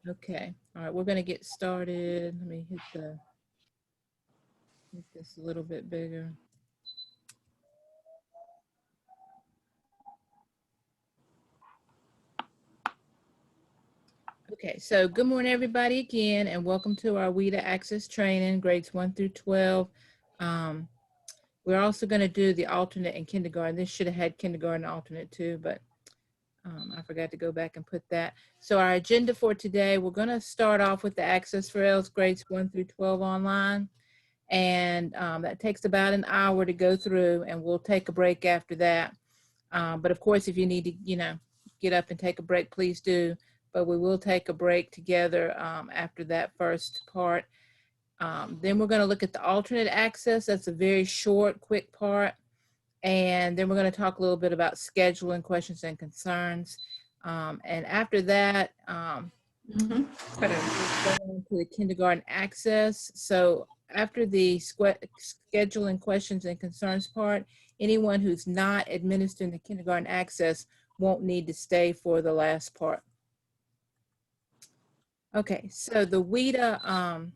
Okay, all right, we're gonna get started. Let me hit this a little bit bigger. Okay, so good morning, everybody, again, and welcome to our WIDA Access Training, grades 1 through 12. We're also going to do the alternate in kindergarten. This should have had kindergarten alternate too, but I forgot to go back and put that. So our agenda for today, we're going to start off with the Access for ELLS grades 1 through 12 online. And that takes about an hour to go through, and we'll take a break after that. But of course, if you need to, get up and take a break, please do. But we will take a break together after that first part. Then we're going to look at the alternate access. That's a very short, quick part. And then we're going to talk a little bit about scheduling, questions and concerns. And after that, we're going to the kindergarten access. So after the scheduling, questions and concerns part, anyone who's not administering the kindergarten access won't need to stay for the last part. Okay, so the WIDA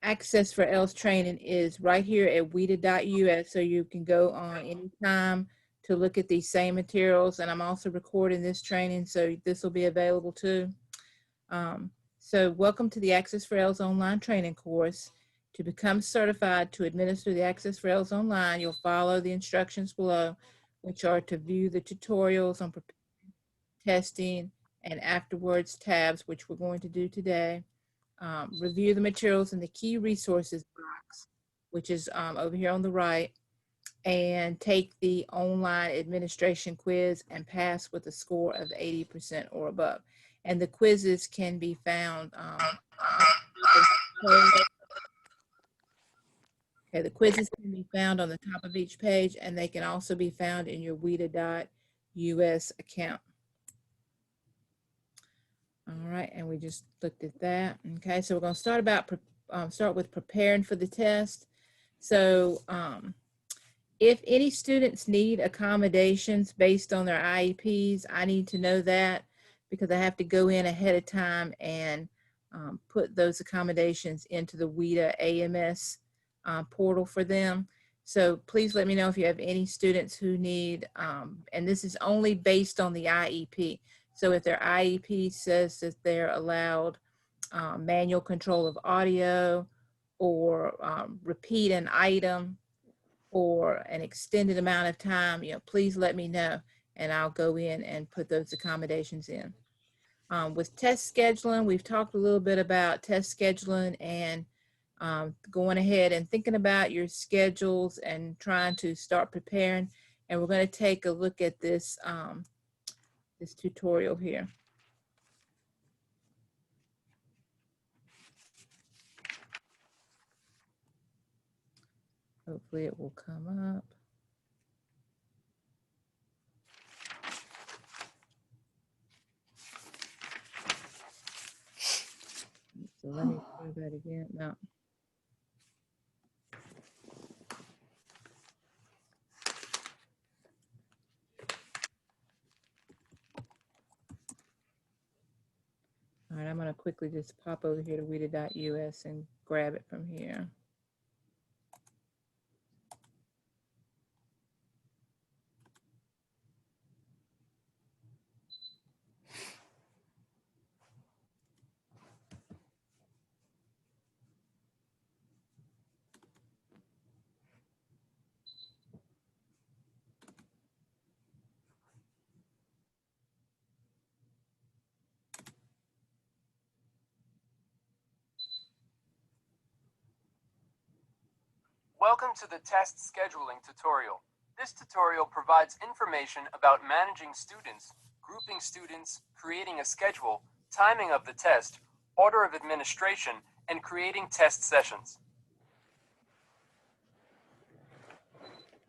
Access for ELLS training is right here at wida.us, so you can go on anytime to look at these same materials. And I'm also recording this training, so this will be available too. So welcome to the Access for ELLS online training course. To become certified to administer the Access for ELLS online, you'll follow the instructions below, which are to view the tutorials on testing and afterwards tabs, which we're going to do today. Review the materials in the key resources box, which is over here on the right, and take the online administration quiz and pass with a score of 80% or above. And the quizzes can be found. The quizzes can be found on the top of each page, and they can also be found in your wida.us account. All right, and we just looked at that. Okay, so we're going to start with preparing for the test. So if any students need accommodations based on their IEPs, I need to know that, because I have to go in ahead of time and put those accommodations into the WIDA AMS portal for them. So please let me know if you have any students who need, and this is only based on the IEP. So if their IEP says that they're allowed manual control of audio, or repeat an item, or an extended amount of time, please let me know, and I'll go in and put those accommodations in. With test scheduling, we've talked a little bit about test scheduling and going ahead and thinking about your schedules and trying to start preparing. And we're going to take a look at this this tutorial here. Hopefully it will come up. So let me try that again. No. All right, I'm going to quickly just pop over here to wida.us and grab it from here. Welcome to the test scheduling tutorial. This tutorial provides information about managing students, grouping students, creating a schedule, timing of the test, order of administration, and creating test sessions.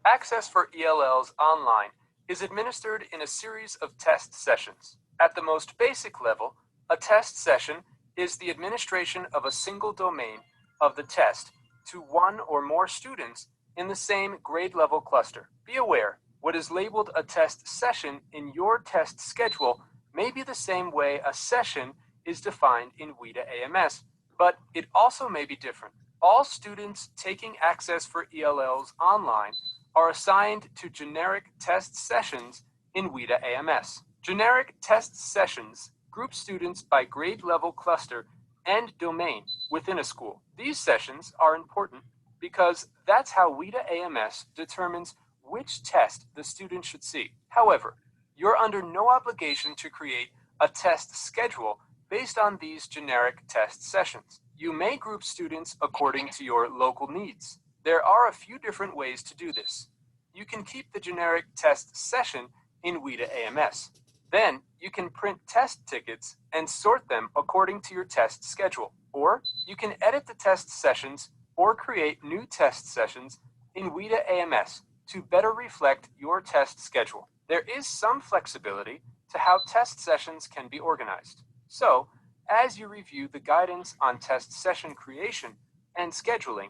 Access for ELLs online is administered in a series of test sessions. At the most basic level, a test session is the administration of a single domain of the test to one or more students in the same grade level cluster. Be aware, What is labeled a test session in your test schedule may be the same way a session is defined in WIDA AMS, but it also may be different. All students taking Access for ELLs online are assigned to generic test sessions in WIDA AMS. Generic test sessions group students by grade level cluster and domain within a school. These sessions are important because that's how WIDA AMS determines which test the student should see. However, you're under no obligation to create a test schedule based on these generic test sessions. You may group students according to your local needs. There are a few different ways to do this. You can keep the generic test session in WIDA AMS. Then you can print test tickets and sort them according to your test schedule. Or you can edit the test sessions or create new test sessions in WIDA AMS to better reflect your test schedule. There is some flexibility to how test sessions can be organized. So, as you review the guidance on test session creation and scheduling,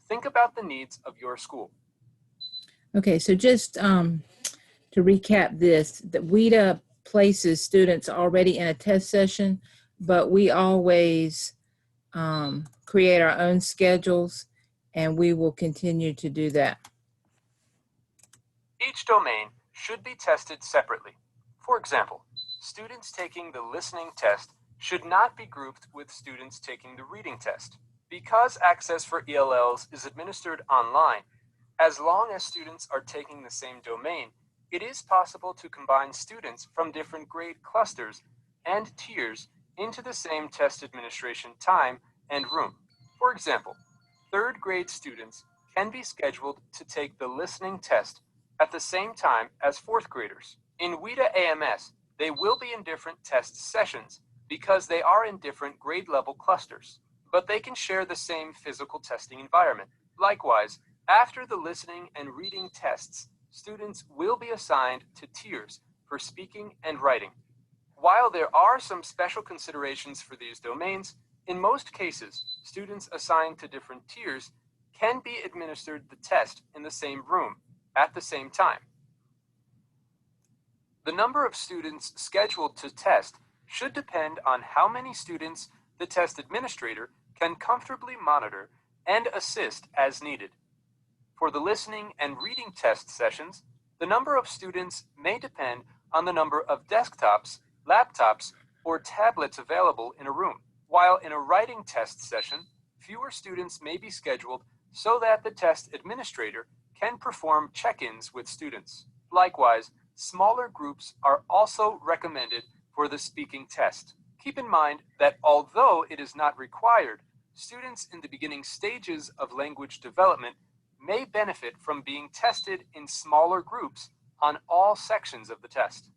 think about the needs of your school. Okay, so just to recap this, that WIDA places students already in a test session, but we always create our own schedules, and we will continue to do that. Each domain should be tested separately. For example, students taking the listening test should not be grouped with students taking the reading test. Because Access for ELLs is administered online, as long as students are taking the same domain, it is possible to combine students from different grade clusters and tiers into the same test administration time and room. For example, third grade students can be scheduled to take the listening test at the same time as fourth graders. In WIDA AMS, they will be in different test sessions because they are in different grade level clusters, but they can share the same physical testing environment. Likewise, after the listening and reading tests, students will be assigned to tiers for speaking and writing. While there are some special considerations for these domains, in most cases, students assigned to different tiers can be administered the test in the same room at the same time. The number of students scheduled to test should depend on how many students the test administrator can comfortably monitor and assist as needed. For the listening and reading test sessions, the number of students may depend on the number of desktops, laptops, or tablets available in a room. While in a writing test session, fewer students may be scheduled so that the test administrator can perform check-ins with students. Likewise, smaller groups are also recommended for the speaking test. Keep in mind that although it is not required, students in the beginning stages of language development may benefit from being tested in smaller groups on all sections of the test.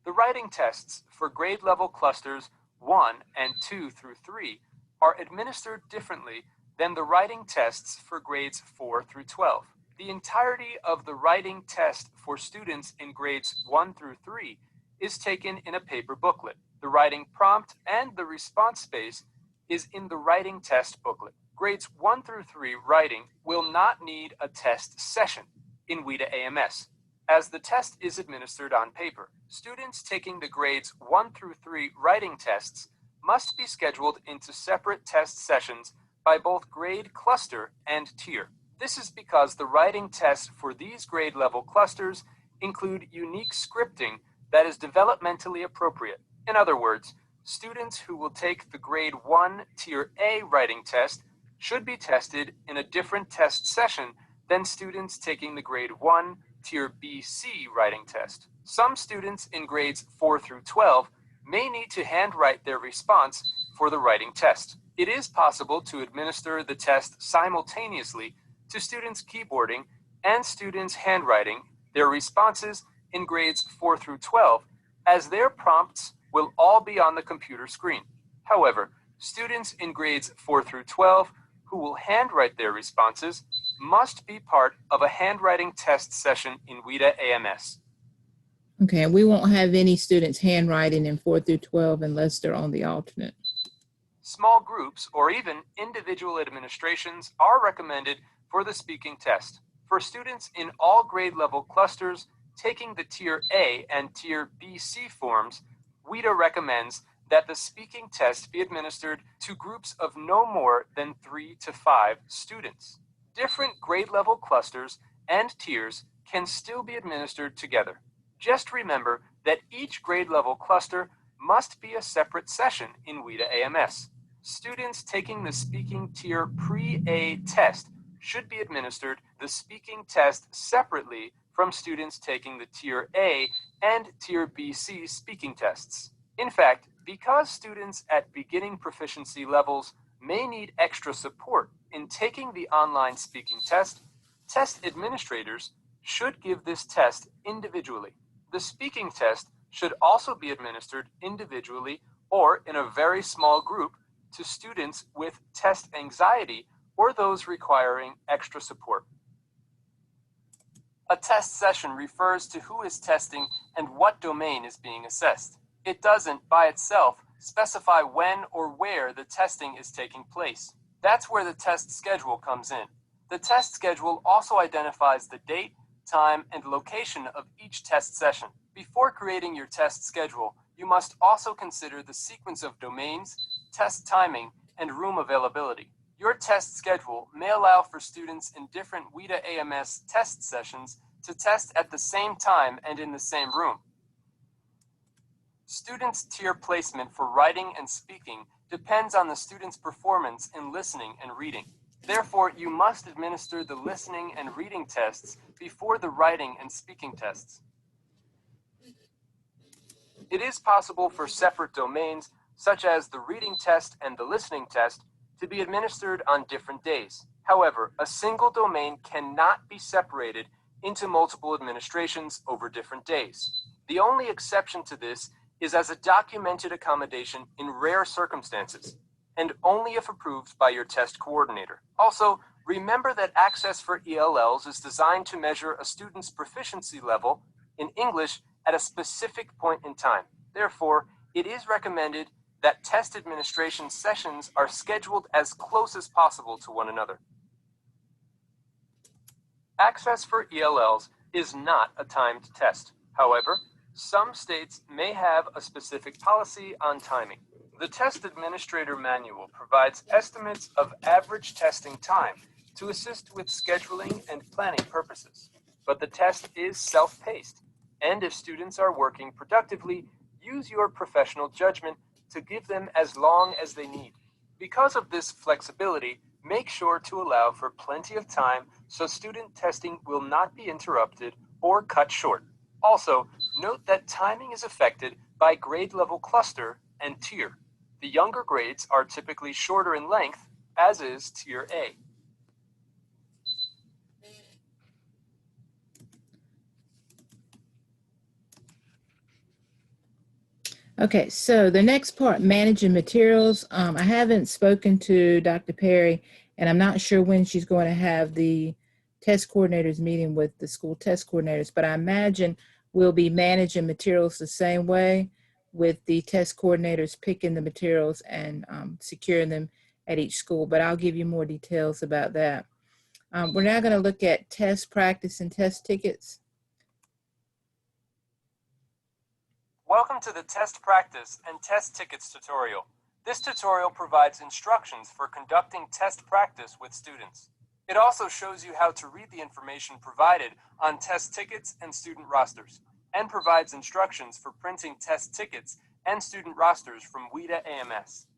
The writing tests for grade level clusters 1 and 2 through 3 are administered differently than the writing tests for grades 4 through 12. The entirety of the writing test for students in grades 1 through 3 is taken in a paper booklet. The writing prompt and the response space is in the writing test booklet. Grades 1 through 3 writing will not need a test session in WIDA AMS, as the test is administered on paper. Students taking the grades 1 through 3 writing tests must be scheduled into separate test sessions by both grade cluster and tier. This is because the writing tests for these grade level clusters include unique scripting that is developmentally appropriate. In other words, students who will take the grade 1 tier A writing test should be tested in a different test session than students taking the grade 1 tier BC writing test. Some students in grades 4 through 12 may need to handwrite their response for the writing test. It is possible to administer the test simultaneously to students keyboarding and students handwriting their responses in grades 4 through 12, as their prompts will all be on the computer screen. However, students in grades 4 through 12 who will handwrite their responses must be part of a handwriting test session in WIDA AMS. Okay, and we won't have any students handwriting in 4 through 12 unless they're on the alternate. Small groups or even individual administrations are recommended for the speaking test. For students in all grade level clusters taking the Tier A and Tier BC forms, WIDA recommends that the speaking test be administered to groups of no more than 3 to 5 students. Different grade level clusters and tiers can still be administered together. Just remember that each grade level cluster must be a separate session in WIDA AMS. Students taking the speaking tier pre-A test should be administered the speaking test separately from students taking the tier A and tier BC speaking tests. In fact, because students at beginning proficiency levels may need extra support in taking the online speaking test, test administrators should give this test individually. The speaking test should also be administered individually or in a very small group to students with test anxiety or those requiring extra support. A test session refers to who is testing and what domain is being assessed. It doesn't, by itself, specify when or where the testing is taking place. That's where the test schedule comes in. The test schedule also identifies the date, time, and location of each test session. Before creating your test schedule, you must also consider the sequence of domains, test timing, and room availability. Your test schedule may allow for students in different WIDA AMS test sessions to test at the same time and in the same room. Students' tier placement for writing and speaking depends on the student's performance in listening and reading. Therefore, you must administer the listening and reading tests before the writing and speaking tests. It is possible for separate domains, such as the reading test and the listening test, to be administered on different days. However, a single domain cannot be separated into multiple administrations over different days. The only exception to this is as a documented accommodation in rare circumstances, and only if approved by your test coordinator. Also, remember that Access for ELLs is designed to measure a student's proficiency level in English at a specific point in time. Therefore, it is recommended that test administration sessions are scheduled as close as possible to one another. Access for ELLs is not a timed test. However, some states may have a specific policy on timing. The Test Administrator Manual provides estimates of average testing time to assist with scheduling and planning purposes. But the test is self-paced, and if students are working productively, use your professional judgment to give them as long as they need. Because of this flexibility, make sure to allow for plenty of time so student testing will not be interrupted or cut short. Also, note that timing is affected by grade level cluster and tier. The younger grades are typically shorter in length, as is Tier A. Okay, so the next part, managing materials. I haven't spoken to Dr. Perry, and I'm not sure when she's going to have the test coordinators meeting with the school test coordinators, but I imagine we'll be managing materials the same way, with the test coordinators picking the materials and securing them at each school, but I'll give you more details about that. We're now going to look at test practice and test tickets. Welcome to the Test Practice and Test Tickets tutorial. This tutorial provides instructions for conducting test practice with students. It also shows you how to read the information provided on test tickets and student rosters, and provides instructions for printing test tickets and student rosters from WIDA AMS.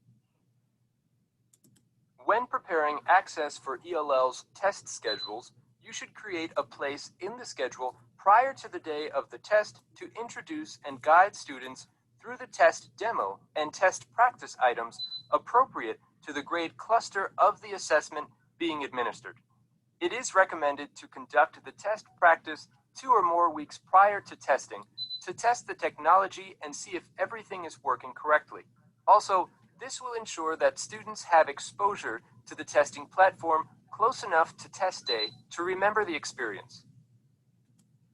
When preparing Access for ELL's test schedules, you should create a place in the schedule prior to the day of the test to introduce and guide students through the test demo and test practice items appropriate to the grade cluster of the assessment being administered. It is recommended to conduct the test practice 2 or more weeks prior to testing to test the technology and see if everything is working correctly. Also, this will ensure that students have exposure to the testing platform close enough to test day to remember the experience.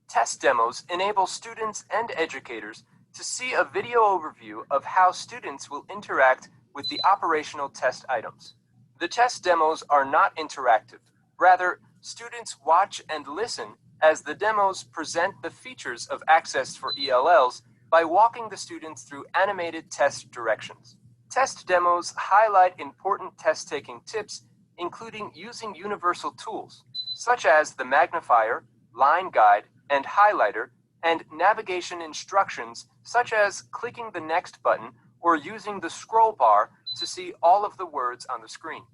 Test demos enable students and educators to see a video overview of how students will interact with the operational test items. The test demos are not interactive. Rather, Students watch and listen as the demos present the features of Access for ELLs by walking the students through animated test directions. Test demos highlight important test-taking tips, including using universal tools, such as the magnifier, line guide, and highlighter, and navigation instructions, such as clicking the next button or using the scroll bar to see all of the words on the screen.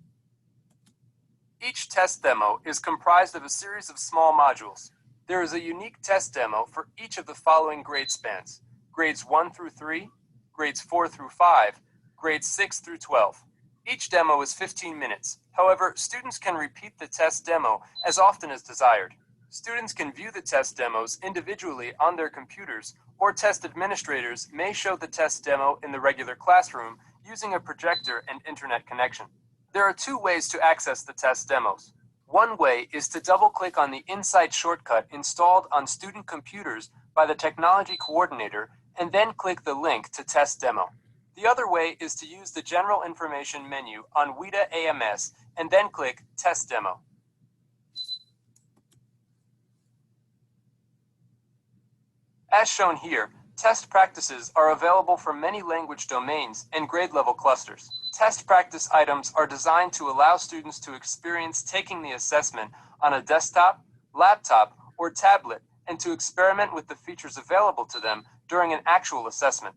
Each test demo is comprised of a series of small modules. There is a unique test demo for each of the following grade spans: grades 1 through 3, grades 4 through 5, grades 6 through 12. Each demo is 15 minutes. However, students can repeat the test demo as often as desired. Students can view the test demos individually on their computers, or test administrators may show the test demo in the regular classroom using a projector and internet connection. There are two ways to access the test demos. One way is to double-click on the Insight shortcut installed on student computers by the technology coordinator and then click the link to test demo. The other way is to use the General Information menu on WIDA AMS and then click Test Demo. As shown here, test practices are available for many language domains and grade level clusters. Test practice items are designed to allow students to experience taking the assessment on a desktop, laptop, or tablet, and to experiment with the features available to them during an actual assessment.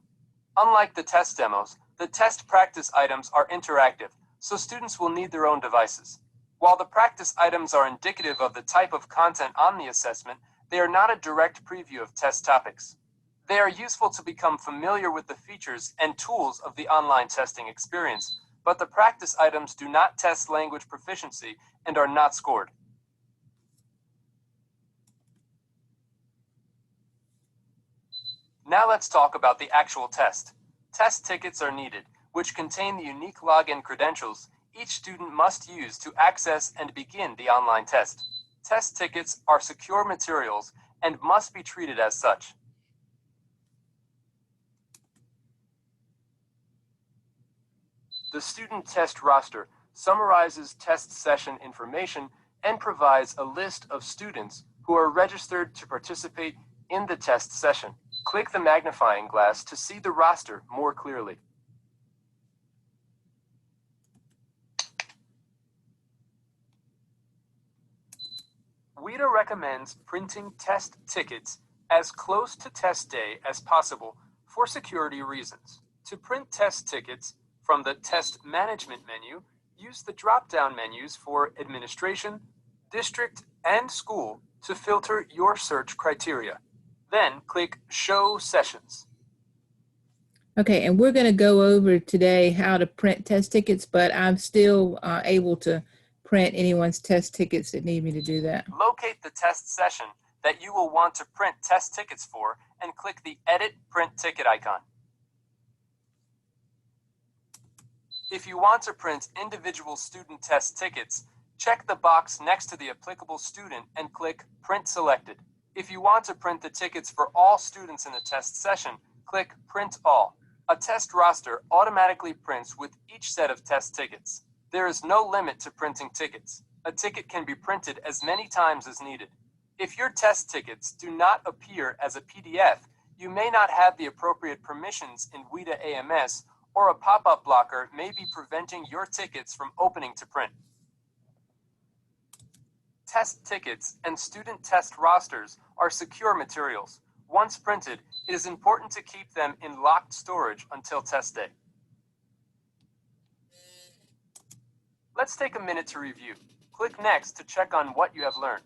Unlike the test demos, the test practice items are interactive, so students will need their own devices. While the practice items are indicative of the type of content on the assessment, they are not a direct preview of test topics. They are useful to become familiar with the features and tools of the online testing experience, but the practice items do not test language proficiency and are not scored. Now let's talk about the actual test. Test tickets are needed, which contain the unique login credentials each student must use to access and begin the online test. Test tickets are secure materials and must be treated as such. The student test roster summarizes test session information and provides a list of students who are registered to participate in the test session. Click the magnifying glass to see the roster more clearly. WIDA recommends printing test tickets as close to test day as possible for security reasons. To print test tickets from the Test Management menu, use the drop-down menus for Administration, District, and School to filter your search criteria. Then click Show Sessions. Okay, and we're going to go over today how to print test tickets, but I'm still able to print anyone's test tickets that need me to do that. Locate the test session that you will want to print test tickets for and click the Edit Print Ticket icon. If you want to print individual student test tickets, check the box next to the applicable student and click Print Selected. If you want to print the tickets for all students in the test session, click Print All. A test roster automatically prints with each set of test tickets. There is no limit to printing tickets. A ticket can be printed as many times as needed. If your test tickets do not appear as a PDF, you may not have the appropriate permissions in WIDA AMS, or a pop-up blocker may be preventing your tickets from opening to print. Test tickets and student test rosters are secure materials. Once printed, it is important to keep them in locked storage until test day. Let's take a minute to review. Click Next to check on what you have learned.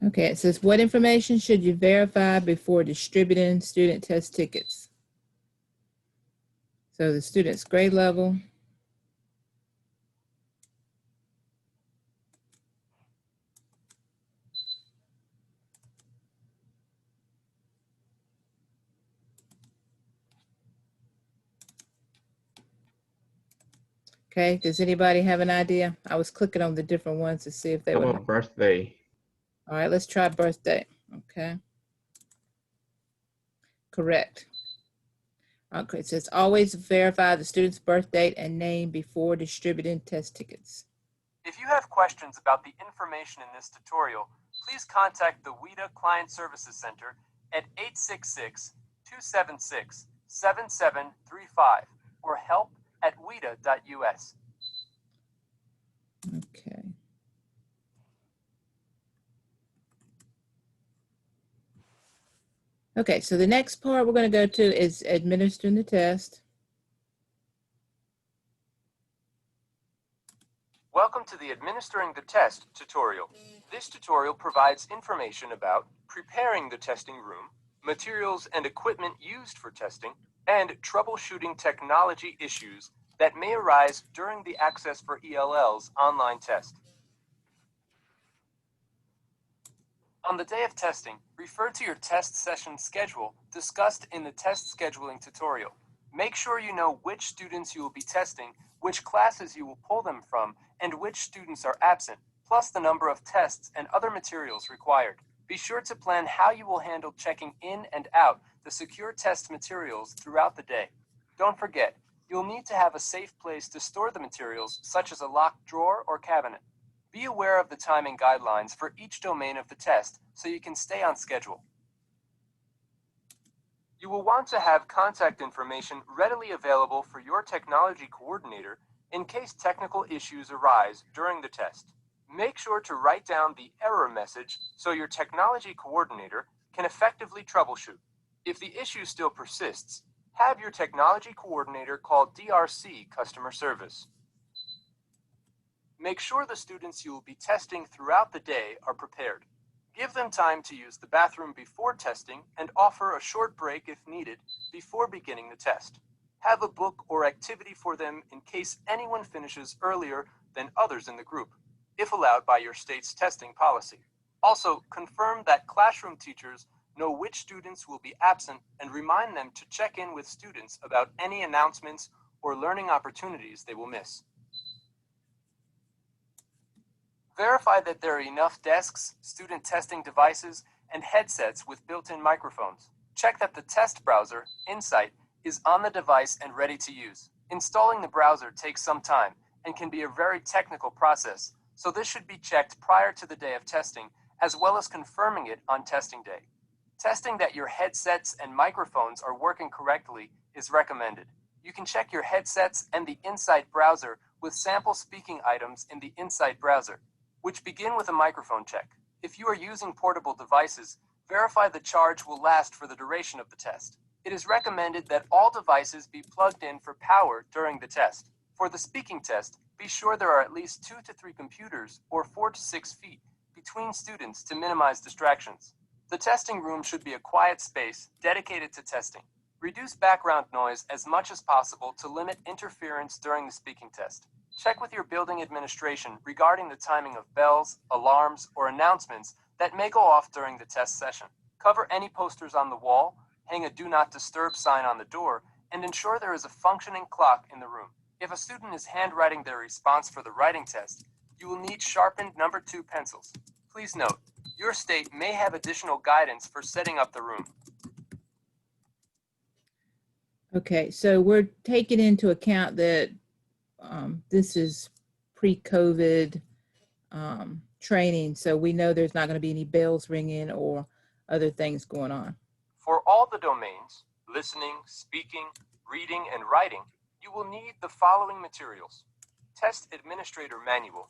Okay, it says, what information should you verify before distributing student test tickets? So the student's grade level, okay, does anybody have an idea? I was clicking on the different ones to see if they How would. about birthday? All right, let's try birthday. Okay. Correct. Okay, it says always verify the student's birth date and name before distributing test tickets. If you have questions about the information in this tutorial, please contact the WIDA Client Services Center at 866-276-7735 or help@wida.us. Okay. Okay, so the next part we're going to go to is administering the test. Welcome to the Administering the Test tutorial. This tutorial provides information about preparing the testing room, materials and equipment used for testing, and troubleshooting technology issues that may arise during the Access for ELLs online test. On the day of testing, refer to your test session schedule discussed in the test scheduling tutorial. Make sure you know which students you will be testing, which classes you will pull them from, and which students are absent, plus the number of tests and other materials required. Be sure to plan how you will handle checking in and out the secure test materials throughout the day. Don't forget, you'll need to have a safe place to store the materials, such as a locked drawer or cabinet. Be aware of the timing guidelines for each domain of the test so you can stay on schedule. You will want to have contact information readily available for your technology coordinator in case technical issues arise during the test. Make sure to write down the error message so your technology coordinator can effectively troubleshoot. If the issue still persists, have your technology coordinator call DRC customer service. Make sure the students you will be testing throughout the day are prepared. Give them time to use the bathroom before testing and offer a short break if needed before beginning the test. Have a book or activity for them in case anyone finishes earlier than others in the group, if allowed by your state's testing policy. Also, confirm that classroom teachers know which students will be absent and remind them to check in with students about any announcements or learning opportunities they will miss. Verify that there are enough desks, student testing devices, and headsets with built-in microphones. Check that the test browser, Insight, is on the device and ready to use. Installing the browser takes some time and can be a very technical process, so this should be checked prior to the day of testing, as well as confirming it on testing day. Testing that your headsets and microphones are working correctly is recommended. You can check your headsets and the Insight browser with sample speaking items in the Insight browser, which begin with a microphone check. If you are using portable devices, verify the charge will last for the duration of the test. It is recommended that all devices be plugged in for power during the test. For the speaking test, be sure there are at least 2 to 3 computers or 4 to 6 feet between students to minimize distractions. The testing room should be a quiet space dedicated to testing. Reduce background noise as much as possible to limit interference during the speaking test. Check with your building administration regarding the timing of bells, alarms, or announcements that may go off during the test session. Cover any posters on the wall, hang a do not disturb sign on the door, and ensure there is a functioning clock in the room. If a student is handwriting their response for the writing test, you will need sharpened number 2 pencils. Please note, your state may have additional guidance for setting up the room. Okay, so we're taking into account that this is pre-COVID training, so we know there's not going to be any bells ringing or other things going on. For all the domains, listening, speaking, reading, and writing, you will need the following materials: Test Administrator Manual,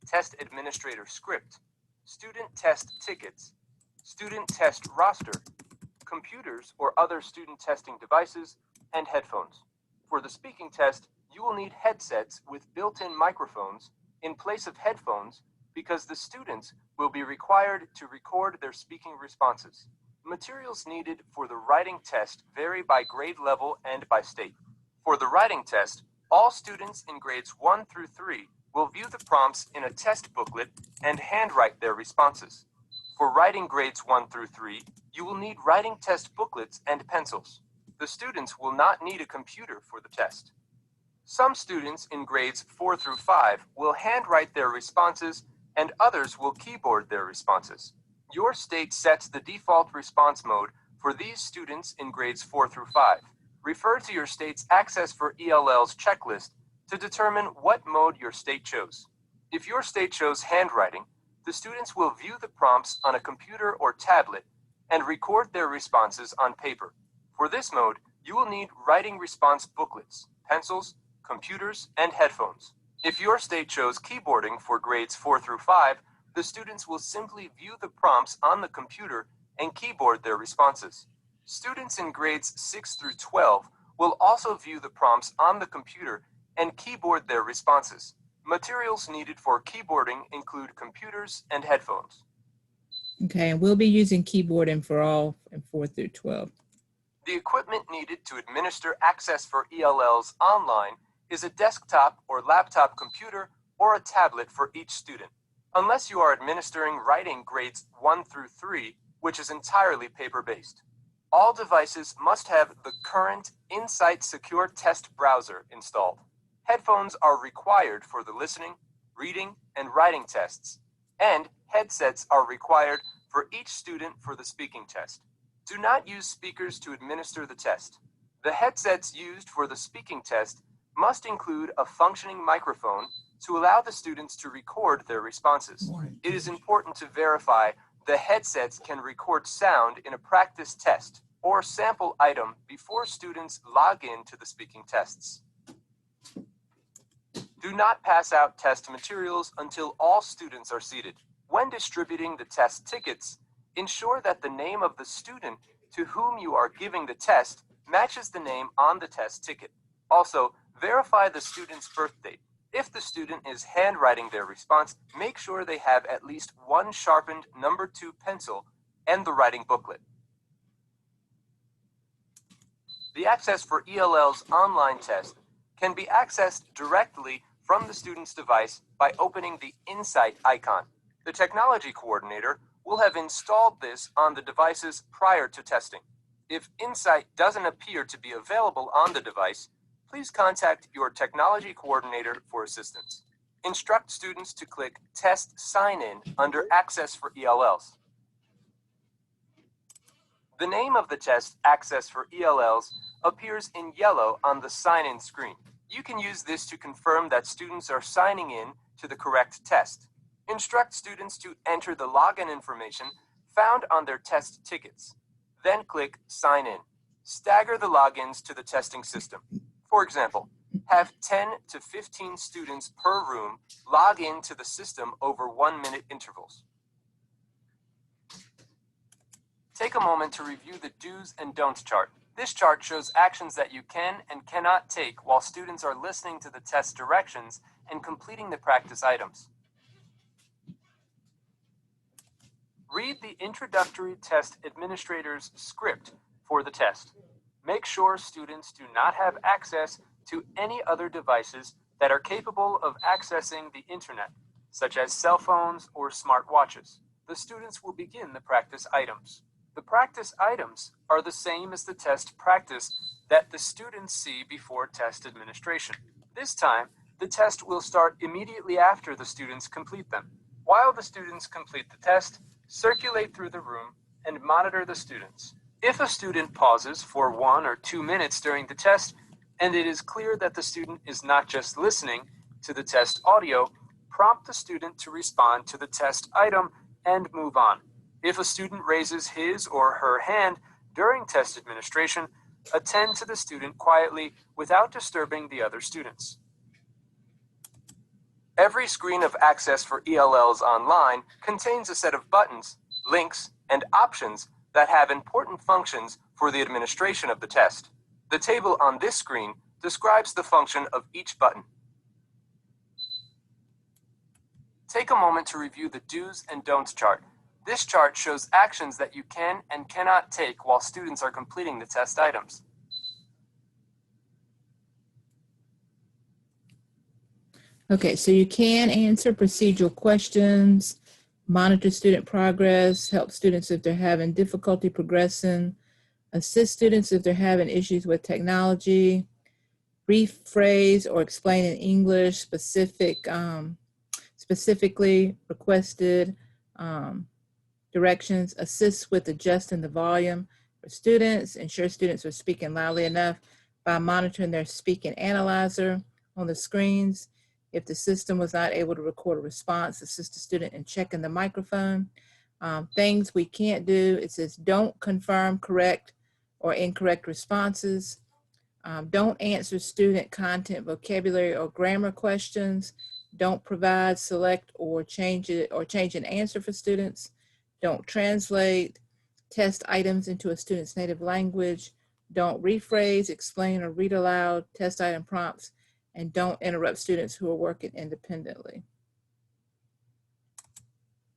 Test Administrator Script, Student Test Tickets, Student Test Roster, computers or other student testing devices, and headphones. For the speaking test, you will need headsets with built-in microphones in place of headphones because the students will be required to record their speaking responses. Materials needed for the writing test vary by grade level and by state. For the writing test, all students in grades 1 through 3 will view the prompts in a test booklet and handwrite their responses. For writing grades 1 through 3, you will need writing test booklets and pencils. The students will not need a computer for the test. Some students in grades 4 through 5 will handwrite their responses, and others will keyboard their responses. Your state sets the default response mode for these students in grades 4 through 5. Refer to your state's Access for ELLs checklist to determine what mode your state chose. If your state chose handwriting, the students will view the prompts on a computer or tablet and record their responses on paper. For this mode, you will need writing response booklets, pencils, computers, and headphones. If your state chose keyboarding for grades 4 through 5, the students will simply view the prompts on the computer and keyboard their responses. Students in grades 6 through 12 will also view the prompts on the computer and keyboard their responses. Materials needed for keyboarding include computers and headphones. Okay, and we'll be using keyboarding for all in 4 through 12. The equipment needed to administer Access for ELLs online is a desktop or laptop computer or a tablet for each student. Unless you are administering writing grades 1 through 3, which is entirely paper-based. All devices must have the current Insight Secure Test browser installed. Headphones are required for the listening, reading, and writing tests, and headsets are required for each student for the speaking test. Do not use speakers to administer the test. The headsets used for the speaking test must include a functioning microphone to allow the students to record their responses. It is important to verify the headsets can record sound in a practice test or sample item before students log in to the speaking tests. Do not pass out test materials until all students are seated. When distributing the test tickets, ensure that the name of the student to whom you are giving the test matches the name on the test ticket. Also, verify the student's birth date. If the student is handwriting their response, make sure they have at least one sharpened number 2 pencil and the writing booklet. The Access for ELLs online test can be accessed directly from the student's device by opening the Insight icon. The technology coordinator will have installed this on the devices prior to testing. If Insight doesn't appear to be available on the device, please contact your technology coordinator for assistance. Instruct students to click Test Sign In under Access for ELLs. The name of the test, Access for ELLs, appears in yellow on the sign-in screen. You can use this to confirm that students are signing in to the correct test. Instruct students to enter the login information found on their test tickets. Then click Sign In. Stagger the logins to the testing system. For example, have 10 to 15 students per room log in to the system over 1-minute intervals. Take a moment to review the do's and don'ts chart. This chart shows actions that you can and cannot take while students are listening to the test directions and completing the practice items. Read the introductory test administrator's script for the test. Make sure students do not have access to any other devices that are capable of accessing the internet, such as cell phones or smartwatches. The students will begin the practice items. The practice items are the same as the test practice that the students see before test administration. This time, the test will start immediately after the students complete them. While the students complete the test, circulate through the room and monitor the students. If a student pauses for 1 or 2 minutes during the test, and it is clear that the student is not just listening to the test audio, prompt the student to respond to the test item and move on. If a student raises his or her hand during test administration, attend to the student quietly without disturbing the other students. Every screen of Access for ELLs online contains a set of buttons, links, and options that have important functions for the administration of the test. The table on this screen describes the function of each button. Take a moment to review the do's and don'ts chart. This chart shows actions that you can and cannot take while students are completing the test items. Okay, so you can answer procedural questions, monitor student progress, help students if they're having difficulty progressing, assist students if they're having issues with technology, rephrase or explain in English specifically requested directions, assist with adjusting the volume, for students. Ensure students are speaking loudly enough by monitoring their speaking analyzer on the screens. If the system was not able to record a response, assist the student in checking the microphone. Things we can't do, it says don't confirm correct or incorrect responses. Don't answer student content, vocabulary, or grammar questions. Don't provide, select, or change an answer for students. Don't translate test items into a student's native language. Don't rephrase, explain, or read aloud test item prompts. And don't interrupt students who are working independently.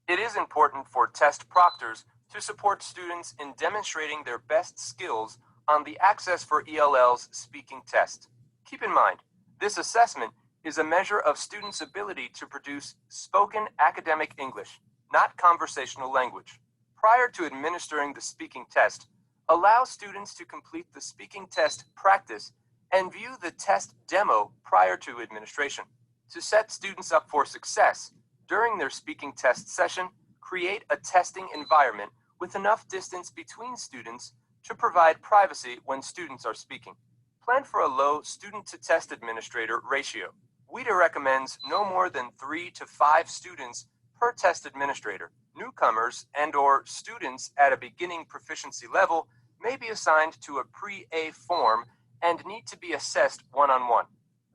It is important for test proctors to support students in demonstrating their best skills on the Access for ELLS speaking test. Keep in mind, this assessment is a measure of students' ability to produce spoken academic English, not conversational language. Prior to administering the speaking test, allow students to complete the speaking test practice and view the test demo prior to administration. To set students up for success during their speaking test session, create a testing environment with enough distance between students to provide privacy when students are speaking. Plan for a low student-to-test administrator ratio. WIDA recommends no more than 3 to 5 students per test administrator. Newcomers and/or students at a beginning proficiency level may be assigned to a pre-A form and need to be assessed one-on-one.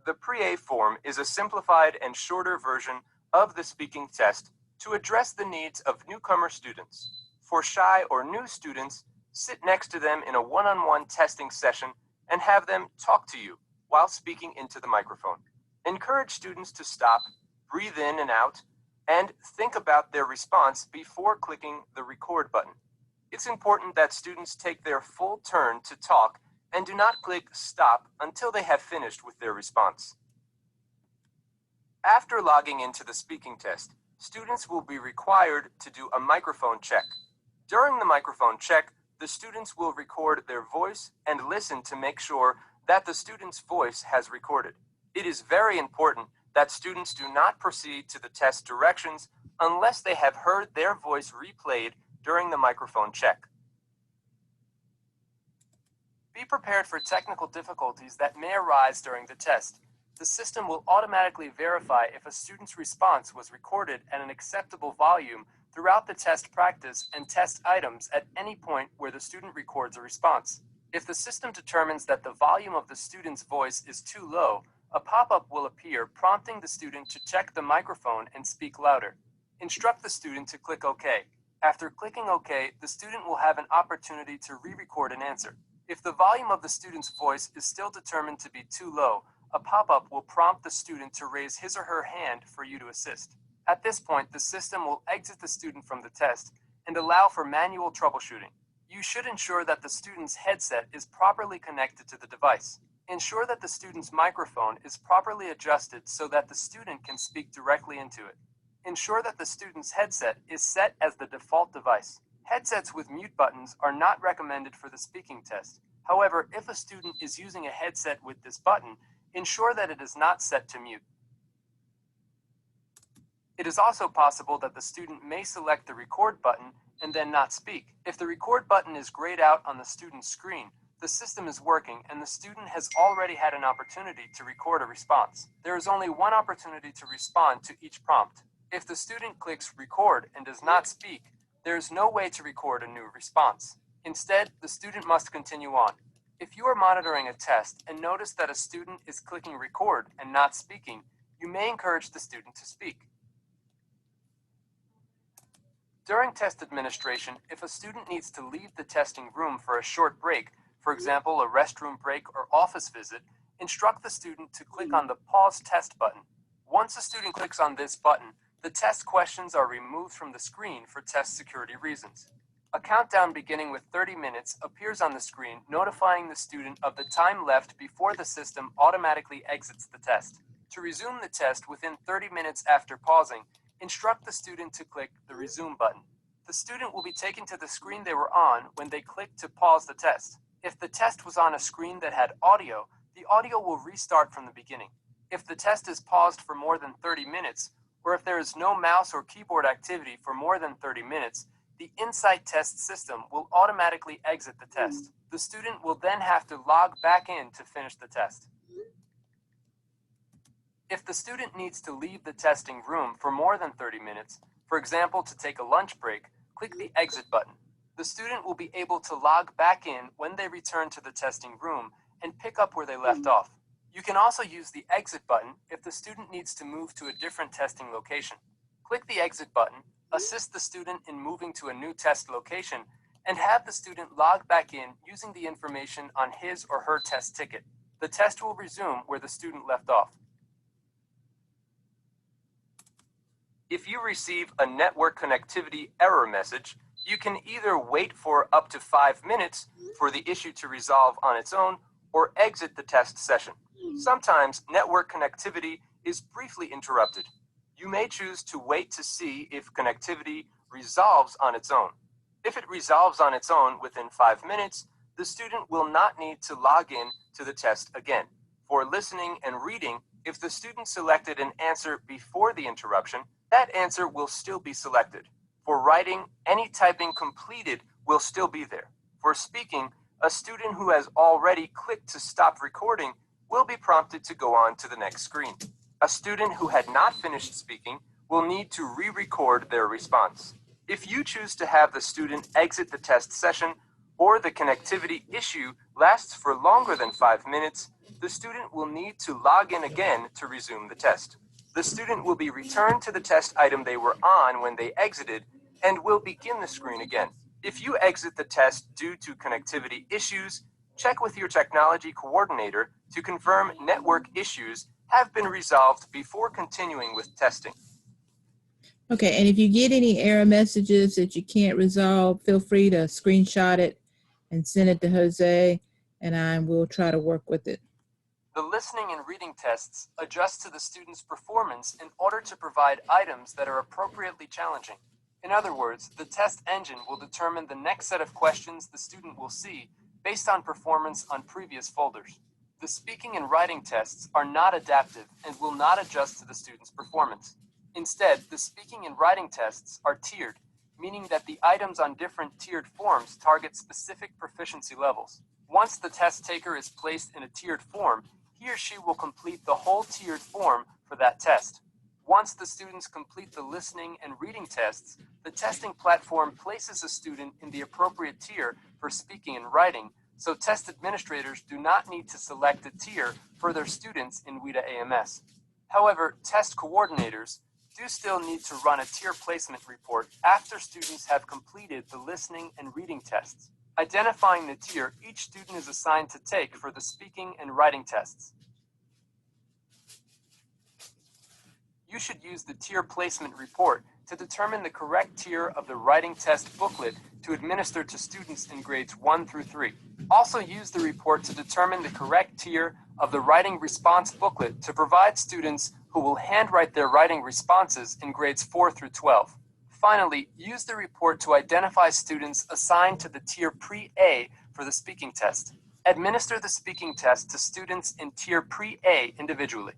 The pre-A form is a simplified and shorter version of the speaking test to address the needs of newcomer students. For shy or new students, sit next to them in a one-on-one testing session and have them talk to you while speaking into the microphone. Encourage students to stop, breathe in and out, and think about their response before clicking the record button. It's important that students take their full turn to talk and do not click stop until they have finished with their response. After logging into the speaking test, students will be required to do a microphone check. During the microphone check, the students will record their voice and listen to make sure that the student's voice has recorded. It is very important that students do not proceed to the test directions unless they have heard their voice replayed during the microphone check. Be prepared for technical difficulties that may arise during the test. The system will automatically verify if a student's response was recorded at an acceptable volume throughout the test practice and test items at any point where the student records a response. If the system determines that the volume of the student's voice is too low, a pop-up will appear prompting the student to check the microphone and speak louder. Instruct the student to click OK. After clicking OK, the student will have an opportunity to re-record an answer. If the volume of the student's voice is still determined to be too low, a pop-up will prompt the student to raise his or her hand for you to assist. At this point, the system will exit the student from the test and allow for manual troubleshooting. You should ensure that the student's headset is properly connected to the device. Ensure that the student's microphone is properly adjusted so that the student can speak directly into it. Ensure that the student's headset is set as the default device. Headsets with mute buttons are not recommended for the speaking test. However, if a student is using a headset with this button, ensure that it is not set to mute. It is also possible that the student may select the record button and then not speak. If the record button is grayed out on the student's screen, the system is working and the student has already had an opportunity to record a response. There is only one opportunity to respond to each prompt. If the student clicks record and does not speak, there is no way to record a new response. Instead, the student must continue on. If you are monitoring a test and notice that a student is clicking record and not speaking, you may encourage the student to speak. During test administration, if a student needs to leave the testing room for a short break, for example, a restroom break or office visit, instruct the student to click on the Pause Test button. Once a student clicks on this button, the test questions are removed from the screen for test security reasons. A countdown beginning with 30 minutes appears on the screen, notifying the student of the time left before the system automatically exits the test. To resume the test within 30 minutes after pausing, instruct the student to click the Resume button. The student will be taken to the screen they were on when they clicked to pause the test. If the test was on a screen that had audio, the audio will restart from the beginning. If the test is paused for more than 30 minutes, or if there is no mouse or keyboard activity for more than 30 minutes, the Insight test system will automatically exit the test. The student will then have to log back in to finish the test. If the student needs to leave the testing room for more than 30 minutes, for example, to take a lunch break, click the exit button. The student will be able to log back in when they return to the testing room and pick up where they left off. You can also use the exit button if the student needs to move to a different testing location. Click the exit button, assist the student in moving to a new test location, and have the student log back in using the information on his or her test ticket. The test will resume where the student left off. If you receive a network connectivity error message, you can either wait for up to 5 minutes for the issue to resolve on its own or exit the test session. Sometimes network connectivity is briefly interrupted. You may choose to wait to see if connectivity resolves on its own. If it resolves on its own within 5 minutes, the student will not need to log in to the test again. For listening and reading, if the student selected an answer before the interruption, that answer will still be selected. For writing, any typing completed will still be there. For speaking, a student who has already clicked to stop recording will be prompted to go on to the next screen. A student who had not finished speaking will need to re-record their response. If you choose to have the student exit the test session or the connectivity issue lasts for longer than 5 minutes, the student will need to log in again to resume the test. The student will be returned to the test item they were on when they exited and will begin the screen again. If you exit the test due to connectivity issues, check with your technology coordinator to confirm network issues have been resolved before continuing with testing. Okay, and if you get any error messages that you can't resolve, feel free to screenshot it and send it to Jose, and I will try to work with it. The listening and reading tests adjust to the student's performance in order to provide items that are appropriately challenging. In other words, the test engine will determine the next set of questions the student will see based on performance on previous folders. The speaking and writing tests are not adaptive and will not adjust to the student's performance. Instead, the speaking and writing tests are tiered, meaning that the items on different tiered forms target specific proficiency levels. Once the test taker is placed in a tiered form, he or she will complete the whole tiered form for that test. Once the students complete the listening and reading tests, the testing platform places a student in the appropriate tier for speaking and writing, so test administrators do not need to select a tier for their students in WIDA AMS. However, test coordinators do still need to run a tier placement report after students have completed the listening and reading tests, identifying the tier each student is assigned to take for the speaking and writing tests. You should use the tier placement report to determine the correct tier of the writing test booklet to administer to students in grades 1 through 3. Also use the report to determine the correct tier of the writing response booklet to provide students who will handwrite their writing responses in grades 4 through 12. Finally, use the report to identify students assigned to the tier Pre-A for the speaking test. Administer the speaking test to students in tier Pre-A individually.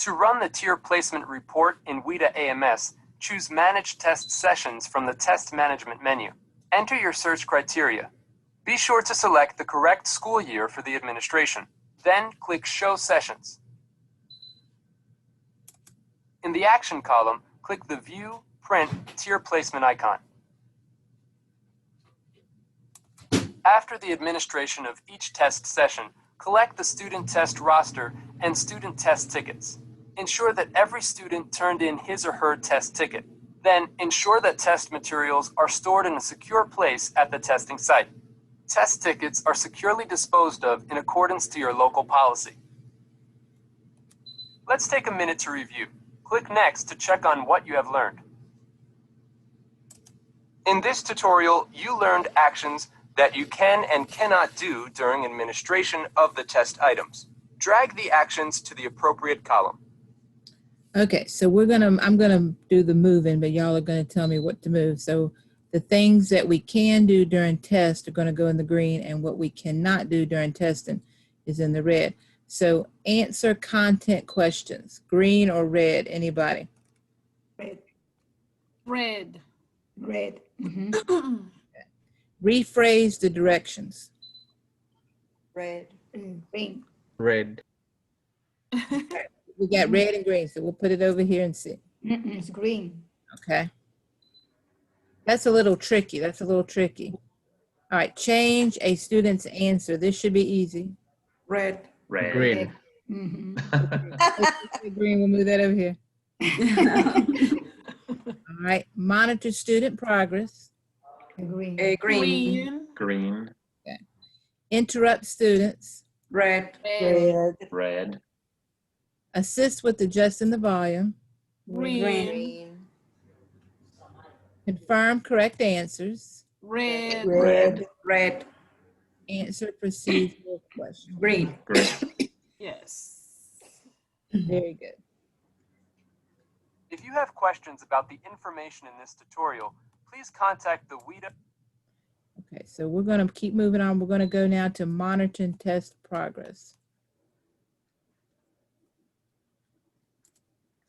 To run the tier placement report in WIDA AMS, choose Manage Test Sessions from the Test Management menu. Enter your search criteria. Be sure to select the correct school year for the administration. Then click Show Sessions. In the Action column, click the View, Print, Tier Placement icon. After the administration of each test session, collect the student test roster and student test tickets. Ensure that every student turned in his or her test ticket. Then, ensure that test materials are stored in a secure place at the testing site. Test tickets are securely disposed of in accordance to your local policy. Let's take a minute to review. Click Next to check on what you have learned. In this tutorial, you learned actions that you can and cannot do during administration of the test items. Drag the actions to the appropriate column. Okay, so I'm gonna do the moving, but y'all are gonna tell me what to move. So the things that we can do during test are gonna go in the green, and what we cannot do during testing is in the red. So answer content questions, green or red, anybody? Red. Red. Red. Mhm. Rephrase the directions. Red. Green. Red. We got red and green, so we'll put it over here and see. It's green. Okay. That's a little tricky. That's a little tricky. All right, change a student's answer. This should be easy. Red. Red. Green. Mhm. Green, we'll move that over here. All right, monitor student progress. Green. Green. Green. Green. Interrupt students. Red. Red. Red. Assist with adjusting the volume. Green. Confirm correct answers. Red. Red. Red. Answer procedural questions. Green. Green. Yes. Very good. If you have questions about the information in this tutorial, please contact the WIDA. Okay, so we're going to keep moving on. We're going to go now to monitor and test progress.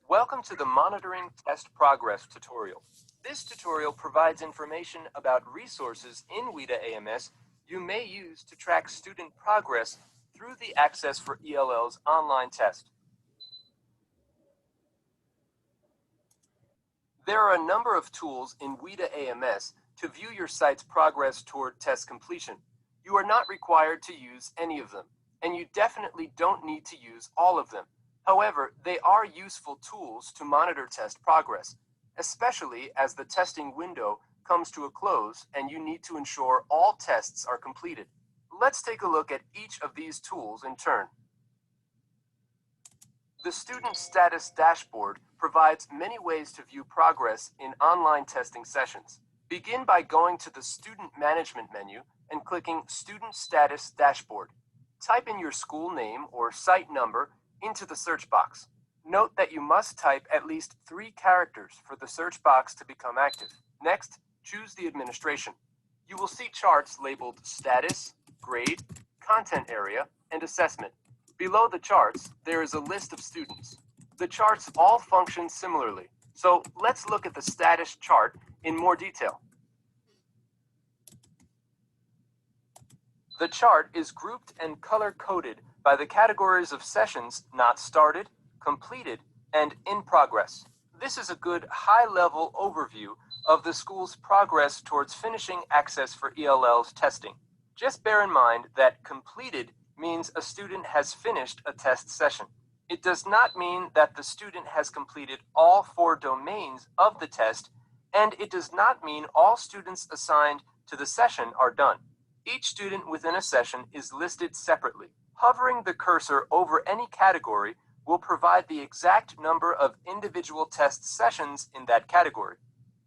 Welcome to the Monitoring Test Progress tutorial. This tutorial provides information about resources in WIDA AMS you may use to track student progress through the Access for ELLs online test. There are a number of tools in WIDA AMS to view your site's progress toward test completion. You are not required to use any of them, and you definitely don't need to use all of them. However, they are useful tools to monitor test progress, especially as the testing window comes to a close and you need to ensure all tests are completed. Let's take a look at each of these tools in turn. The Student Status Dashboard provides many ways to view progress in online testing sessions. Begin by going to the Student Management menu and clicking Student Status Dashboard. Type in your school name or site number into the search box. Note that you must type at least 3 characters for the search box to become active. Next, choose the administration. You will see charts labeled Status, Grade, Content Area, and Assessment. Below the charts, there is a list of students. The charts all function similarly, so let's look at the status chart in more detail. The chart is grouped and color-coded by the categories of sessions not started, completed, and in progress. This is a good high-level overview of the school's progress towards finishing Access for ELLs testing. Just bear in mind that completed means a student has finished a test session. It does not mean that the student has completed all 4 domains of the test, and it does not mean all students assigned to the session are done. Each student within a session is listed separately. Hovering the cursor over any category will provide the exact number of individual test sessions in that category.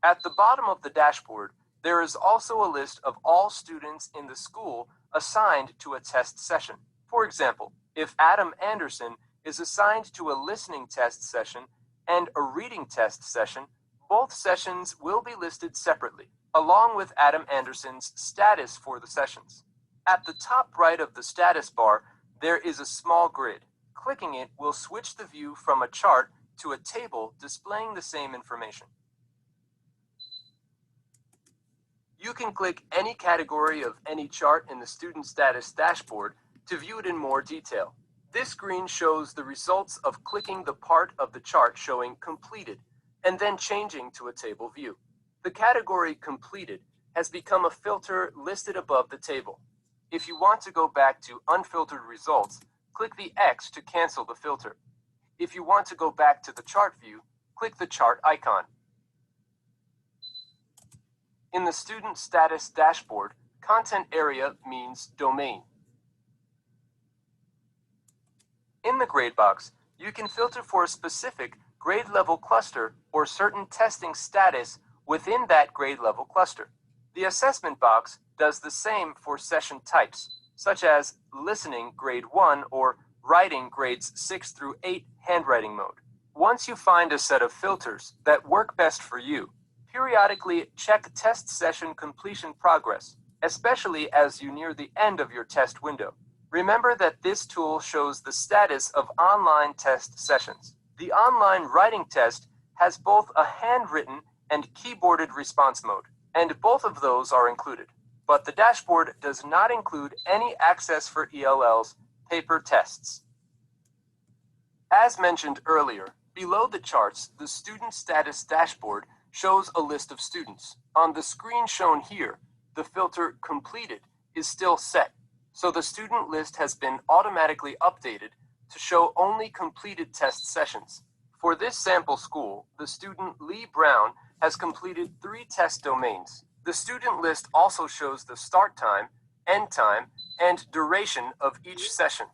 At the bottom of the dashboard, there is also a list of all students in the school assigned to a test session. For example, if Adam Anderson is assigned to a listening test session and a reading test session, both sessions will be listed separately, along with Adam Anderson's status for the sessions. At the top right of the status bar, there is a small grid. Clicking it will switch the view from a chart to a table displaying the same information. You can click any category of any chart in the Student Status Dashboard to view it in more detail. This screen shows the results of clicking the part of the chart showing completed and then changing to a table view. The category completed has become a filter listed above the table. If you want to go back to unfiltered results, click the X to cancel the filter. If you want to go back to the chart view, click the chart icon. In the Student Status Dashboard, Content Area means domain. In the grade box, you can filter for a specific grade level cluster or certain testing status within that grade level cluster. The assessment box does the same for session types, such as listening grade 1 or writing grades 6 through 8 handwriting mode. Once you find a set of filters that work best for you, periodically check test session completion progress, especially as you near the end of your test window. Remember that this tool shows the status of online test sessions. The online writing test has both a handwritten and keyboarded response mode, and both of those are included. But the dashboard does not include any access for ELL's paper tests. As mentioned earlier, below the charts, the student status dashboard shows a list of students. On the screen shown here, the filter completed is still set, so the student list has been automatically updated to show only completed test sessions. For this sample school, the student Lee Brown has completed 3 test domains. The student list also shows the start time, end time, and duration of each session.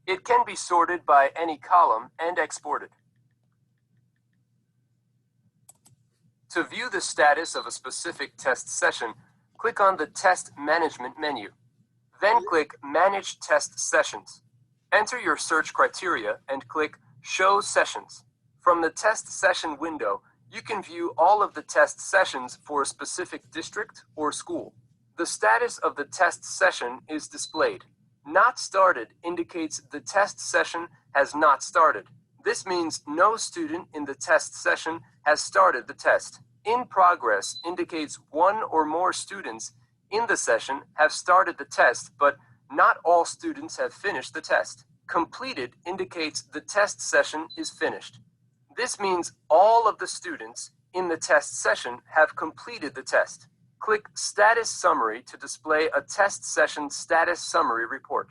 It can be sorted by any column and exported. To view the status of a specific test session, click on the Test Management menu. Then click Manage Test Sessions. Enter your search criteria and click Show Sessions. From the test session window, you can view all of the test sessions for a specific district or school. The status of the test session is displayed. Not started indicates the test session has not started. This means no student in the test session has started the test. In progress indicates one or more students in the session have started the test, but not all students have finished the test. Completed indicates the test session is finished. This means all of the students in the test session have completed the test. Click Status Summary to display a test session status summary report.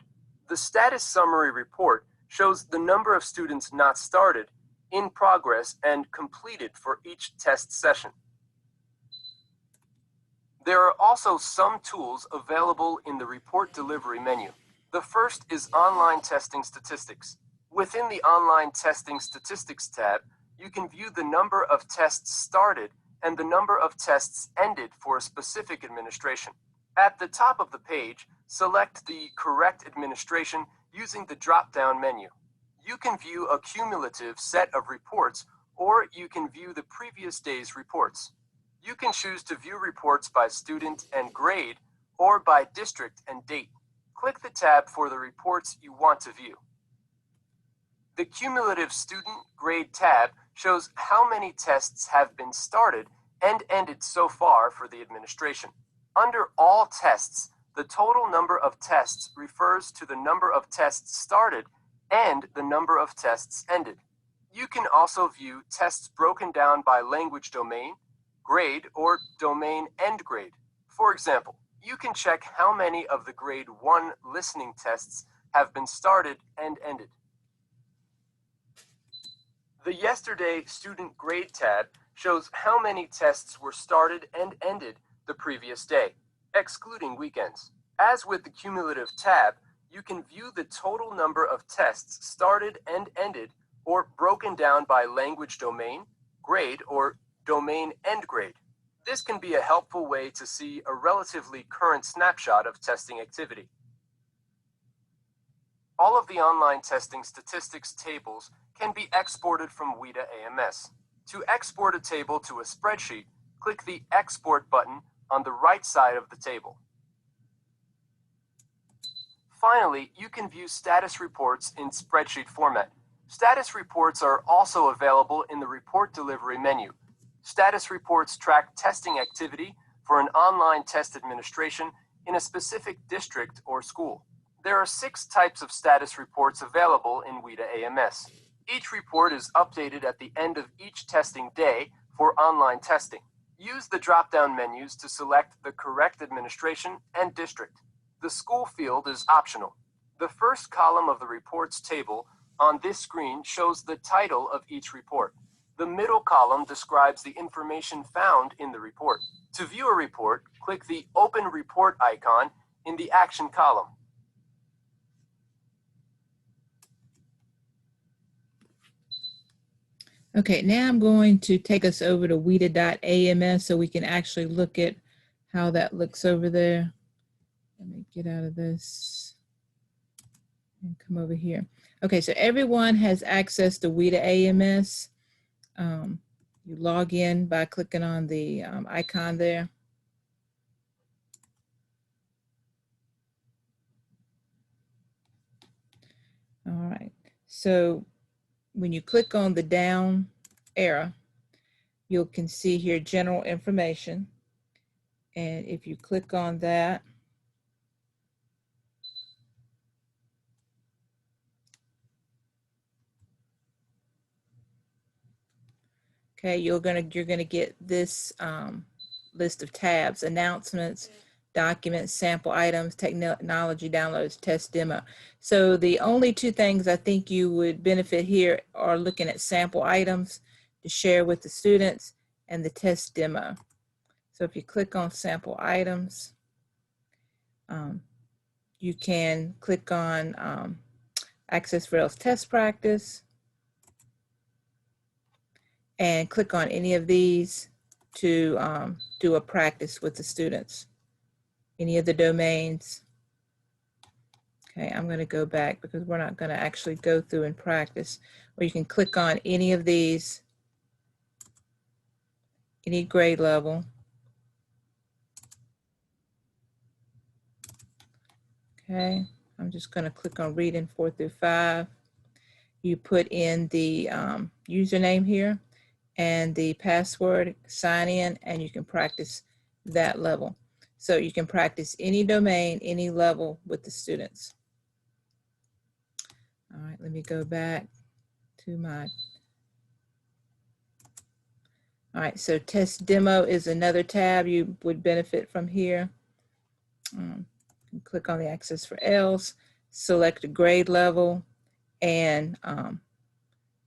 The status summary report shows the number of students not started, in progress, and completed for each test session. There are also some tools available in the report delivery menu. The first is Online Testing Statistics. Within the Online Testing Statistics tab, you can view the number of tests started and the number of tests ended for a specific administration. At the top of the page, select the correct administration using the drop-down menu. You can view a cumulative set of reports, or you can view the previous day's reports. You can choose to view reports by student and grade, or by district and date. Click the tab for the reports you want to view. The Cumulative Student Grade tab shows how many tests have been started and ended so far for the administration. Under All Tests, the total number of tests refers to the number of tests started and the number of tests ended. You can also view tests broken down by language domain, grade, or domain end grade. For example, you can check how many of the Grade 1 listening tests have been started and ended. The Yesterday Student Grade tab shows how many tests were started and ended the previous day, excluding weekends. As with the Cumulative tab, you can view the total number of tests started and ended, or broken down by language domain, grade, or domain end grade. This can be a helpful way to see a relatively current snapshot of testing activity. All of the online testing statistics tables can be exported from WIDA AMS. To export a table to a spreadsheet, click the Export button on the right side of the table. Finally, you can view status reports in spreadsheet format. Status reports are also available in the Report Delivery menu. Status reports track testing activity for an online test administration in a specific district or school. There are 6 types of status reports available in WIDA AMS. Each report is updated at the end of each testing day for online testing. Use the drop-down menus to select the correct administration and district. The school field is optional. The first column of the reports table on this screen shows the title of each report. The middle column describes the information found in the report. To view a report, click the Open Report icon in the Action column. Okay, now I'm going to take us over to WIDA.AMS so we can actually look at how that looks over there. Let me get out of this and come over here. Okay, so everyone has access to WIDA AMS. You log in by clicking on the icon there. All right, so when you click on the down arrow, you can see here general information. And if you click on that, okay, you're gonna get this list of tabs: announcements, documents, sample items, technology downloads, test demo. So the only two things I think you would benefit here are looking at sample items to share with the students and the test demo. So if you click on sample items, you can click on Access for ELLS test practice and click on any of these to do a practice with the students, any of the domains. Okay, I'm going to go back because we're not going to actually go through and practice. Or you can click on any of these, any grade level. Okay, I'm just going to click on reading 4 through 5. You put in the username here and the password, sign in, and you can practice that level. So you can practice any domain, any level with the students. All right, let me go back to my, all right, so test demo is another tab you would benefit from here. Click on the Access for ELLS, select a grade level, and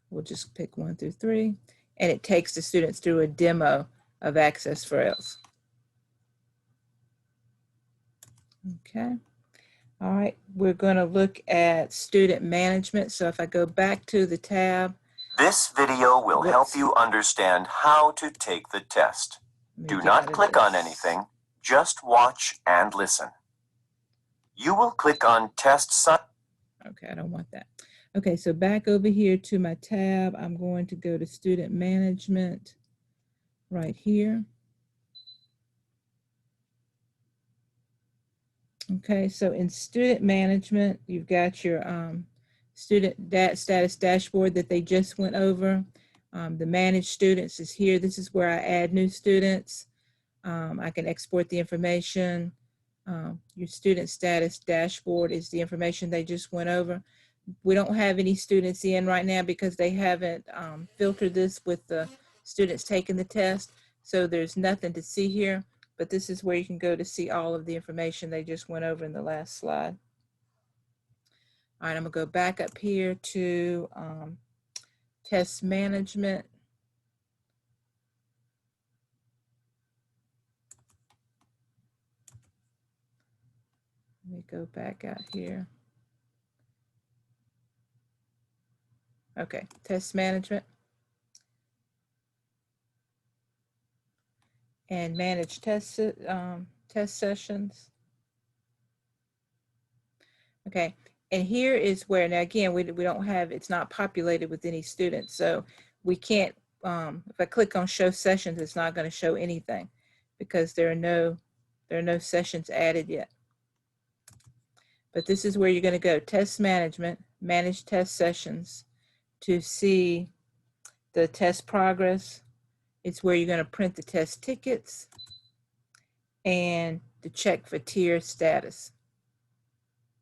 we'll just pick 1 through 3, and it takes the students through a demo of Access for ELLS. Okay. All right, we're going to look at student management. So if I go back to the tab. This video will help you understand how to take the test. Do not click on anything, just watch and listen. You will click on Test Sign. Okay, I don't want that. Okay, so back over here to my tab, I'm going to go to student management right here. Okay, so in student management, you've got your student status dashboard that they just went over. The managed students is here. This is where I add new students. I can export the information. Your student status dashboard is the information they just went over. We don't have any students in right now because they haven't filtered this with the students taking the test. So there's nothing to see here. But this is where you can go to see all of the information they just went over in the last slide. All right, I'm gonna go back up here to test management. Let me go back out here. Okay, test management. And manage test sessions. Okay, and here is where, now again, we don't have, it's not populated with any students, so we can't, if I click on show sessions, it's not going to show anything because there are no sessions added yet. But this is where you're going to go, test management, manage test sessions to see the test progress. It's where you're going to print the test tickets and to check for tier status.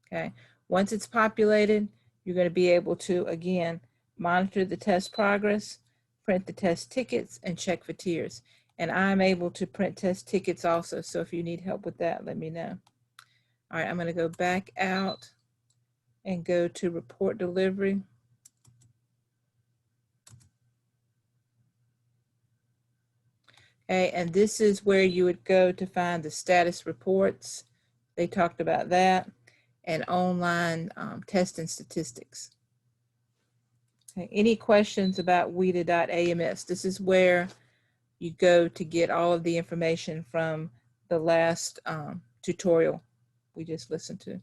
Okay, once it's populated, you're going to be able to, again, monitor the test progress, print the test tickets, and check for tiers. And I'm able to print test tickets also, so if you need help with that, let me know. All right, I'm going to go back out and go to report delivery. Okay, and this is where you would go to find the status reports. They talked about that. And online testing statistics. Okay, any questions about WIDA.AMS? This is where you go to get all of the information from the last tutorial we just listened to.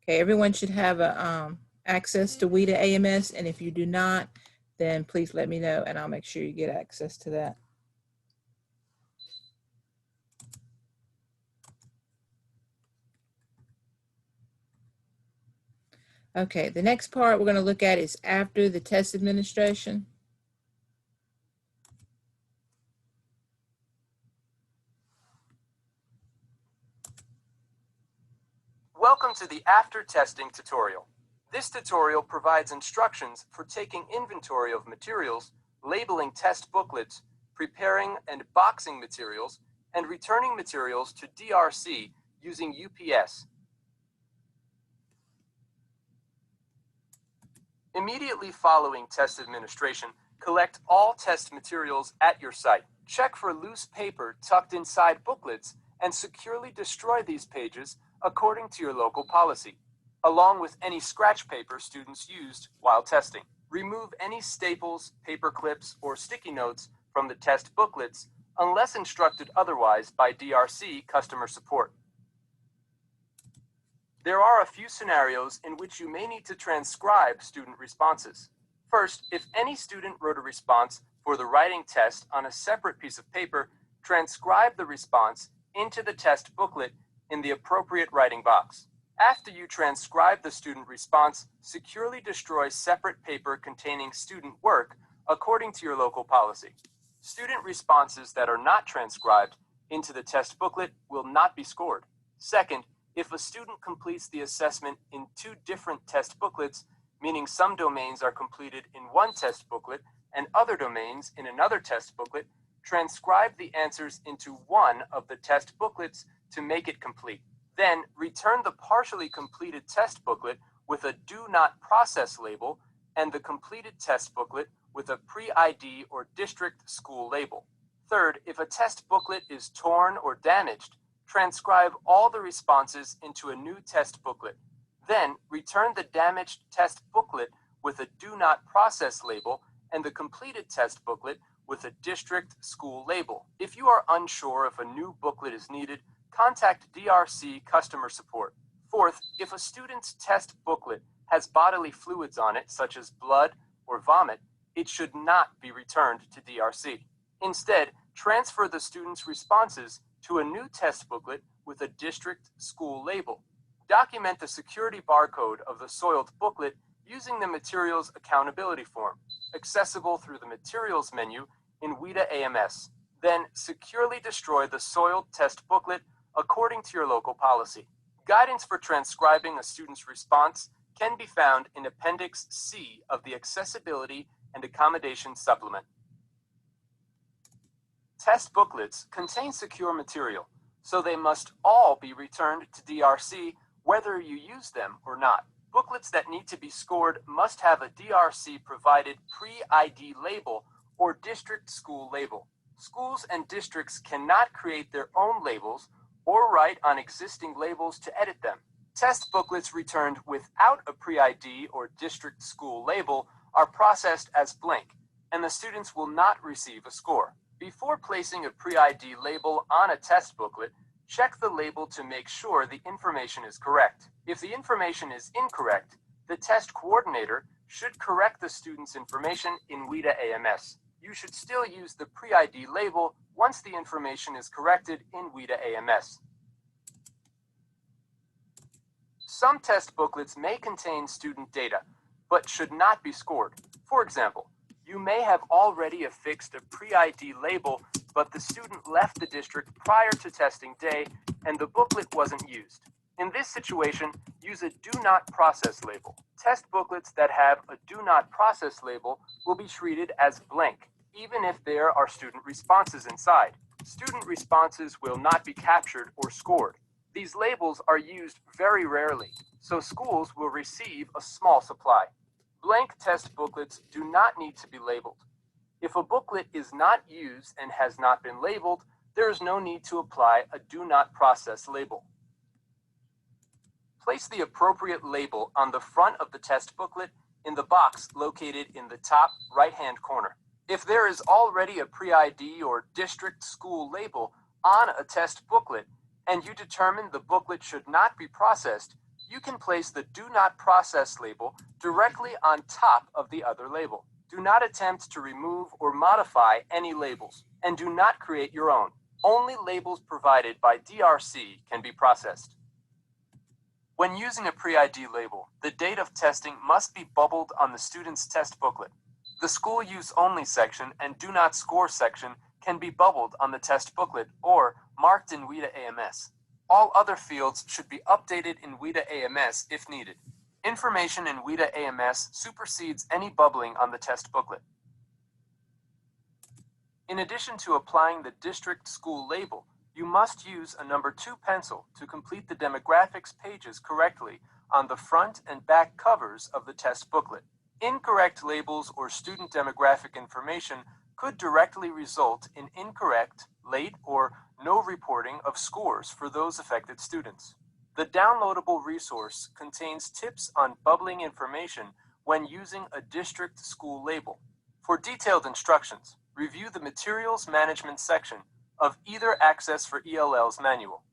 Okay, everyone should have a, access to WIDA.AMS, and if you do not, then please let me know and I'll make sure you get access to that. Okay, the next part we're going to look at is after the test administration. Welcome to the After Testing tutorial. This tutorial provides instructions for taking inventory of materials, labeling test booklets, preparing and boxing materials, and returning materials to DRC using UPS. Immediately following test administration, collect all test materials at your site. Check for loose paper tucked inside booklets and securely destroy these pages according to your local policy, along with any scratch paper students used while testing. Remove any staples, paper clips, or sticky notes from the test booklets unless instructed otherwise by DRC customer support. There are a few scenarios in which you may need to transcribe student responses. First, if any student wrote a response for the writing test on a separate piece of paper, transcribe the response into the test booklet in the appropriate writing box. After you transcribe the student response, securely destroy separate paper containing student work according to your local policy. Student responses that are not transcribed into the test booklet will not be scored. Second, if a student completes the assessment in two different test booklets, meaning some domains are completed in one test booklet and other domains in another test booklet, transcribe the answers into one of the test booklets to make it complete. Then return the partially completed test booklet with a Do Not Process label and the completed test booklet with a pre-ID or district school label. Third, if a test booklet is torn or damaged, transcribe all the responses into a new test booklet. Then return the damaged test booklet with a Do Not Process label and the completed test booklet with a district school label. If you are unsure if a new booklet is needed, contact DRC customer support. Fourth, if a student's test booklet has bodily fluids on it, such as blood or vomit, it should not be returned to DRC. Instead, transfer the student's responses to a new test booklet with a district school label. Document the security barcode of the soiled booklet using the Materials Accountability Form, accessible through the Materials menu in WIDA AMS. Then securely destroy the soiled test booklet according to your local policy. Guidance for transcribing a student's response can be found in Appendix C of the Accessibility and Accommodation Supplement. Test booklets contain secure material, so they must all be returned to DRC whether you use them or not. Booklets that need to be scored must have a DRC-provided pre-ID label or district school label. Schools and districts cannot create their own labels or write on existing labels to edit them. Test booklets returned without a pre-ID or district school label are processed as blank, and the students will not receive a score. Before placing a pre-ID label on a test booklet, check the label to make sure the information is correct. If the information is incorrect, the test coordinator should correct the student's information in WIDA AMS. You should still use the pre-ID label once the information is corrected in WIDA AMS. Some test booklets may contain student data, but should not be scored. For example, you may have already affixed a pre-ID label, but the student left the district prior to testing day and the booklet wasn't used. In this situation, use a Do Not Process label. Test booklets that have a Do Not Process label will be treated as blank, even if there are student responses inside. Student responses will not be captured or scored. These labels are used very rarely, so schools will receive a small supply. Blank test booklets do not need to be labeled. If a booklet is not used and has not been labeled, there is no need to apply a Do Not Process label. Place the appropriate label on the front of the test booklet in the box located in the top right-hand corner. If there is already a pre-ID or district school label on a test booklet and you determine the booklet should not be processed, you can place the Do Not Process label directly on top of the other label. Do not attempt to remove or modify any labels, and do not create your own. Only labels provided by DRC can be processed. When using a pre-ID label, the date of testing must be bubbled on the student's test booklet. The School Use Only section and Do Not Score section can be bubbled on the test booklet or marked in WIDA AMS. All other fields should be updated in WIDA AMS if needed. Information in WIDA AMS supersedes any bubbling on the test booklet. In addition to applying the district school label, you must use a number 2 pencil to complete the demographics pages correctly on the front and back covers of the test booklet. Incorrect labels or student demographic information could directly result in incorrect, late, or no reporting of scores for those affected students. The downloadable resource contains tips on bubbling information when using a district school label. For detailed instructions, review the Materials Management section of either Access for ELLs manual.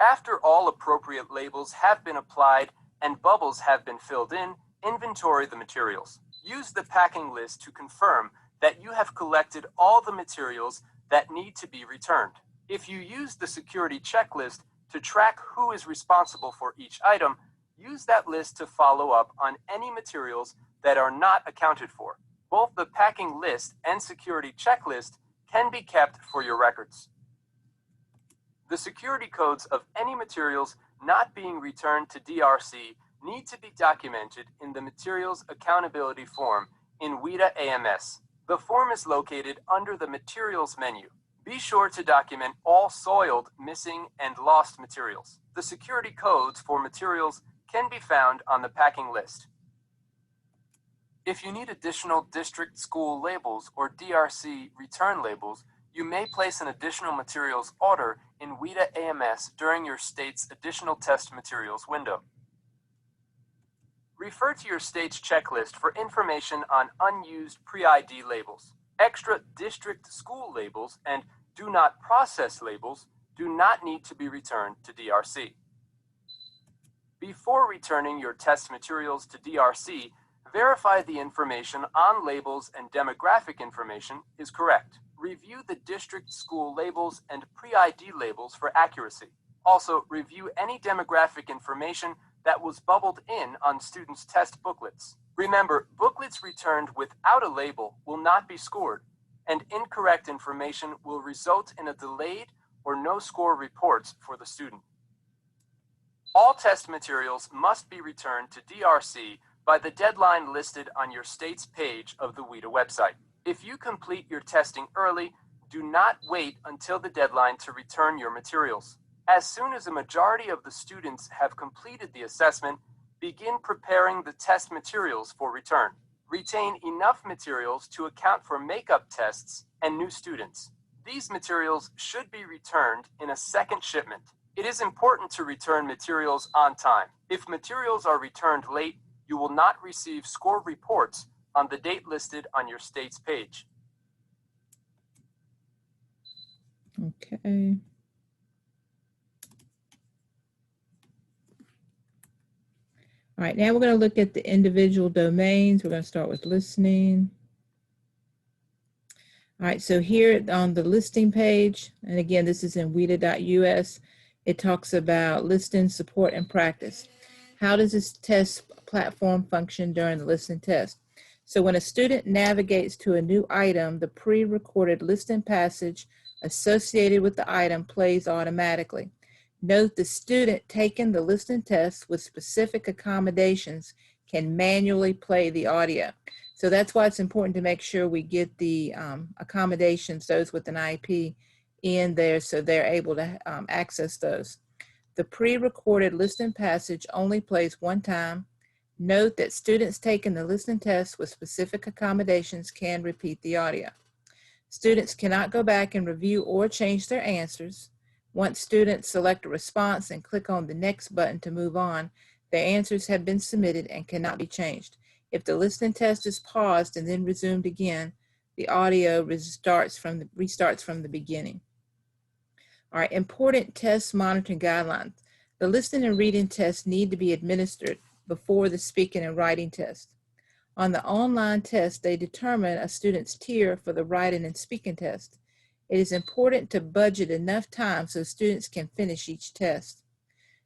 After all appropriate labels have been applied and bubbles have been filled in, inventory the materials. Use the packing list to confirm that you have collected all the materials that need to be returned. If you use the security checklist to track who is responsible for each item, use that list to follow up on any materials that are not accounted for. Both the packing list and security checklist can be kept for your records. The security codes of any materials not being returned to DRC need to be documented in the Materials Accountability Form in WIDA AMS. The form is located under the Materials menu. Be sure to document all soiled, missing, and lost materials. The security codes for materials can be found on the packing list. If you need additional district school labels or DRC return labels, you may place an additional materials order in WIDA AMS during your state's additional test materials window. Refer to your state's checklist for information on unused pre-ID labels. Extra district school labels and do not process labels do not need to be returned to DRC. Before returning your test materials to DRC, verify the information on labels and demographic information is correct. Review the district school labels and pre-ID labels for accuracy. Also, review any demographic information that was bubbled in on students' test booklets. Remember, booklets returned without a label will not be scored, and incorrect information will result in a delayed or no score reports for the student. All test materials must be returned to DRC by the deadline listed on your state's page of the WIDA website. If you complete your testing early, do not wait until the deadline to return your materials. As soon as a majority of the students have completed the assessment, begin preparing the test materials for return. Retain enough materials to account for makeup tests and new students. These materials should be returned in a second shipment. It is important to return materials on time. If materials are returned late, you will not receive score reports on the date listed on your state's page. Okay. All right, now we're going to look at the individual domains. We're going to start with listening. All right, so here on the listing page, and again, this is in WIDA.us, it talks about listening, support, and practice. How does this test platform function during the listening test? So when a student navigates to a new item, the pre-recorded listening passage associated with the item plays automatically. Note the student taking the listening test with specific accommodations can manually play the audio. So that's why it's important to make sure we get the accommodations, those with an IP, in there so they're able to access those. The pre-recorded listening passage only plays one time. Note that students taking the listening test with specific accommodations can repeat the audio. Students cannot go back and review or change their answers. Once students select a response and click on the next button to move on, their answers have been submitted and cannot be changed. If the listening test is paused and then resumed again, the audio restarts from the beginning. All right, important test monitoring guidelines. The listening and reading tests need to be administered before the speaking and writing test. On the online test, they determine a student's tier for the writing and speaking test. It is important to budget enough time so students can finish each test.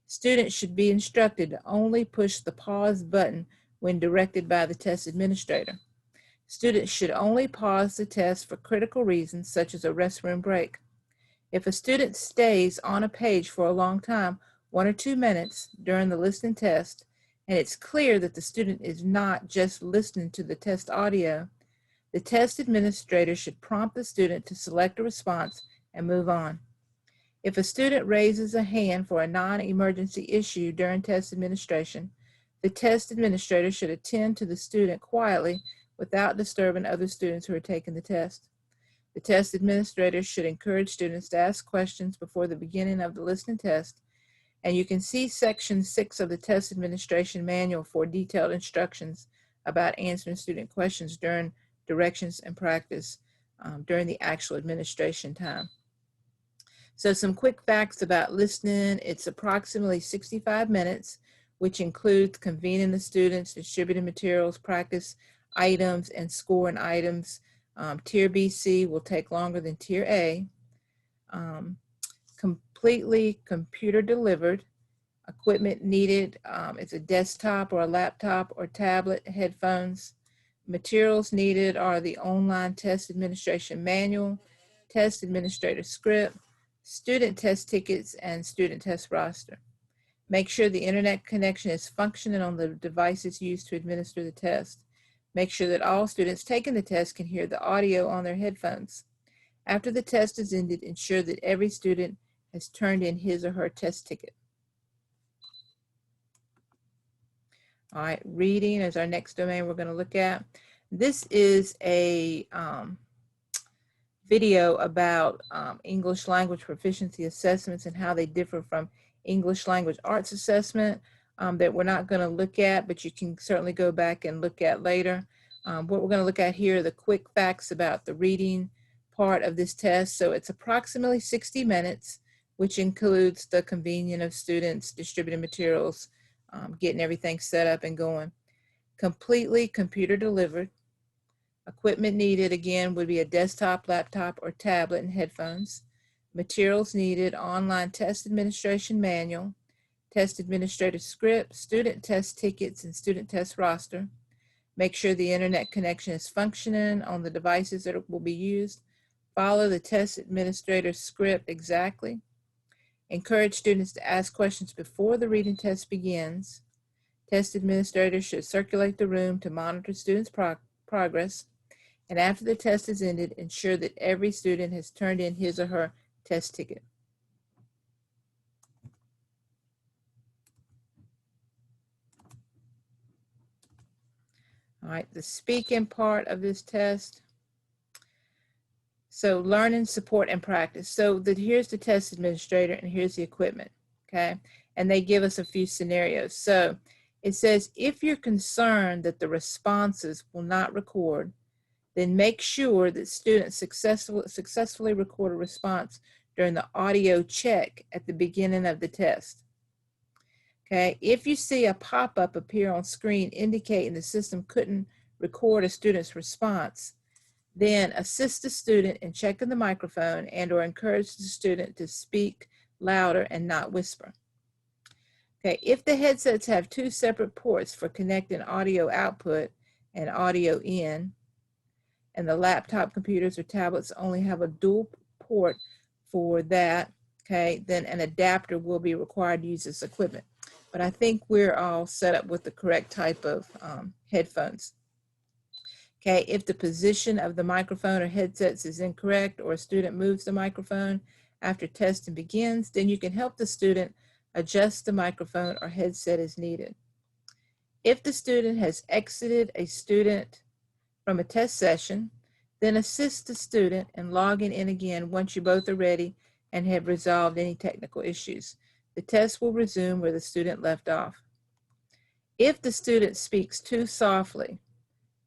Students should be instructed to only push the pause button when directed by the test administrator. Students should only pause the test for critical reasons such as a restroom break. If a student stays on a page for a long time, 1 or 2 minutes during the listening test, and it's clear that the student is not just listening to the test audio, the test administrator should prompt the student to select a response and move on. If a student raises a hand for a non-emergency issue during test administration, the test administrator should attend to the student quietly without disturbing other students who are taking the test. The test administrator should encourage students to ask questions before the beginning of the listening test, and you can see Section 6 of the Test Administration Manual for detailed instructions about answering student questions during directions and practice during the actual administration time. So some quick facts about listening. It's approximately 65 minutes, which includes convening the students, distributing materials, practice items, and scoring items. Tier BC will take longer than Tier A. Completely computer delivered. Equipment needed, it's a desktop or a laptop or tablet, headphones. Materials needed are the online test administration manual, test administrator script, student test tickets, and student test roster. Make sure the internet connection is functioning on the devices used to administer the test. Make sure that all students taking the test can hear the audio on their headphones. After the test is ended, ensure that every student has turned in his or her test ticket. All right, reading is our next domain we're going to look at. This is a video about English language proficiency assessments and how they differ from English language arts assessment that we're not going to look at, but you can certainly go back and look at later. What we're going to look at here are the quick facts about the reading part of this test. So it's approximately 60 minutes, which includes the convening of students, distributing materials, getting everything set up and going. Completely computer delivered. Equipment needed, again, would be a desktop, laptop, or tablet and headphones. Materials needed, online test administration manual, test administrator script, student test tickets, and student test roster. Make sure the internet connection is functioning on the devices that will be used. Follow the test administrator script exactly. Encourage students to ask questions before the reading test begins. Test administrators should circulate the room to monitor students' progress. And after the test is ended, ensure that every student has turned in his or her test ticket. All right, the speaking part of this test. So learning, support, and practice. So here's the test administrator and here's the equipment, okay? And they give us a few scenarios. So it says, if you're concerned that the responses will not record, then make sure that students successfully record a response during the audio check at the beginning of the test. Okay, if you see a pop-up appear on screen indicating the system couldn't record a student's response, then assist the student in checking the microphone and or encourage the student to speak louder and not whisper. Okay, if the headsets have two separate ports for connecting audio output and audio in, and the laptop computers or tablets only have a dual port for that, okay, then an adapter will be required to use this equipment. But I think we're all set up with the correct type of headphones. Okay, if the position of the microphone or headsets is incorrect or a student moves the microphone after testing begins, then you can help the student adjust the microphone or headset as needed. If the student has exited a student from a test session, then assist the student in logging in again once you both are ready and have resolved any technical issues. The test will resume where the student left off. If the student speaks too softly,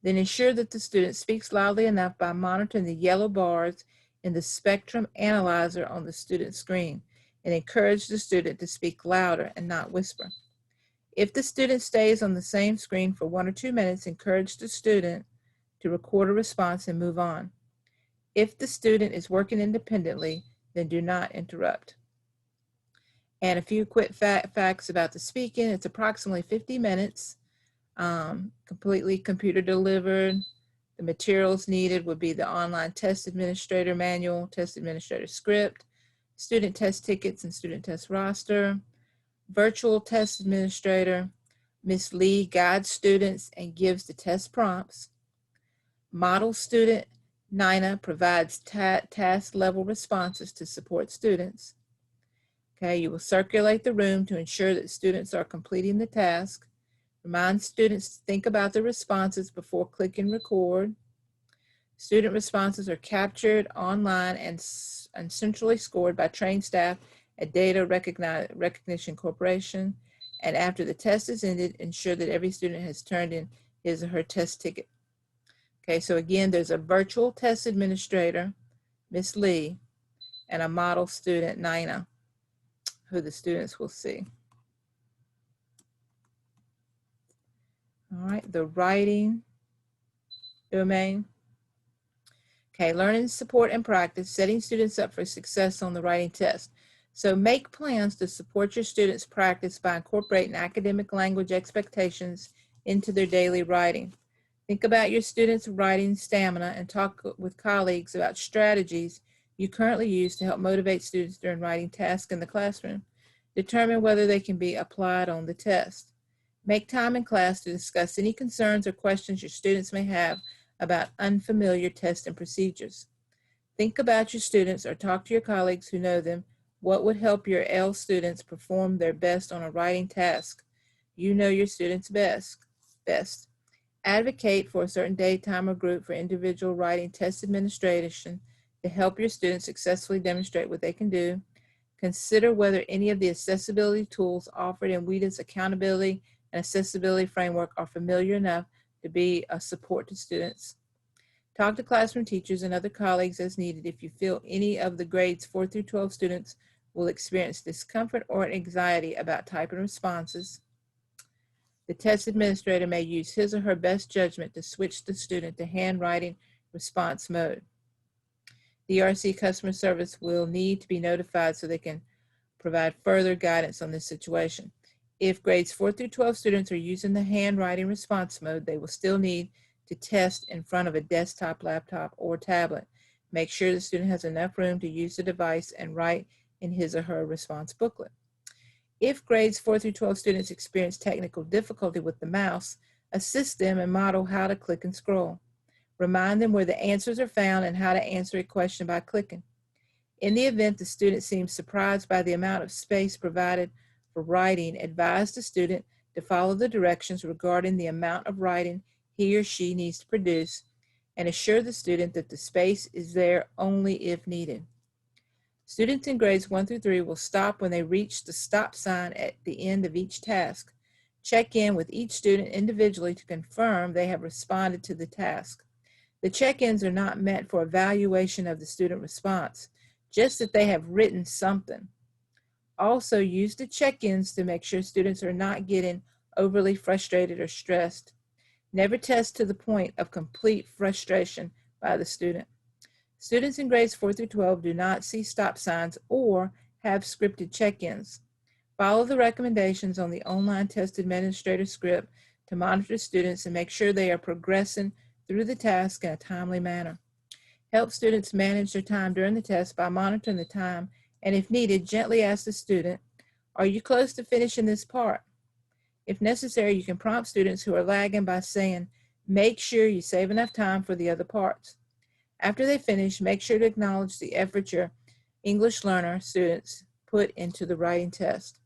then ensure that the student speaks loudly enough by monitoring the yellow bars in the spectrum analyzer on the student screen, and encourage the student to speak louder and not whisper. If the student stays on the same screen for 1 or 2 minutes, encourage the student to record a response and move on. If the student is working independently, then do not interrupt. And a few quick facts about the speaking. It's approximately 50 minutes. Completely computer delivered. The materials needed would be the online test administrator manual, test administrator script, student test tickets and student test roster, virtual test administrator. Ms. Lee guides students and gives the test prompts. Model student Nina provides task level responses to support students. Okay, you will circulate the room to ensure that students are completing the task. Remind students to think about the responses before clicking record. Student responses are captured online and centrally scored by trained staff at Data Recognition Corporation. And after the test is ended, ensure that every student has turned in his or her test ticket. Okay, so again, there's a virtual test administrator, Miss Lee, and a model student, Nina, who the students will see. All right, the writing domain. Okay, learning, support, and practice, setting students up for success on the writing test. So make plans to support your students' practice by incorporating academic language expectations into their daily writing. Think about your students' writing stamina and talk with colleagues about strategies you currently use to help motivate students during writing tasks in the classroom. Determine whether they can be applied on the test. Make time in class to discuss any concerns or questions your students may have about unfamiliar tests and procedures. Think about your students or talk to your colleagues who know them. What would help your ELLS students perform their best on a writing task? You know your students best. Advocate for a certain day, time, or group for individual writing test administration to help your students successfully demonstrate what they can do. Consider whether any of the accessibility tools offered in WIDA's accountability and accessibility framework are familiar enough to be a support to students. Talk to classroom teachers and other colleagues as needed if you feel any of the grades 4 through 12 students will experience discomfort or anxiety about typing responses. The test administrator may use his or her best judgment to switch the student to handwriting response mode. The ERC customer service will need to be notified so they can provide further guidance on this situation. If grades 4 through 12 students are using the handwriting response mode, they will still need to test in front of a desktop, laptop, or tablet. Make sure the student has enough room to use the device and write in his or her response booklet. If grades 4 through 12 students experience technical difficulty with the mouse, assist them and model how to click and scroll. Remind them where the answers are found and how to answer a question by clicking. In the event the student seems surprised by the amount of space provided for writing, advise the student to follow the directions regarding the amount of writing he or she needs to produce and assure the student that the space is there only if needed. Students in grades 1 through 3 will stop when they reach the stop sign at the end of each task. Check in with each student individually to confirm they have responded to the task. The check-ins are not meant for evaluation of the student response, just that they have written something. Also, use the check-ins to make sure students are not getting overly frustrated or stressed. Never test to the point of complete frustration by the student. Students in grades 4 through 12 do not see stop signs or have scripted check-ins. Follow the recommendations on the online test administrator script to monitor students and make sure they are progressing through the task in a timely manner. Help students manage their time during the test by monitoring the time, and if needed, gently ask the student, "Are you close to finishing this part?" If necessary, you can prompt students who are lagging by saying, "Make sure you save enough time for the other parts." After they finish, make sure to acknowledge the effort your English learner students put into the writing test.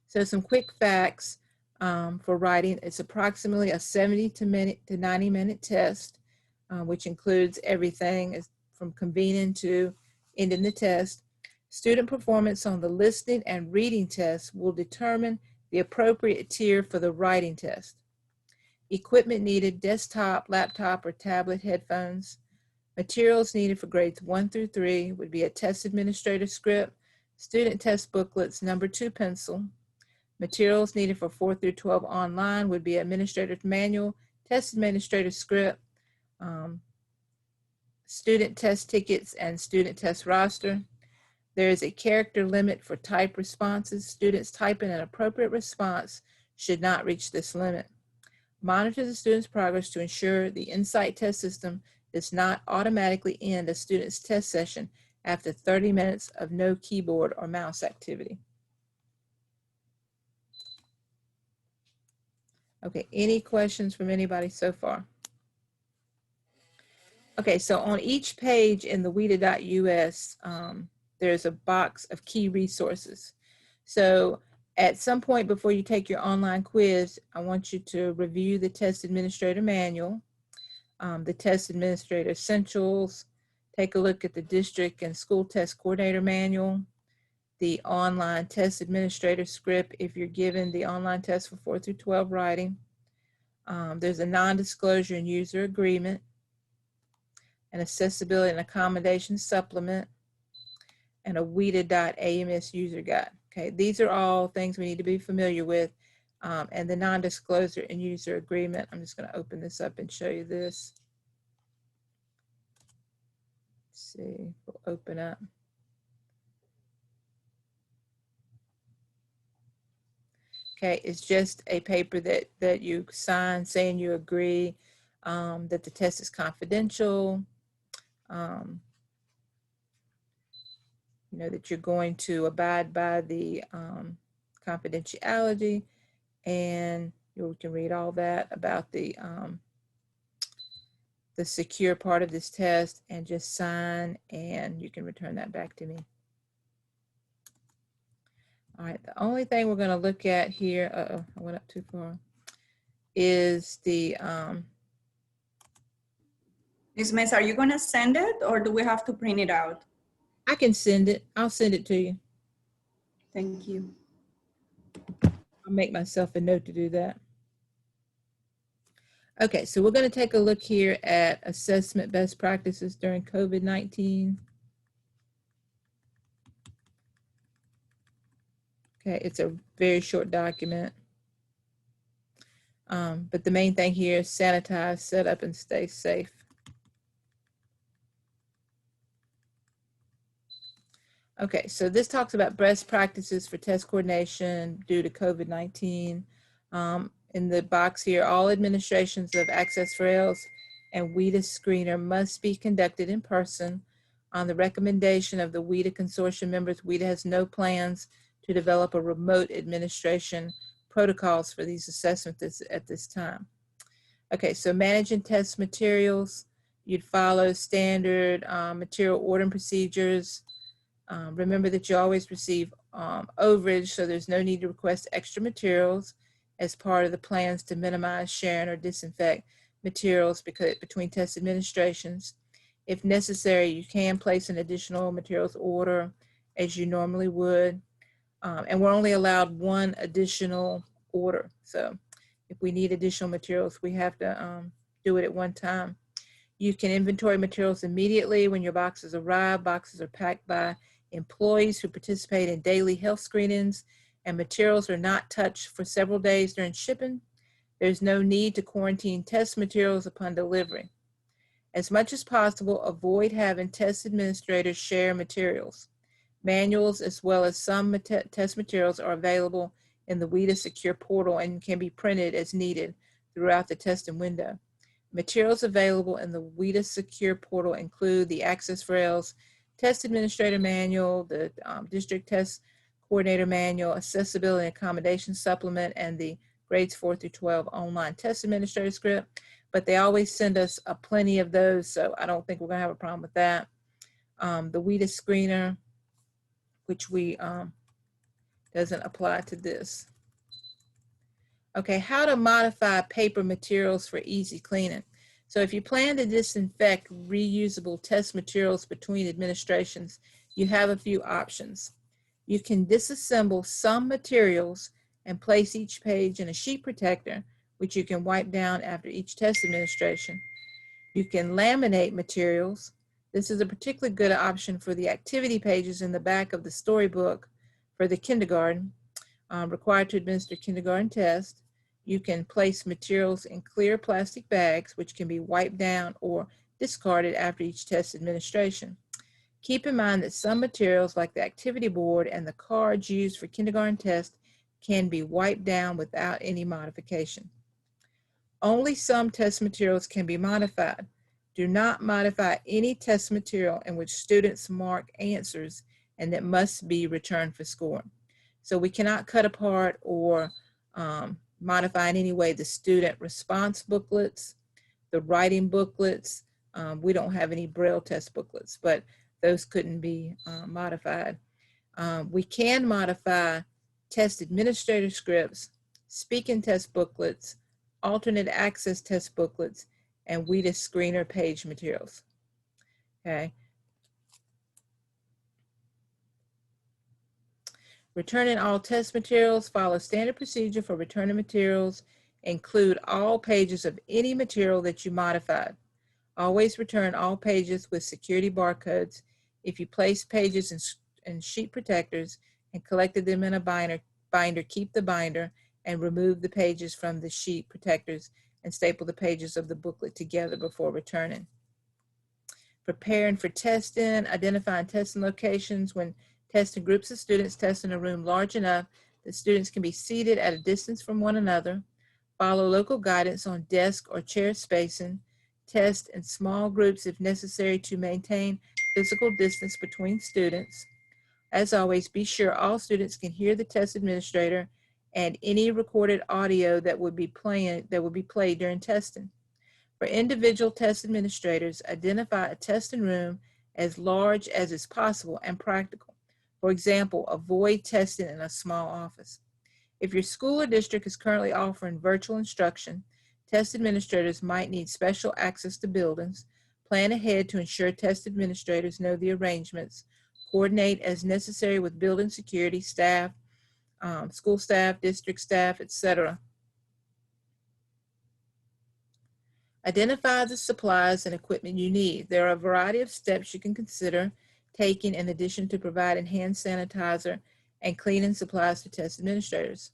So some quick facts for writing. It's approximately a 70 to 90 minute test, which includes everything from convening to ending the test. Student performance on the listening and reading test will determine the appropriate tier for the writing test. Equipment needed: desktop, laptop, or tablet headphones. Materials needed for grades 1 through 3 would be a test administrator script, student test booklets, number 2 pencil. Materials needed for 4 through 12 online would be administrator's manual, test administrator script, student test tickets, and student test roster. There is a character limit for type responses. Students typing an appropriate response should not reach this limit. Monitor the student's progress to ensure the Insight test system does not automatically end a student's test session after 30 minutes of no keyboard or mouse activity. Okay, any questions from anybody so far? Okay, so on each page in the WIDA.us, there's a box of key resources. So at some point before you take your online quiz, I want you to review the test administrator manual, the test administrator essentials, take a look at the district and school test coordinator manual, the online test administrator script if you're given the online test for 4 through 12 writing. There's a non-disclosure and user agreement, an accessibility and accommodation supplement, and a WIDA.AMS user guide. Okay, these are all things we need to be familiar with. And the non-disclosure and user agreement, I'm just going to open this up and show you this. Let's see, we'll open up. Okay, it's just a paper that you sign saying you agree that the test is confidential, you know, that you're going to abide by the confidentiality, and you can read all that about the secure part of this test, and just sign, and you can return that back to me. All right, the only thing we're going to look at here, I went up too far, is the Ms. Mess, are you going to send it or do we have to print it out? I can send it. I'll send it to you. Thank you. I'll make myself a note to do that. Okay, so we're going to take a look here at assessment best practices during COVID-19. Okay, it's a very short document. But the main thing here is sanitize, set up, and stay safe. Okay, so this talks about best practices for test coordination due to COVID-19. In the box here, all administrations of Access for ELLS and WIDA screener must be conducted in person. On the recommendation of the WIDA consortium members, WIDA has no plans to develop a remote administration protocols for these assessments at this time. Okay, so managing test materials, you'd follow standard material ordering procedures. Remember that you always receive overage, so there's no need to request extra materials as part of the plans to minimize sharing or disinfect materials between test administrations. If necessary, you can place an additional materials order as you normally would. And we're only allowed one additional order. So if we need additional materials, we have to do it at one time. You can inventory materials immediately when your boxes arrive. Boxes are packed by employees who participate in daily health screenings, and materials are not touched for several days during shipping. There's no need to quarantine test materials upon delivery. As much as possible, avoid having test administrators share materials. Manuals as well as some test materials are available in the WIDA Secure portal and can be printed as needed throughout the testing window. Materials available in the WIDA Secure portal include the Access for ELLS Test Administrator Manual, the District Test Coordinator Manual, Accessibility and Accommodation Supplement, and the Grades 4 through 12 Online Test Administrator Script. But they always send us plenty of those, so I don't think we're going to have a problem with that. The WIDA Screener, which we doesn't apply to this. Okay, how to modify paper materials for easy cleaning. So if you plan to disinfect reusable test materials between administrations, you have a few options. You can disassemble some materials and place each page in a sheet protector, which you can wipe down after each test administration. You can laminate materials. This is a particularly good option for the activity pages in the back of the storybook for the kindergarten, required to administer kindergarten test. You can place materials in clear plastic bags, which can be wiped down or discarded after each test administration. Keep in mind that some materials, like the activity board and the cards used for kindergarten test, can be wiped down without any modification. Only some test materials can be modified. Do not modify any test material in which students mark answers and that must be returned for scoring. So we cannot cut apart or modify in any way the student response booklets, the writing booklets. We don't have any Braille test booklets, but those couldn't be modified. We can modify test administrator scripts, speaking test booklets, alternate access test booklets, and WIDA screener page materials. Okay. Returning all test materials. Follow standard procedure for returning materials. Include all pages of any material that you modified. Always return all pages with security barcodes. If you place pages in sheet protectors and collected them in a binder, keep the binder and remove the pages from the sheet protectors and staple the pages of the booklet together before returning. Preparing for testing. Identifying testing locations. When testing groups of students, test in a room large enough that students can be seated at a distance from one another. Follow local guidance on desk or chair spacing. Test in small groups if necessary to maintain physical distance between students. As always, be sure all students can hear the test administrator and any recorded audio that would be played during testing. For individual test administrators, identify a testing room as large as is possible and practical. For example, avoid testing in a small office. If your school or district is currently offering virtual instruction, test administrators might need special access to buildings. Plan ahead to ensure test administrators know the arrangements. Coordinate as necessary with building security staff, school staff, district staff, etc. Identify the supplies and equipment you need. There are a variety of steps you can consider taking in addition to providing hand sanitizer and cleaning supplies to test administrators.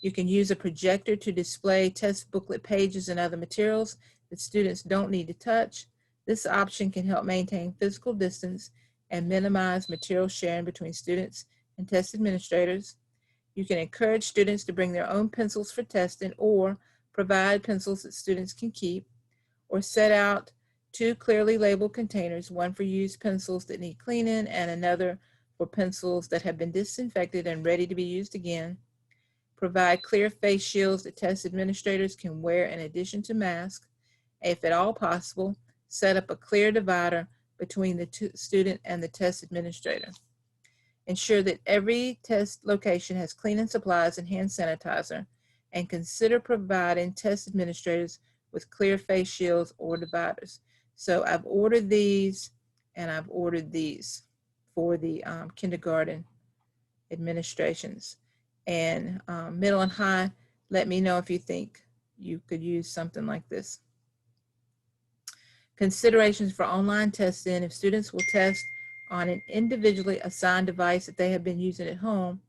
You can use a projector to display test booklet pages and other materials that students don't need to touch. This option can help maintain physical distance and minimize material sharing between students and test administrators. You can encourage students to bring their own pencils for testing or provide pencils that students can keep, or set out 2 clearly labeled containers, one for used pencils that need cleaning and another for pencils that have been disinfected and ready to be used again. Provide clear face shields that test administrators can wear in addition to masks. If at all possible, set up a clear divider between the student and the test administrator. Ensure that every test location has cleaning supplies and hand sanitizer, and consider providing test administrators with clear face shields or dividers. So I've ordered these and I've ordered these for the kindergarten administrations. And middle and high, let me know if you think you could use something like this. Considerations for online testing. If students will test on an individually assigned device that they have been using at home,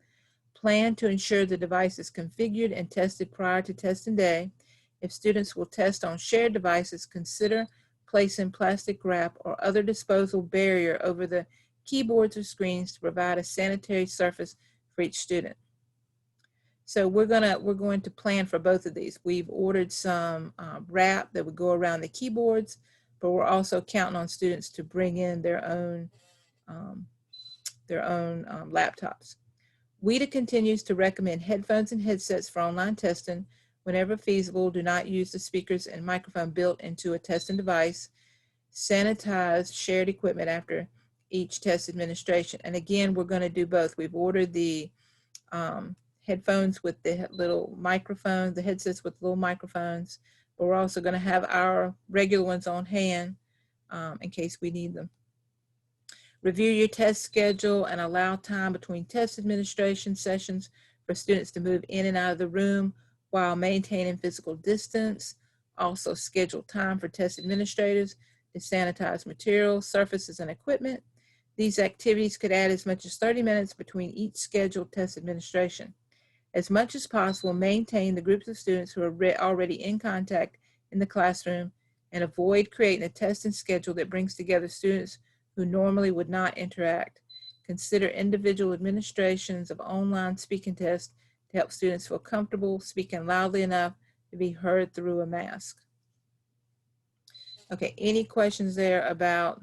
plan to ensure the device is configured and tested prior to testing day. If students will test on shared devices, consider placing plastic wrap or other disposal barrier over the keyboards or screens to provide a sanitary surface for each student. So we're going to plan for both of these. We've ordered some wrap that would go around the keyboards, but we're also counting on students to bring in their own laptops. WIDA continues to recommend headphones and headsets for online testing. Whenever feasible, do not use the speakers and microphone built into a testing device. Sanitize shared equipment after each test administration. And again, we're going to do both. We've ordered the headphones with the little microphones, the headsets with little microphones, but we're also going to have our regular ones on hand in case we need them. Review your test schedule and allow time between test administration sessions for students to move in and out of the room while maintaining physical distance. Also schedule time for test administrators to sanitize materials, surfaces, and equipment. These activities could add as much as 30 minutes between each scheduled test administration. As much as possible, maintain the groups of students who are already in contact in the classroom and avoid creating a testing schedule that brings together students who normally would not interact. Consider individual administrations of online speaking tests to help students feel comfortable speaking loudly enough to be heard through a mask. Okay, any questions there about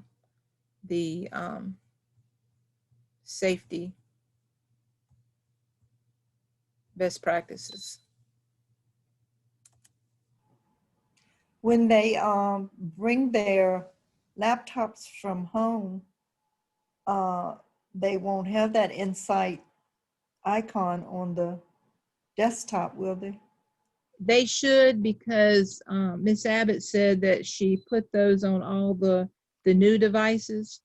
the safety best practices? When they bring their laptops from home, they won't have that Insight icon on the desktop, will they? They should, because Miss Abbott said that she put those on all the new devices.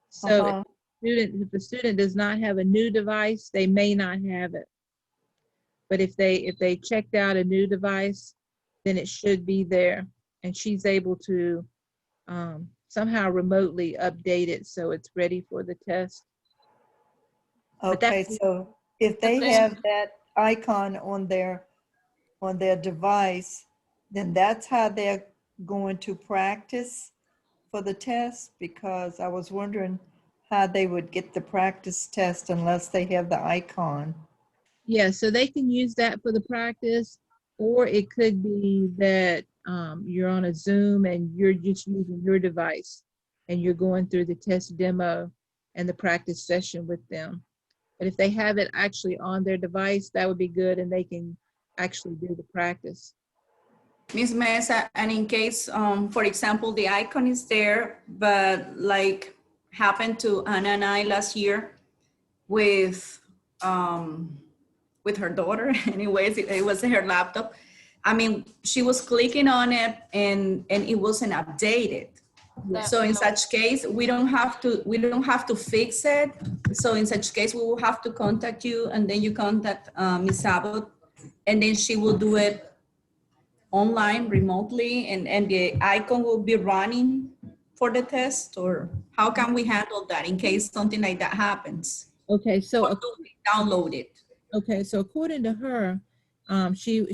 So Uh-huh. if the student does not have a new device, they may not have it. But if they checked out a new device, then it should be there, and she's able to somehow remotely update it so it's ready for the test. But Okay, that's so if they Okay. have that icon on their device, then that's how they're going to practice for the test, because I was wondering how they would get the practice test unless they have the icon. Yeah, so they can use that for the practice, or it could be that you're on a Zoom and you're just using your device and you're going through the test demo and the practice session with them. But if they have it actually on their device, that would be good, and they can actually do the practice. Ms. Mesa, and in case, for example, the icon is there, but like happened to Anna and I last year with her daughter. Anyways, it was her laptop. I mean, she was clicking on it and it wasn't updated. Yeah. So in such case, we don't have to fix it. So in such case, we will have to contact you, and then you contact Ms. Abbott, and then she will do it online remotely, and the icon will be running for the test. Or how can we handle that in case something like that happens? Okay, Or so do we download it? okay, so according to her, she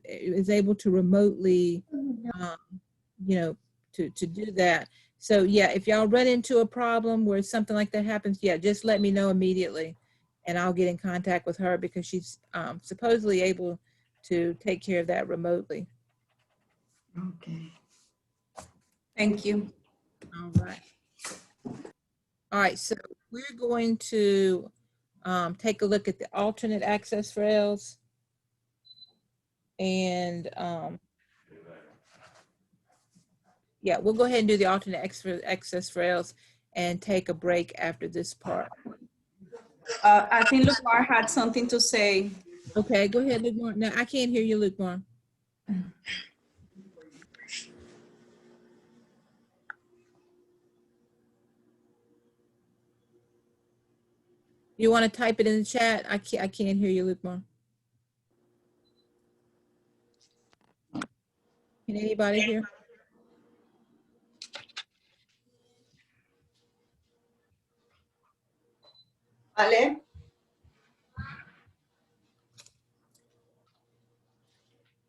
is able to remotely, you know, to do that. So yeah, if y'all run into a problem where something like that happens, yeah, just let me know immediately, and I'll get in contact with her, because she's supposedly able to take care of that remotely. Okay. Thank you. All right. All right, so we're going to take a look at the alternate access rails. And yeah, we'll go ahead and do the alternate access rails and take a break after this part. I think Lumar had something to say. Okay, go ahead, Luke Moore. No, I can't hear you, Luke Moore. You want to type it in the chat? I can't hear you, Luke Moore. Can anybody hear? Ale?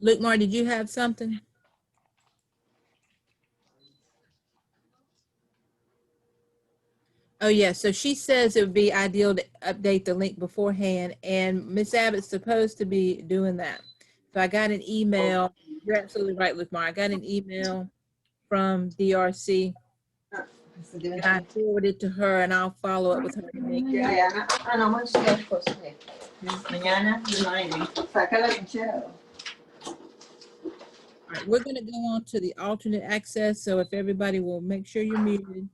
Luke Moore, did you have something? Oh yeah, so she says it would be ideal to update the link beforehand, and Miss Abbott's supposed to be doing that. So I got an email. You're absolutely right, Luke Moore. I got an email from DRC, and I forwarded it to her, and I'll follow up with her to make sure. Mañana, reminding. Saca la tijera. All right, we're gonna go on to the alternate access. So if everybody will make sure you're muted,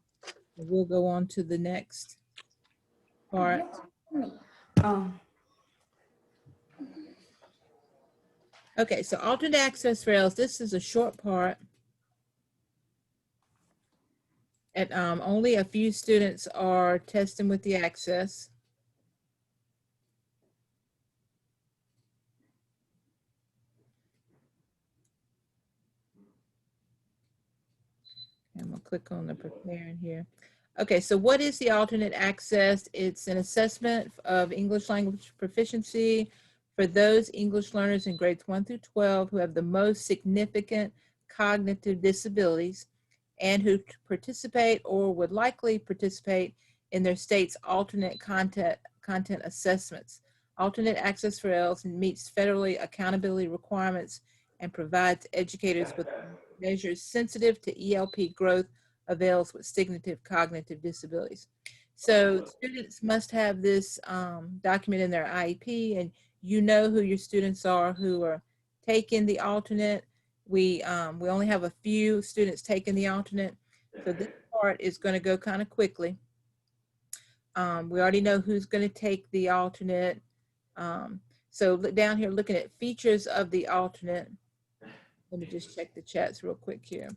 we'll go on to the next part. Oh, Okay, so alternate access rails, this is a short part. And only a few students are testing with the access. I'm gonna click on the preparing here. Okay, so what is the alternate access? It's an assessment of English language proficiency for those English learners in grades 1 through 12 who have the most significant cognitive disabilities and who participate or would likely participate in their state's alternate content assessments. Alternate access for ELLS meets federally accountability requirements and provides educators with measures sensitive to ELP growth of ELLS with significant cognitive disabilities. So students must have this document in their IEP, and you know who your students are who are taking the alternate. We only have a few students taking the alternate, so this part is going to go kind of quickly. We already know who's going to take the alternate. So look down here, looking at features of the alternate. Let me just check the chats real quick here.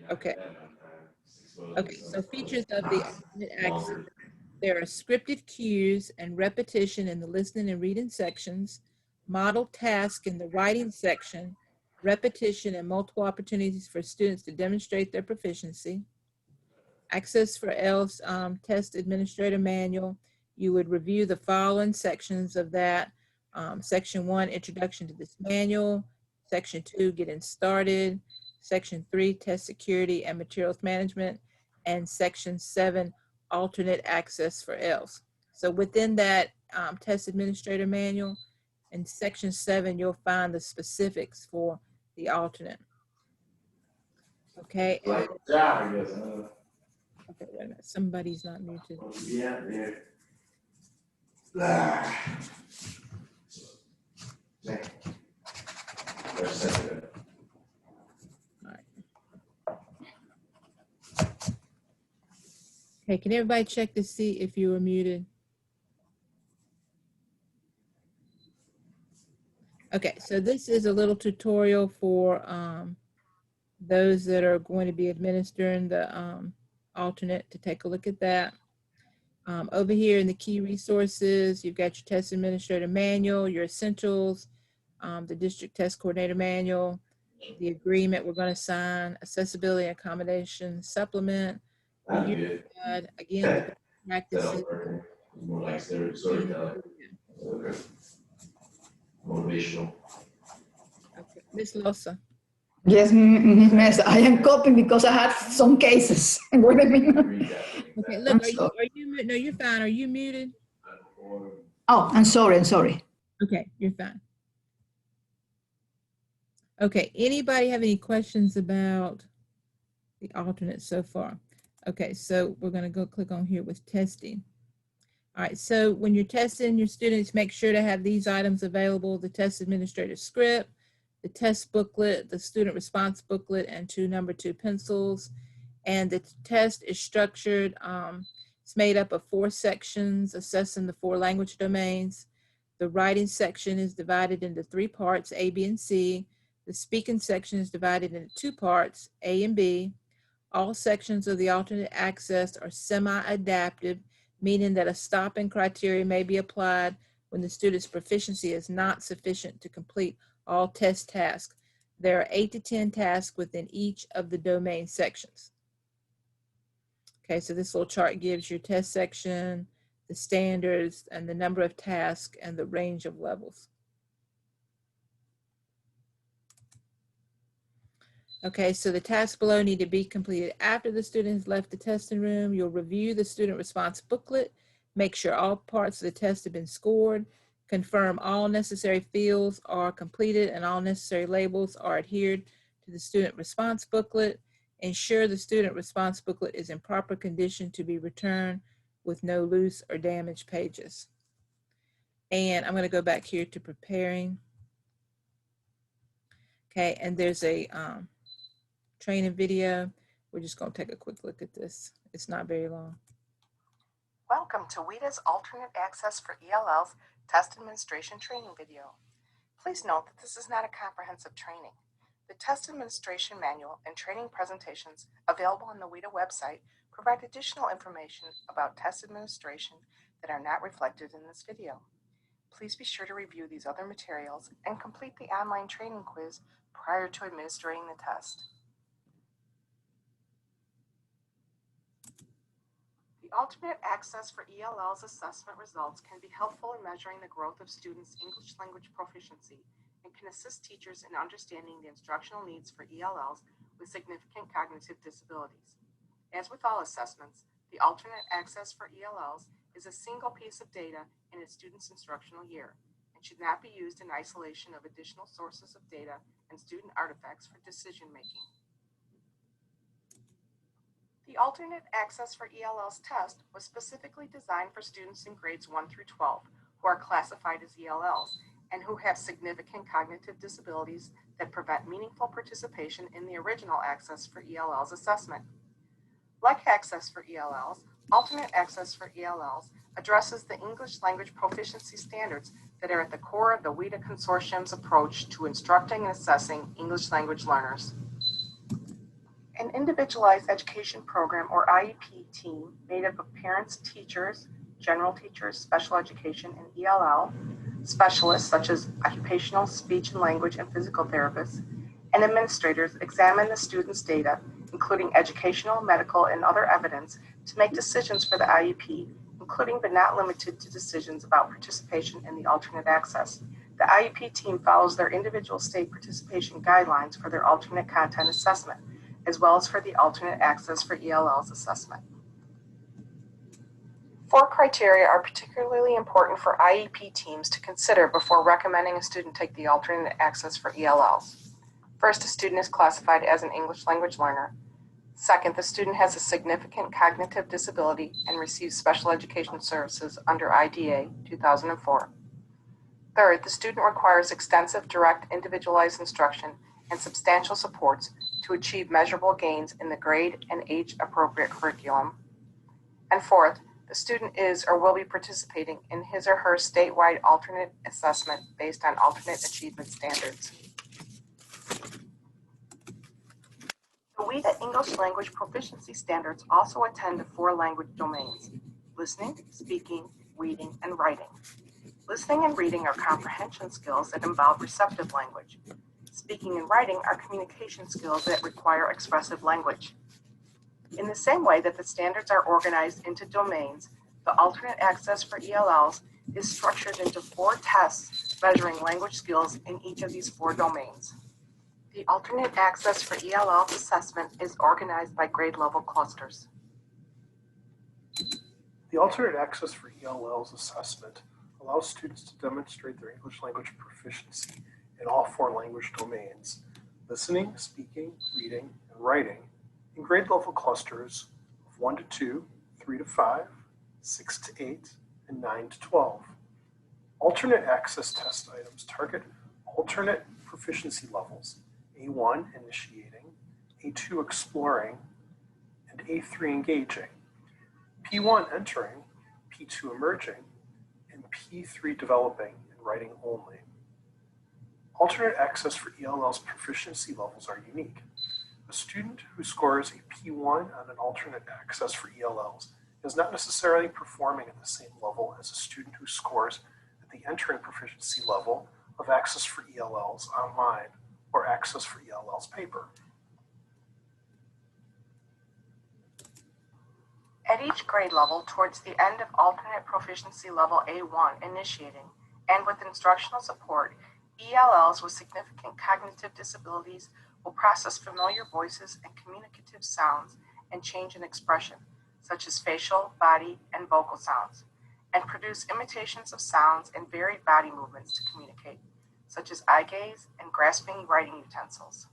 Okay. Okay, so features of the alternate access. There are scripted cues and repetition in the listening and reading sections, model task in the writing section, repetition and multiple opportunities for students to demonstrate their proficiency. Access for ELLS test administrator manual. You would review the following sections of that. Section 1, introduction to this manual. Section 2, getting started. Section 3, test security and materials management. And Section 7, alternate access for ELLS. So within that test administrator manual, in Section 7, you'll find the specifics for the alternate. Okay. Like job, I guess. Okay, wait a minute. Somebody's not muted. Yeah, there. Ah. Dang. They're sensitive. Okay, can everybody check to see if you were muted? Okay, so this is a little tutorial for those that are going to be administering the alternate, to take a look at that. Over here in the key resources, you've got your test administrator manual, your essentials, the district test coordinator manual, the agreement we're going to sign, accessibility and accommodation supplement, I'm good. again, the That practices. don't work. It's more like storytelling. Okay. Motivational. Okay, Ms. Losa. Yes, Miss, I am copying because I had some cases. Wait a minute. Read that. Okay, look, are you, no, you're fine. Are you muted? Oh, I'm sorry. Okay, you're fine. Okay, anybody have any questions about the alternate so far? Okay, so we're gonna go click on here with testing. All right, so when you're testing your students, make sure to have these items available: the test administrator script, the test booklet, the student response booklet, and 2 number 2 pencils. And the test is structured, it's made up of 4 sections, assessing the 4 language domains. The writing section is divided into 3 parts, A, B, and C. The speaking section is divided into 2 parts, A and B. All sections of the alternate access are semi-adaptive, meaning that a stopping criteria may be applied when the student's proficiency is not sufficient to complete all test tasks. There are 8 to 10 tasks within each of the domain sections. Okay, so this little chart gives your test section, the standards, and the number of tasks, and the range of levels. Okay, so the tasks below need to be completed after the student has left the testing room. You'll review the student response booklet, make sure all parts of the test have been scored, confirm all necessary fields are completed and all necessary labels are adhered to the student response booklet. Ensure the student response booklet is in proper condition to be returned with no loose or damaged pages. And I'm going to go back here to preparing. Okay, and there's a training video. We're just going to take a quick look at this. It's not very long. Welcome to WIDA's Alternate Access for ELLs Test Administration Training video. Please note that this is not a comprehensive training. The test administration manual and training presentations available on the WIDA website provide additional information about test administration that are not reflected in this video. Please be sure to review these other materials and complete the online training quiz prior to administering the test. The alternate access for ELLs assessment results can be helpful in measuring the growth of students' English language proficiency and can assist teachers in understanding the instructional needs for ELLs with significant cognitive disabilities. As with all assessments, the alternate access for ELLs is a single piece of data in a student's instructional year and should not be used in isolation of additional sources of data and student artifacts for decision making. The alternate access for ELLs test was specifically designed for students in grades 1 through 12 who are classified as ELLs and who have significant cognitive disabilities that prevent meaningful participation in the original access for ELLs assessment. Like access for ELLs, alternate access for ELLs addresses the English language proficiency standards that are at the core of the WIDA Consortium's approach to instructing and assessing English language learners. An individualized education program or IEP team made up of parents, teachers, general teachers, special education, and ELL, specialists such as occupational, speech and language, and physical therapists, and administrators examine the students' data, including educational, medical, and other evidence, to make decisions for the IEP, including but not limited to decisions about participation in the alternate access. The IEP team follows their individual state participation guidelines for their alternate content assessment, as well as for the alternate access for ELLs assessment. 4 criteria are particularly important for IEP teams to consider before recommending a student take the alternate access for ELLs. First, a student is classified as an English language learner. Second, the student has a significant cognitive disability and receives special education services under IDA 2004. Third, the student requires extensive, direct, individualized instruction and substantial supports to achieve measurable gains in the grade and age-appropriate curriculum. And fourth, the student is or will be participating in his or her statewide alternate assessment based on alternate achievement standards. The WIDA English Language Proficiency Standards also attend to 4 language domains: listening, speaking, reading, and writing. Listening and reading are comprehension skills that involve receptive language. Speaking and writing are communication skills that require expressive language. In the same way that the standards are organized into domains, the alternate access for ELLs is structured into 4 tests measuring language skills in each of these 4 domains. The alternate access for ELLs assessment is organized by grade level clusters. The alternate access for ELLs assessment allows students to demonstrate their English language proficiency in all 4 language domains: listening, speaking, reading, and writing, in grade level clusters of 1 to 2, 3 to 5, 6 to 8, and 9 to 12. Alternate access test items target alternate proficiency levels: A1 initiating, A2 exploring, and A3 engaging, P1 entering, P2 emerging, and P3 developing and writing only. Alternate access for ELL's proficiency levels are unique. A student who scores a P1 on an alternate access for ELLs is not necessarily performing at the same level as a student who scores at the entering proficiency level of access for ELLs online or access for ELLs paper. At each grade level, towards the end of alternate proficiency level A1 initiating, and with instructional support, ELLs with significant cognitive disabilities will process familiar voices and communicative sounds and change in expression, such as facial, body, and vocal sounds, and produce imitations of sounds and varied body movements to communicate, such as eye gaze and grasping writing utensils.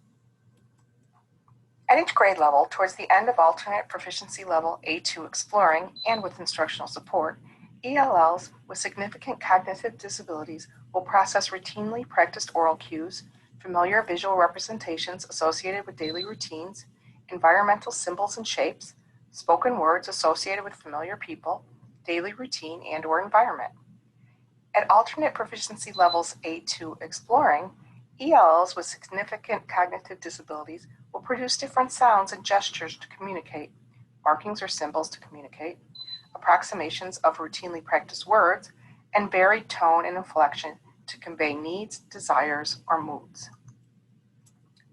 At each grade level, towards the end of alternate proficiency level A2 exploring, and with instructional support, ELLs with significant cognitive disabilities will process routinely practiced oral cues, familiar visual representations associated with daily routines, environmental symbols and shapes, spoken words associated with familiar people, daily routine, and/or environment. At alternate proficiency levels A2 exploring, ELLs with significant cognitive disabilities will produce different sounds and gestures to communicate, markings or symbols to communicate, approximations of routinely practiced words, and varied tone and inflection to convey needs, desires, or moods.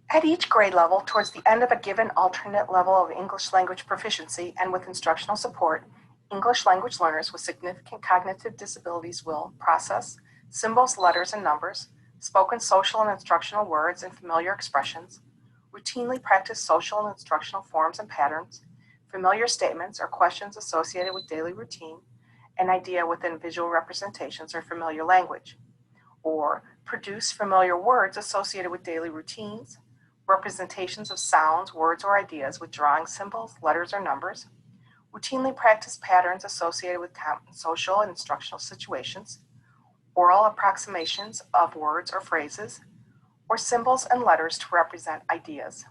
At each grade level, towards the end of a given alternate level of English language proficiency and with instructional support, English language learners with significant cognitive disabilities will process symbols, letters, and numbers, spoken social and instructional words and familiar expressions, routinely practice social and instructional forms and patterns, familiar statements or questions associated with daily routine, an idea within visual representations or familiar language, or produce familiar words associated with daily routines, representations of sounds, words, or ideas with drawing symbols, letters, or numbers, routinely practice patterns associated with common social and instructional situations, oral approximations of words or phrases, or symbols and letters to represent ideas.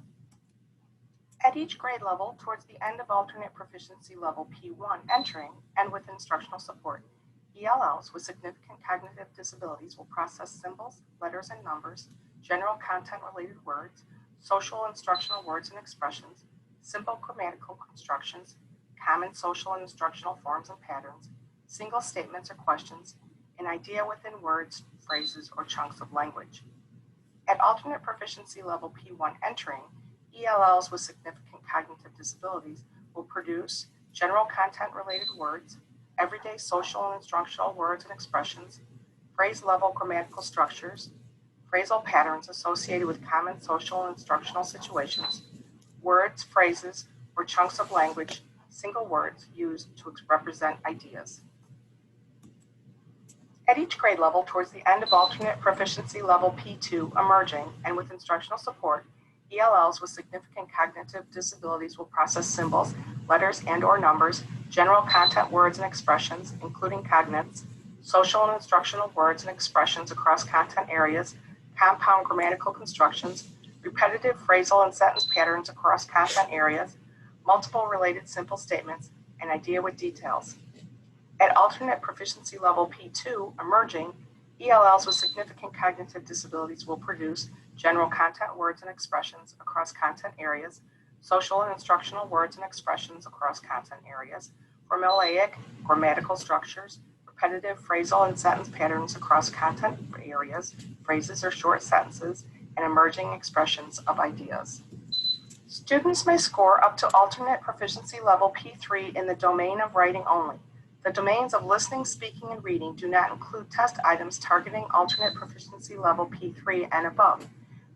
At each grade level, towards the end of alternate proficiency level P1 entering and with instructional support, ELLs with significant cognitive disabilities will process symbols, letters, and numbers, general content-related words, social instructional words and expressions, simple grammatical constructions, common social and instructional forms and patterns, single statements or questions, an idea within words, phrases, or chunks of language. At alternate proficiency level P1 entering, ELLs with significant cognitive disabilities will produce general content-related words, everyday social and instructional words and expressions, phrase-level grammatical structures, phrasal patterns associated with common social and instructional situations, words, phrases, or chunks of language, single words used to represent ideas. At each grade level, towards the end of alternate proficiency level P2 emerging and with instructional support, ELLs with significant cognitive disabilities will process symbols, letters, and/or numbers, general content words and expressions, including cognates, social and instructional words and expressions across content areas, compound grammatical constructions, repetitive phrasal and sentence patterns across content areas, multiple related simple statements, and idea with details. At alternate proficiency level P2 emerging, ELLs with significant cognitive disabilities will produce general content words and expressions across content areas, social and instructional words and expressions across content areas, formulaic grammatical structures, repetitive phrasal and sentence patterns across content areas, phrases or short sentences, and emerging expressions of ideas. Students may score up to alternate proficiency level P3 in the domain of writing only. The domains of listening, speaking, and reading do not include test items targeting alternate proficiency level P3 and above.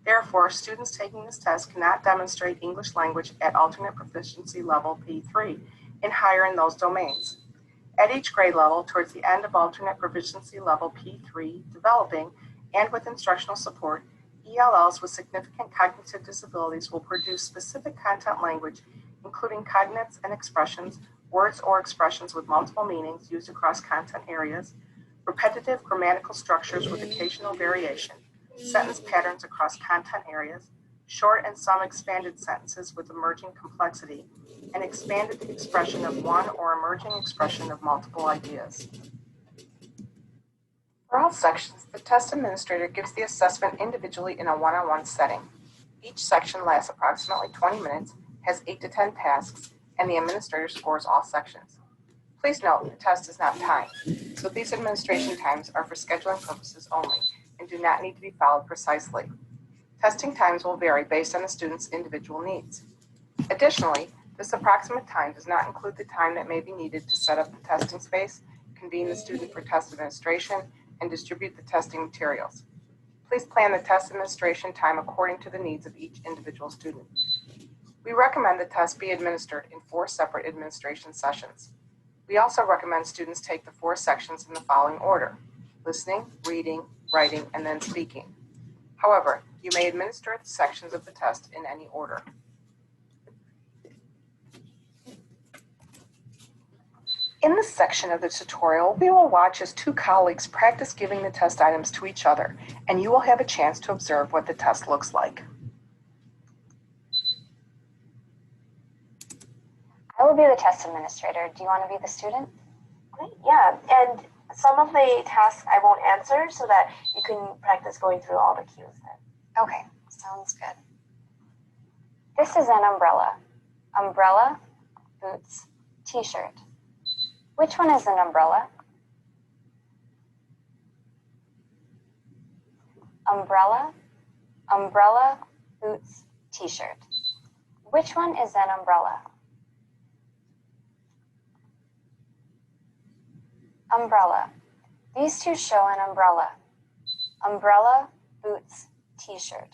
Therefore, students taking this test cannot demonstrate English language at alternate proficiency level P3 and higher in those domains. At each grade level, towards the end of alternate proficiency level P3 developing and with instructional support, ELLs with significant cognitive disabilities will produce specific content language, including cognates and expressions, words or expressions with multiple meanings used across content areas, repetitive grammatical structures with occasional variation, sentence patterns across content areas, short and some expanded sentences with emerging complexity, and expanded expression of one or emerging expression of multiple ideas. For all sections, the test administrator gives the assessment individually in a one-on-one setting. Each section lasts approximately 20 minutes, has 8 to 10 tasks, and the administrator scores all sections. Please note, the test is not timed, so these administration times are for scheduling purposes only and do not need to be followed precisely. Testing times will vary based on the student's individual needs. Additionally, this approximate time does not include the time that may be needed to set up the testing space, convene the student for test administration, and distribute the testing materials. Please plan the test administration time according to the needs of each individual student. We recommend the test be administered in 4 separate administration sessions. We also recommend students take the 4 sections in the following order: listening, reading, writing, and then speaking. However, you may administer the sections of the test in any order. In this section of the tutorial, we will watch as 2 colleagues practice giving the test items to each other, and you will have a chance to observe what the test looks like. I will be the test administrator. Do you want to be the student? Great, yeah. And some of the tasks I won't answer so that you can practice going through all the cues then. Okay, sounds good. This is an umbrella. Umbrella, boots, t-shirt. Which one is an umbrella? Umbrella, umbrella, boots, t-shirt. Which one is an umbrella? Umbrella. These 2 show an umbrella. Umbrella, boots, t-shirt.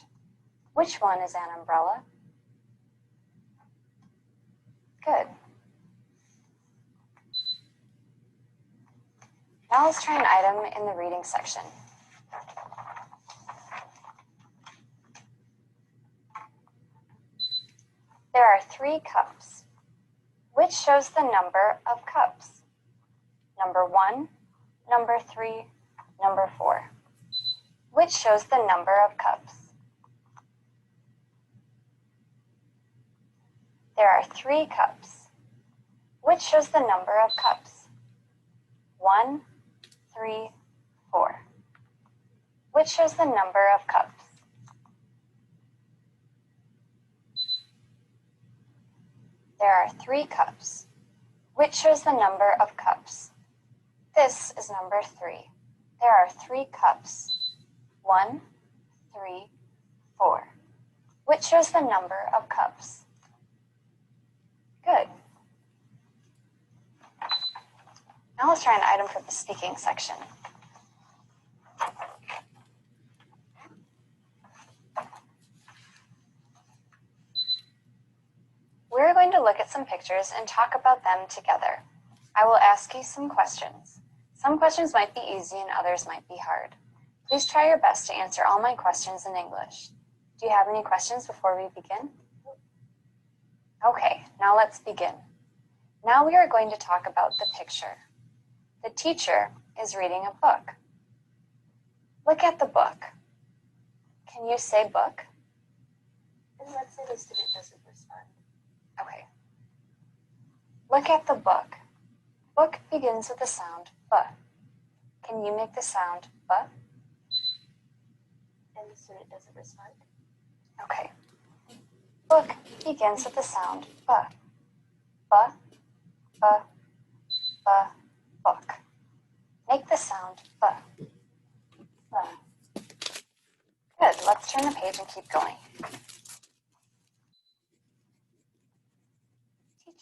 Which one is an umbrella? Good. Now let's try an item in the reading section. There are 3 cups. Which shows the number of cups? Number 1, number 3, number 4. Which shows the number of cups? There are 3 cups. Which shows the number of cups? 1, 3, 4. Which shows the number of cups? There are 3 cups. Which shows the number of cups? This is number 3. There are 3 cups. 1, 3, 4. Which shows the number of cups? Good. Now let's try an item for the speaking section. We're going to look at some pictures and talk about them together. I will ask you some questions. Some questions might be easy and others might be hard. Please try your best to answer all my questions in English. Do you have any questions before we begin? Okay, now let's begin. Now we are going to talk about the picture. The teacher is reading a book. Look at the book. Can you say book? And let's say the student doesn't respond. Okay. Look at the book. Book begins with the sound B. Can you make the sound B? And the student doesn't respond. Okay. Book begins with the sound B. B, B, B, book. Make the sound B. B. Good, let's turn the page and keep going.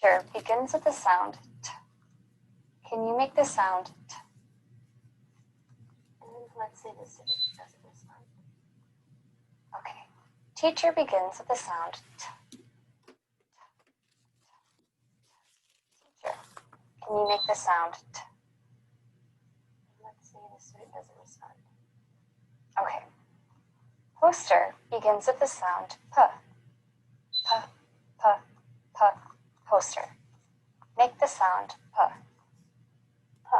Teacher begins with the sound T. Can you make the sound T? And then let's say the student doesn't respond. Okay. Teacher begins with the sound T. Teacher, can you make the sound T? Let's say the student doesn't respond. Okay. Poster begins with the sound P. P, P, P, poster. Make the sound P. P.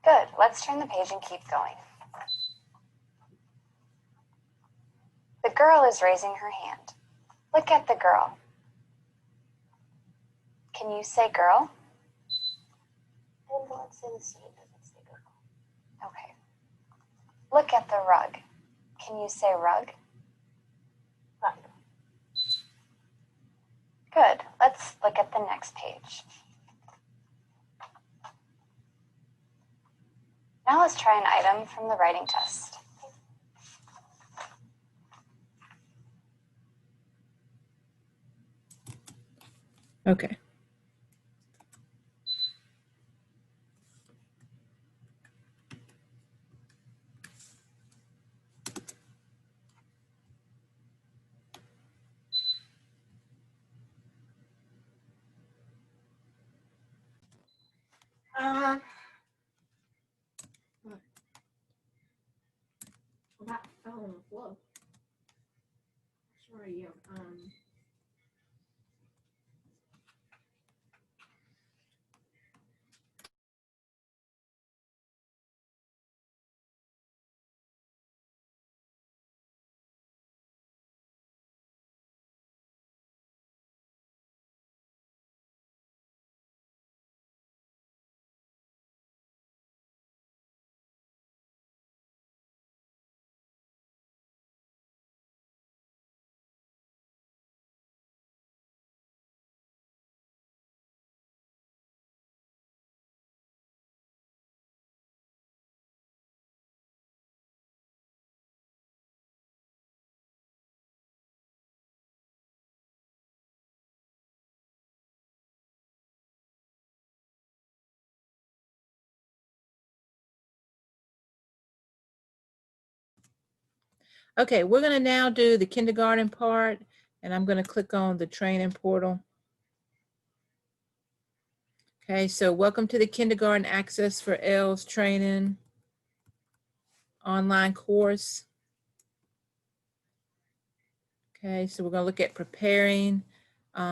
Good, let's turn the page and keep going. The girl is raising her hand. Look at the girl. Can you say girl? And let's say the student doesn't say girl. Okay. Look at the rug. Can you say rug? Rug. Good. Let's look at the next page. Now let's try an item from the writing test. Okay. That fell on the floor. Sorry, Okay, we're going to now do the kindergarten part, and I'm going to click on the training portal. Okay, so welcome to the Kindergarten Access for ELLS training online course. Okay, so we're going to look at preparing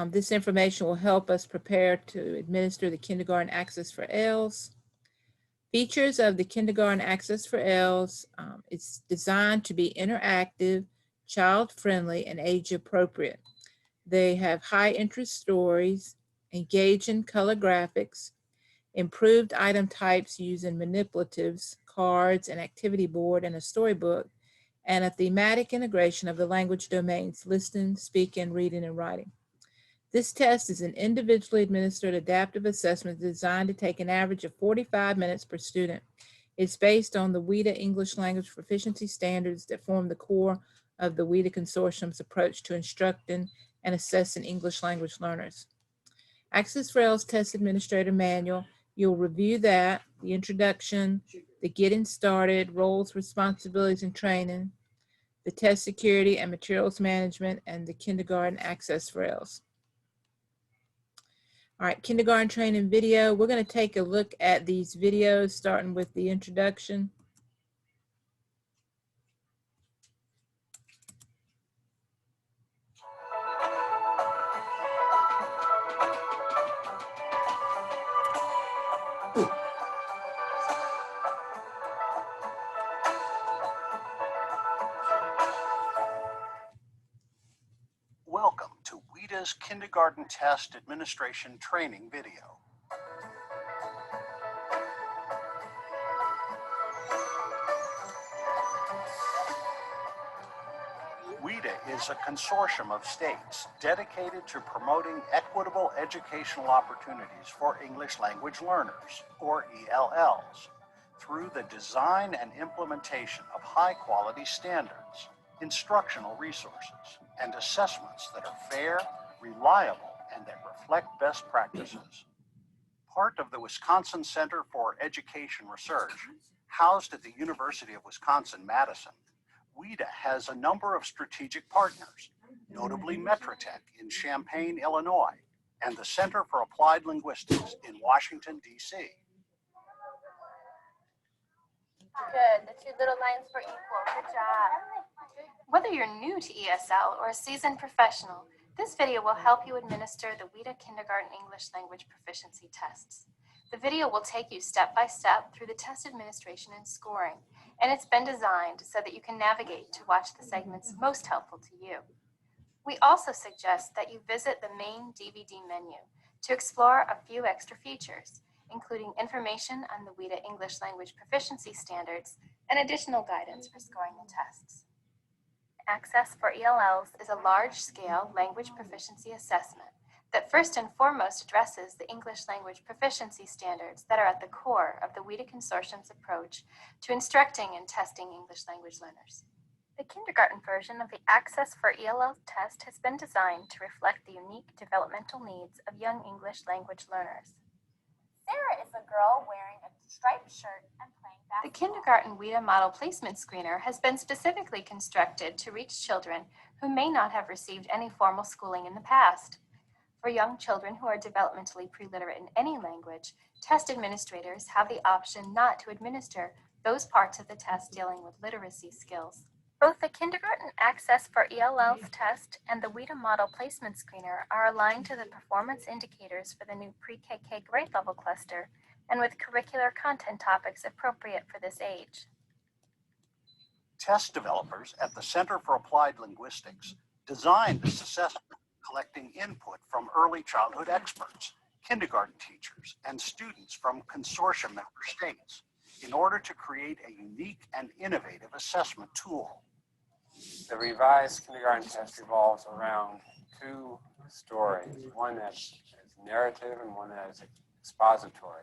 This information will help us prepare to administer the Kindergarten Access for ELLS. Features of the Kindergarten Access for ELLS, it's designed to be interactive, child-friendly, and age-appropriate. They have high-interest stories, engaging color graphics, improved item types using manipulatives, cards, an activity board, and a storybook, and a thematic integration of the language domains, listening, speaking, reading, and writing. This test is an individually administered adaptive assessment designed to take an average of 45 minutes per student. It's based on the WIDA English Language Proficiency Standards that form the core of the WIDA Consortium's approach to instructing and assessing English language learners. Access for ELLS Test Administrator Manual, you'll review that, the introduction, the getting started, roles, responsibilities, and training, the test security and materials management, and the kindergarten access for ELLS. All right, kindergarten training video. We're going to take a look at these videos, starting with the introduction. Welcome to WIDA's Kindergarten Test Administration Training video. WIDA is a consortium of states dedicated to promoting equitable educational opportunities for English language learners, or ELLs, through the design and implementation of high-quality standards, instructional resources, and assessments that are fair, reliable, and that reflect best practices. Part of the Wisconsin Center for Education Research, housed at the University of Wisconsin-Madison, WIDA has a number of strategic partners, notably Metrotech in Champaign, Illinois, and the Center for Applied Linguistics in Washington, D.C. Good. The two little lines for equal. Good job. Whether you're new to ESL or a seasoned professional, this video will help you administer the WIDA Kindergarten English Language Proficiency Tests. The video will take you step by step through the test administration and scoring, and it's been designed so that you can navigate to watch the segments most helpful to you. We also suggest that you visit the main DVD menu to explore a few extra features, including information on the WIDA English Language Proficiency Standards and additional guidance for scoring the tests. Access for ELLs is a large-scale language proficiency assessment that first and foremost addresses the English language proficiency standards that are at the core of the WIDA Consortium's approach to instructing and testing English language learners. The kindergarten version of the Access for ELL test has been designed to reflect the unique developmental needs of young English language learners. Sarah is a girl wearing a striped shirt and playing basketball. The kindergarten WIDA model placement screener has been specifically constructed to reach children who may not have received any formal schooling in the past. For young children who are developmentally pre-literate in any language, test administrators have the option not to administer those parts of the test dealing with literacy skills. Both the Kindergarten Access for ELLs test and the WIDA Model Placement Screener are aligned to the performance indicators for the new pre-KK grade level cluster and with curricular content topics appropriate for this age. Test developers at the Center for Applied Linguistics designed this assessment, collecting input from early childhood experts, kindergarten teachers, and students from consortium member states in order to create a unique and innovative assessment tool. The revised kindergarten test revolves around two stories, one that is narrative and one that is expository.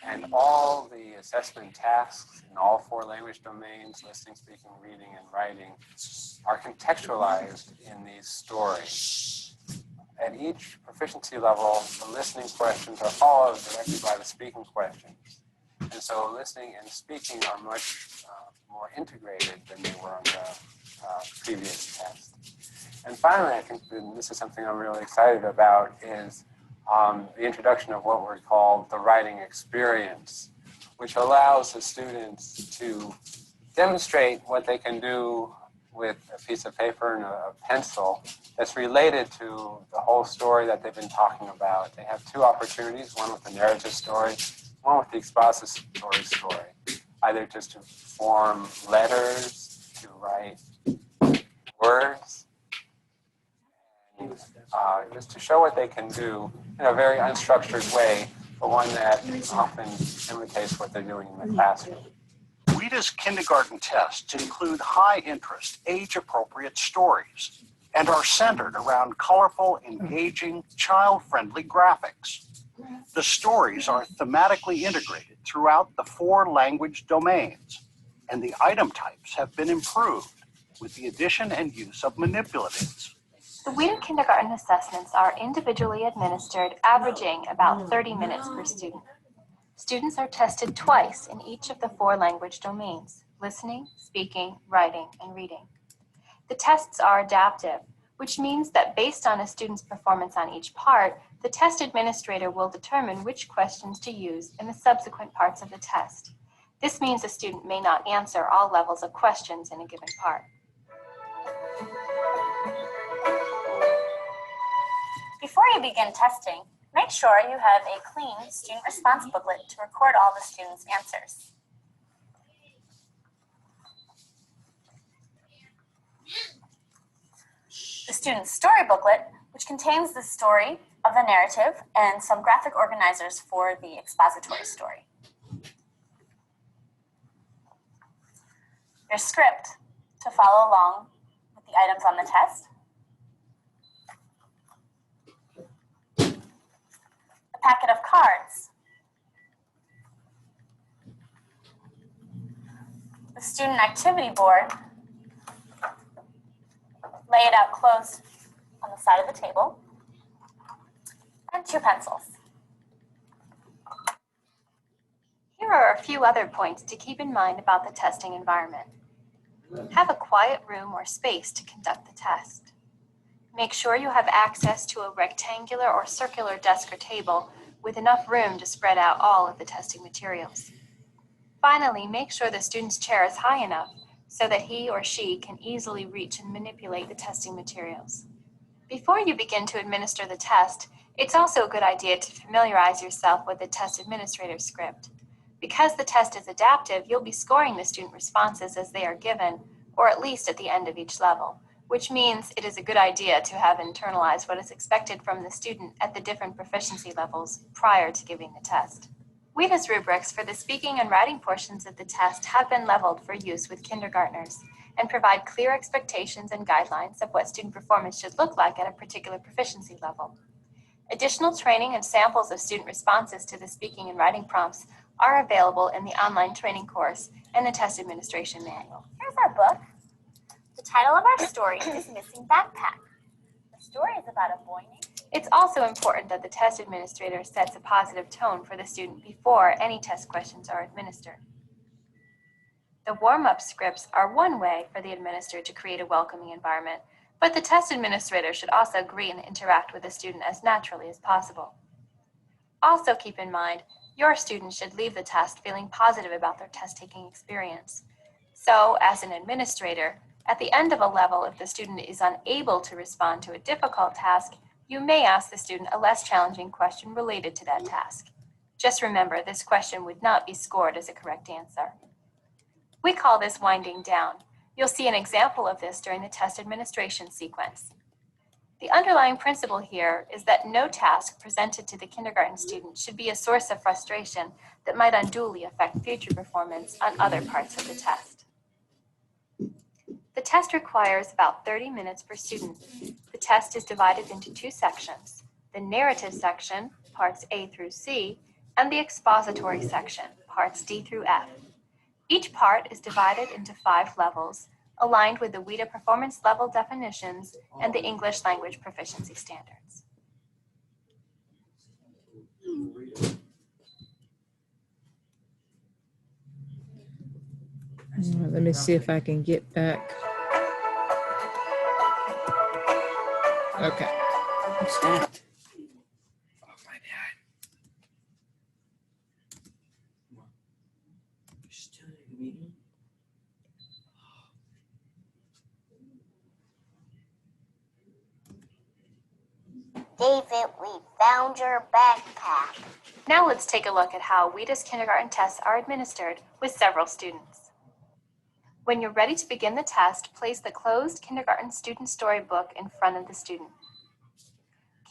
And all the assessment tasks in all four language domains, listening, speaking, reading, and writing, are contextualized in these stories. At each proficiency level, the listening questions are followed directly by the speaking questions. And so listening and speaking are much more integrated than they were on the previous test. And finally, I think this is something I'm really excited about, is the introduction of what we call the writing experience, which allows the students to demonstrate what they can do with a piece of paper and a pencil that's related to the whole story that they've been talking about. They have two opportunities, one with the narrative story, one with the expository story, either just to form letters, to write words, just to show what they can do in a very unstructured way, but one that often imitates what they're doing in the classroom. WIDA's kindergarten tests include high-interest, age-appropriate stories and are centered around colorful, engaging, child-friendly graphics. The stories are thematically integrated throughout the 4 language domains, and the item types have been improved with the addition and use of manipulatives. The WIDA kindergarten assessments are individually administered, averaging about 30 minutes per student. Students are tested twice in each of the 4 language domains: listening, speaking, writing, and reading. The tests are adaptive, which means that based on a student's performance on each part, the test administrator will determine which questions to use in the subsequent parts of the test. This means a student may not answer all levels of questions in a given part. Before you begin testing, make sure you have a clean student response booklet to record all the students' answers. The student story booklet, which contains the story of the narrative and some graphic organizers for the expository story. Your script to follow along with the items on the test. A packet of cards. The student activity board. Lay it out closed on the side of the table. And 2 pencils. Here are a few other points to keep in mind about the testing environment. Have a quiet room or space to conduct the test. Make sure you have access to a rectangular or circular desk or table with enough room to spread out all of the testing materials. Finally, make sure the student's chair is high enough so that he or she can easily reach and manipulate the testing materials. Before you begin to administer the test, it's also a good idea to familiarize yourself with the test administrator's script. Because the test is adaptive, you'll be scoring the student responses as they are given, or at least at the end of each level, which means it is a good idea to have internalized what is expected from the student at the different proficiency levels prior to giving the test. WIDA's rubrics for the speaking and writing portions of the test have been leveled for use with kindergartners and provide clear expectations and guidelines of what student performance should look like at a particular proficiency level. Additional training and samples of student responses to the speaking and writing prompts are available in the online training course and the test administration manual. Here's our book. The title of our story is Missing Backpack. The story is about a boy named... It's also important that the test administrator sets a positive tone for the student before any test questions are administered. The warm-up scripts are one way for the administrator to create a welcoming environment, but the test administrator should also agree and interact with the student as naturally as possible. Also keep in mind, your student should leave the test feeling positive about their test-taking experience. So, as an administrator, at the end of a level, if the student is unable to respond to a difficult task, you may ask the student a less challenging question related to that task. Just remember, this question would not be scored as a correct answer. We call this winding down. You'll see an example of this during the test administration sequence. The underlying principle here is that no task presented to the kindergarten student should be a source of frustration that might unduly affect future performance on other parts of the test. The test requires about 30 minutes per student. The test is divided into 2 sections: the narrative section, parts A through C, and the expository section, parts D through F. Each part is divided into 5 levels, aligned with the WIDA performance level definitions and the English language proficiency standards. Let me see if I can get back. Okay. What's that? Oh my God. You're still in the meeting? David, we found your backpack. Now let's take a look at how WIDA's kindergarten tests are administered with several students. When you're ready to begin the test, place the closed kindergarten student storybook in front of the student.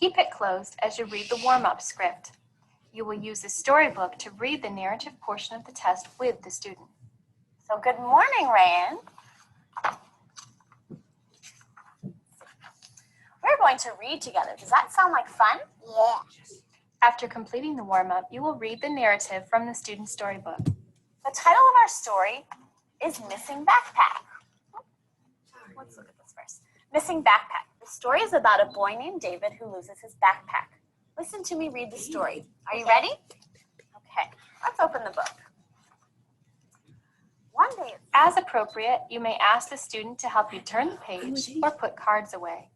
Keep it closed as you read the warm-up script. You will use the storybook to read the narrative portion of the test with the student. So good morning, Rayan. We're going to read together. Does that sound like fun? Yeah. After completing the warm-up, you will read the narrative from the student storybook. The title of our story is Missing Backpack. Let's look at this first. Missing Backpack. The story is about a boy named David who loses his backpack. Listen to me read the story. Are you ready? Okay, let's open the book. One day, As appropriate, you may ask the student to help you turn the page or put cards away.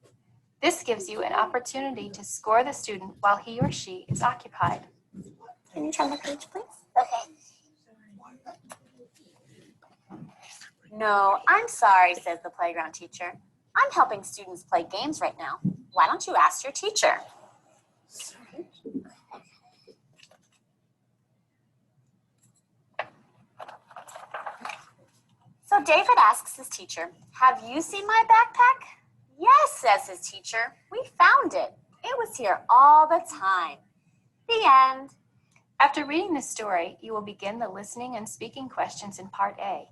This gives you an opportunity to score the student while he or she is occupied. Can you turn the page, please? Okay. No, I'm sorry, says the playground teacher. I'm helping students play games right now. Why don't you ask your teacher? So David asks his teacher, have you seen my backpack? Yes, says his teacher. We found it. It was here all the time. The end. After reading the story, you will begin the listening and speaking questions in Part A.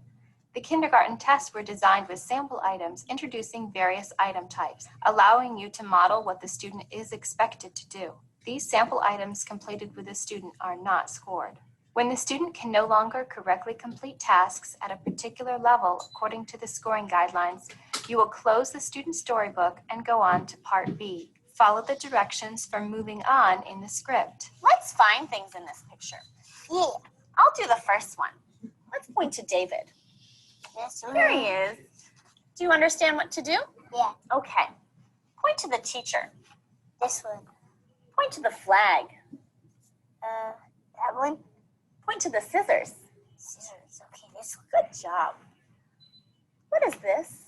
The kindergarten tests were designed with sample items introducing various item types, allowing you to model what the student is expected to do. These sample items completed with the student are not scored. When the student can no longer correctly complete tasks at a particular level according to the scoring guidelines, you will close the student storybook and go on to Part B. Follow the directions for moving on in the script. Let's find things in this picture. Yeah. I'll do the first one. Let's point to David. This one. Here he is. Do you understand what to do? Yeah. Okay. Point to the teacher. This one. Point to the flag. That one. Point to the scissors. Scissors. Okay, this one. Good job. What is this?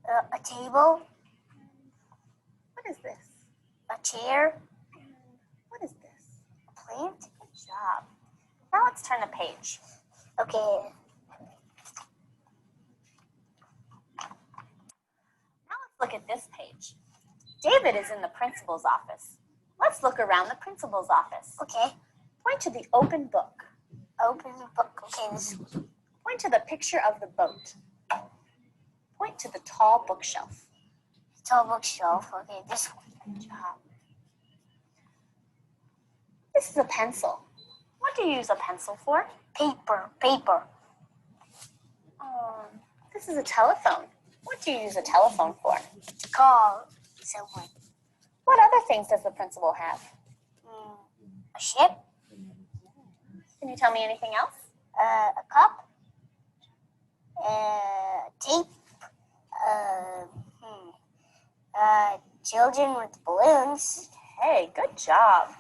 A table. What is this? A chair. What is this? A plant. Good job. Now let's turn the page. Okay. Now let's look at this page. David is in the principal's office. Let's look around the principal's office. Okay. Point to the open book. Open the book. Okay, this one. Point to the picture of the boat. Point to the tall bookshelf. Tall bookshelf. Okay, this one. Good job. This is a pencil. What do you use a pencil for? Paper. Paper. This is a telephone. What do you use a telephone for? To call someone. What other things does the principal have? A ship. Can you tell me anything else? A cup. Tape. Children with balloons. Hey, good job.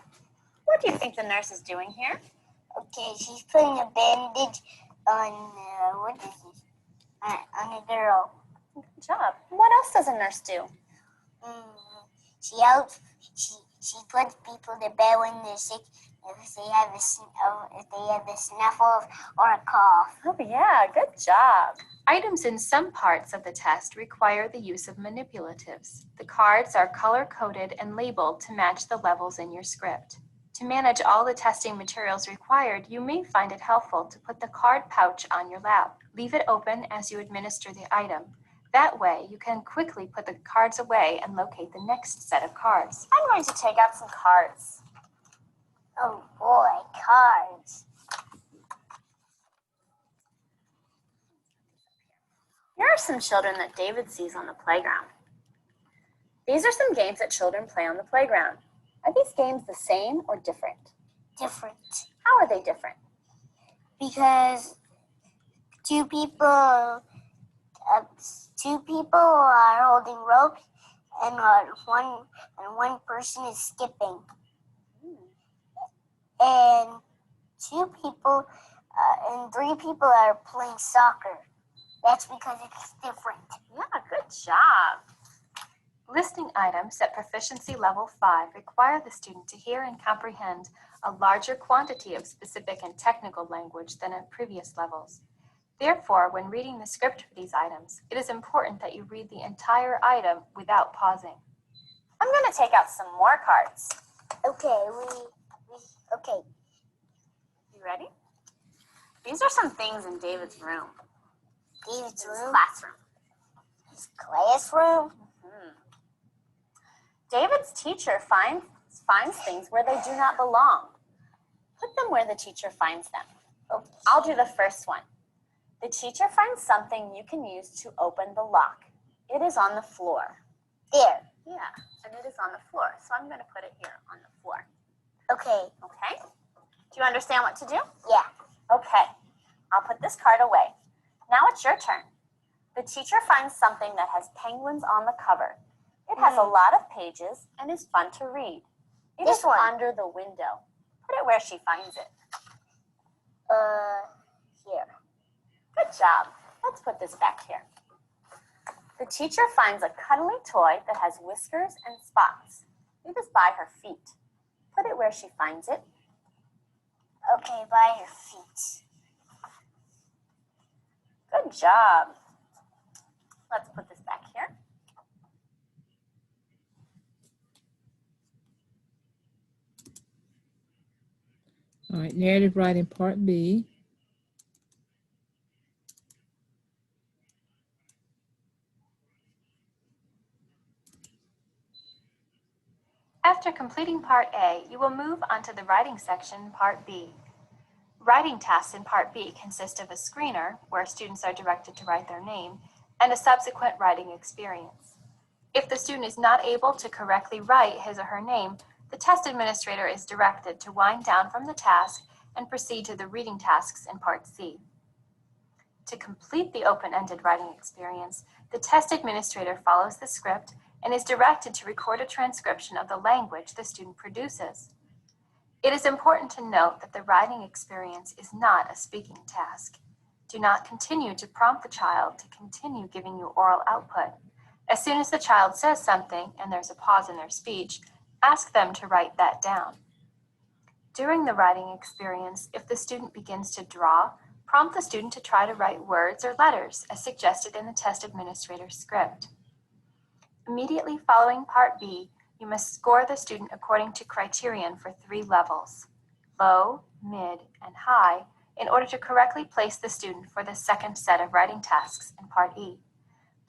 What do you think the nurse is doing here? Okay, she's putting a bandage on, what is this? On a girl. Good job. What else does a nurse do? She puts people to bed when they're sick if they have a snuffle or a cough. Oh yeah, good job. Items in some parts of the test require the use of manipulatives. The cards are color-coded and labeled to match the levels in your script. To manage all the testing materials required, you may find it helpful to put the card pouch on your lap. Leave it open as you administer the item. That way, you can quickly put the cards away and locate the next set of cards. I'm going to take out some cards. Oh boy, cards. Here are some children that David sees on the playground. These are some games that children play on the playground. Are these games the same or different? Different. How are they different? Because two people are holding ropes and one person is skipping. And three people are playing soccer. That's because it's different. Yeah, good job. Listening items at proficiency level 5 require the student to hear and comprehend a larger quantity of specific and technical language than at previous levels. Therefore, when reading the script for these items, it is important that you read the entire item without pausing. I'm going to take out some more cards. Okay, okay. You ready? These are some things in David's room. David's room? Classroom. His classroom? Mm-hmm. David's teacher finds things where they do not belong. Put them where the teacher finds them. Okay. I'll do the first one. The teacher finds something you can use to open the lock. It is on the floor. There. Yeah, and it is on the floor. So I'm going to put it here on the floor. Okay. Okay? Do you understand what to do? Yeah. Okay. I'll put this card away. Now it's your turn. The teacher finds something that has penguins on the cover. It has a lot of pages and is fun to read. It is under the window. Put it where she finds it. Here. Good job. Let's put this back here. The teacher finds a cuddly toy that has whiskers and spots. It is by her feet. Put it where she finds it. Okay, by her feet. Good job. Let's put this back here. All right, narrative writing part B. After completing Part A, you will move on to the writing section, Part B. Writing tasks in Part B consist of a screener, where students are directed to write their name, and a subsequent writing experience. If the student is not able to correctly write his or her name, the test administrator is directed to wind down from the task and proceed to the reading tasks in Part C. To complete the open-ended writing experience, the test administrator follows the script and is directed to record a transcription of the language the student produces. It is important to note that the writing experience is not a speaking task. Do not continue to prompt the child to continue giving you oral output. As soon as the child says something and there's a pause in their speech, ask them to write that down. During the writing experience, if the student begins to draw, prompt the student to try to write words or letters as suggested in the test administrator's script. Immediately following Part B, you must score the student according to criterion for 3 levels, low, mid, and high, in order to correctly place the student for the second set of writing tasks in Part E.